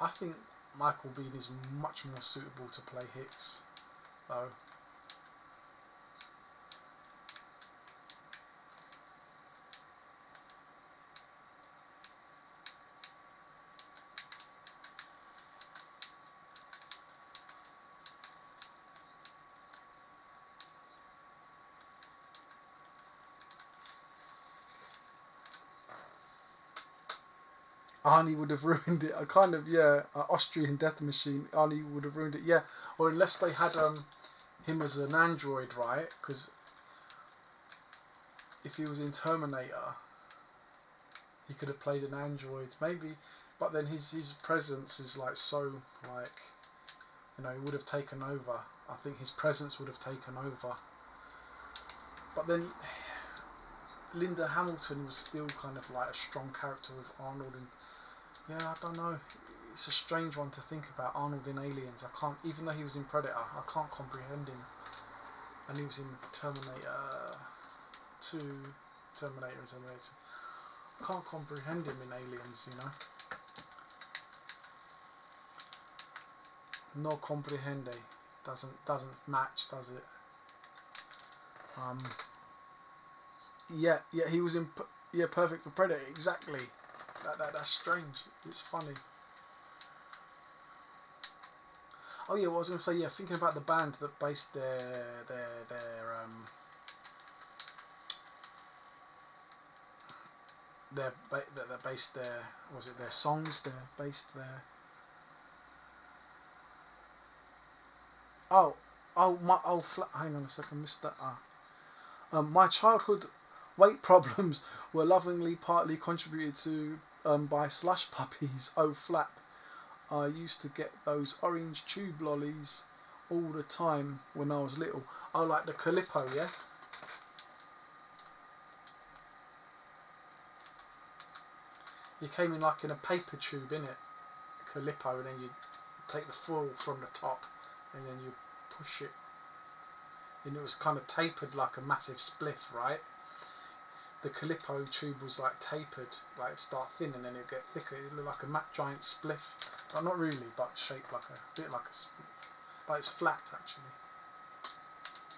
I think Michael Biehn is much more suitable to play Hicks, though. Arnie would have ruined it. Austrian Death Machine. Arnie would have ruined it. Yeah, or unless they had him as an android, right? Because if he was in Terminator, he could have played an android, maybe. But then his presence is like so like, you know, he would have taken over. I think his presence would have taken over. But then Linda Hamilton was still kind of like a strong character with Arnold, and yeah, I don't know. It's a strange one to think about, Arnold in Aliens. I can't, even though he was in Predator, I can't comprehend him. And he was in Terminator 2, Terminator and Terminator 2. I can't comprehend him in Aliens, you know. No comprehende. Doesn't match, does it? Yeah, he was in. Yeah, Perfect for Predator. Exactly. That's strange. It's funny. Oh yeah, what I was going to say. Yeah, thinking about the band that based their based their, was it their songs? They're based their. Hang on a second, missed that. My childhood weight problems were lovingly partly contributed to by slush puppies. Oh flap! I used to get those orange tube lollies all the time when I was little. Oh, like the Calippo, yeah. You came in like in a paper tube, innit? Calippo, and then you take the foil from the top, and then you push it. And it was kind of tapered like a massive spliff, right? The Calippo tube was like tapered, like it start thin and then it get thicker. It looked like a giant spliff, but not really, but shaped like a bit like a spliff. But it's flat actually.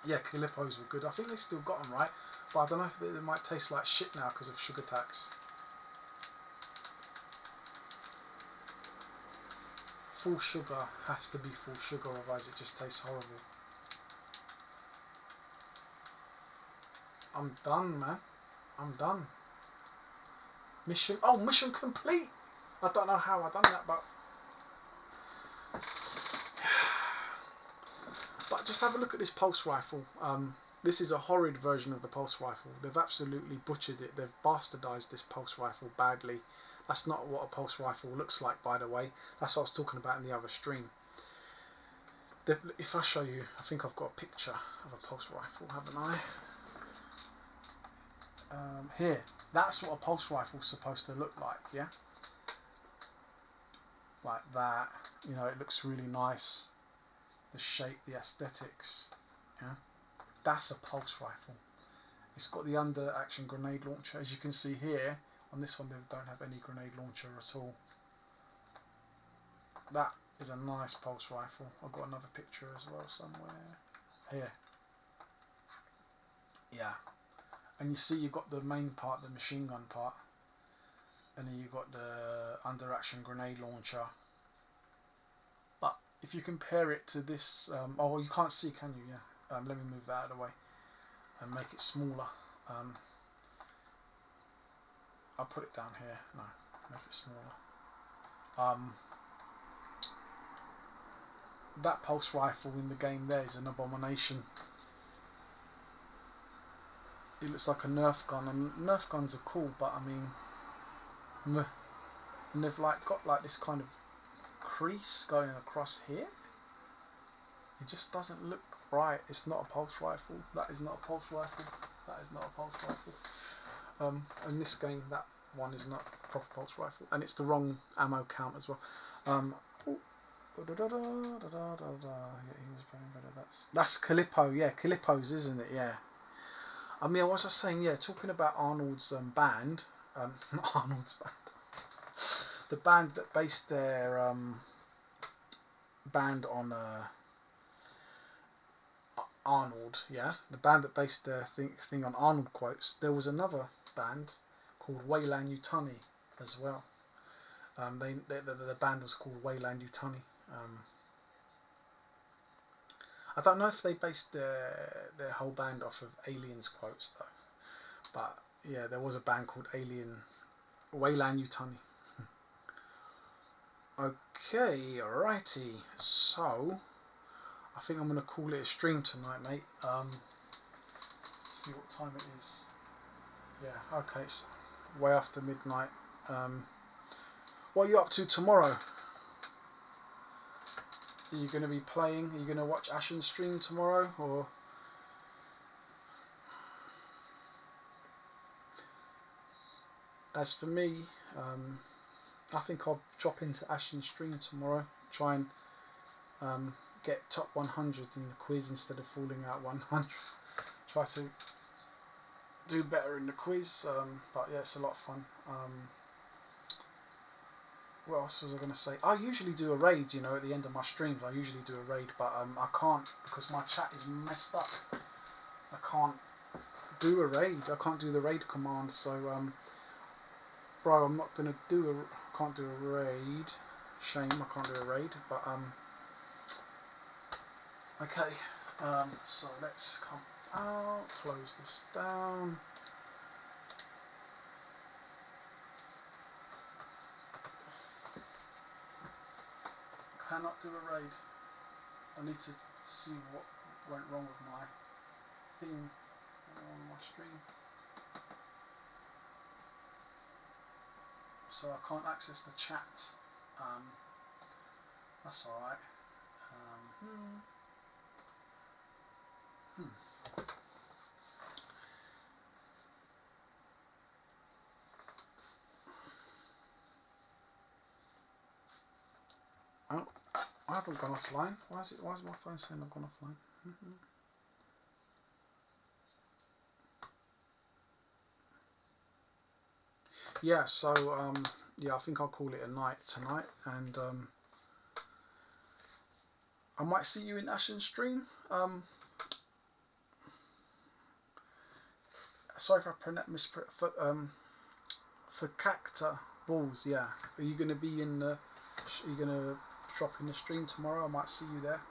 Yeah, Calippos were good. I think they still got them, right? But I don't know if they might taste like shit now because of sugar tax. Full sugar has to be full sugar, otherwise it just tastes horrible. I'm done, man. I'm done. Mission complete. I don't know how I done that, but just have a look at this pulse rifle. This is a horrid version of the pulse rifle. They've absolutely butchered it. They've bastardized this pulse rifle badly. That's not what a pulse rifle looks like, by the way. That's what I was talking about in the other stream. If I show you, I think I've got a picture of a pulse rifle, haven't I? Here, that's what a pulse rifle's supposed to look like, yeah? Like that, you know, it looks really nice. The shape, the aesthetics, yeah? That's a pulse rifle. It's got the under action grenade launcher. As you can see here, on this one they don't have any grenade launcher at all. That is a nice pulse rifle. I've got another picture as well somewhere. Here. Yeah. And you see you've got the main part, the machine gun part, and then you've got the under action grenade launcher. But if you compare it to this, oh, you can't see, can you? Yeah. Let me move that out of the way and make it smaller. I'll put it down here. No, make it smaller. That pulse rifle in the game there is an abomination. It looks like a Nerf gun, and Nerf guns are cool, but I mean, meh. And they've like got like this kind of crease going across here. It just doesn't look right. It's not a pulse rifle. That is not a pulse rifle. That is not a pulse rifle. In this game, that one is not a proper pulse rifle, and it's the wrong ammo count as well. Yeah, he was playing better. That's Calippo. Yeah, Calippo's, isn't it? Yeah. I mean, what was I saying? Yeah, talking about Arnold's band. Not Arnold's band. The band that based their band on Arnold, yeah, the band that based their thing on Arnold quotes. There was another band called Wayland Yutani as well. The band was called Wayland Yutani. I don't know if they based their whole band off of Aliens quotes though, but yeah, there was a band called Wayland Yutani. Okay, righty. So I think I'm gonna call it a stream tonight, mate. Let's see what time it is. Yeah, okay, it's way after midnight. What are you up to tomorrow? Are you going to be playing? Are you going to watch Ashen stream tomorrow? Or as for me, I think I'll drop into Ashen stream tomorrow. Try and get top 100 in the quiz instead of falling out 100. Try to do better in the quiz. But yeah, it's a lot of fun. What else was I going to say? I usually do a raid, you know, at the end of my streams. I usually do a raid, but I can't because my chat is messed up. I can't do a raid. I can't do the raid command. So, bro, I'm not going to do a... can't do a raid. Shame, I can't do a raid. But, okay. So, let's come out. Close this down. Cannot do a raid. I need to see what went wrong with my theme on my stream. So I can't access the chat. That's alright. Oh, I haven't gone offline. Why is my phone saying I've gone offline? Yeah, so yeah, I think I'll call it a night tonight, and I might see you in Ashen stream. Sorry if I mispronounce for Cacta Balls. Yeah, are you gonna be in the? Are you gonna drop in the stream tomorrow? I might see you there.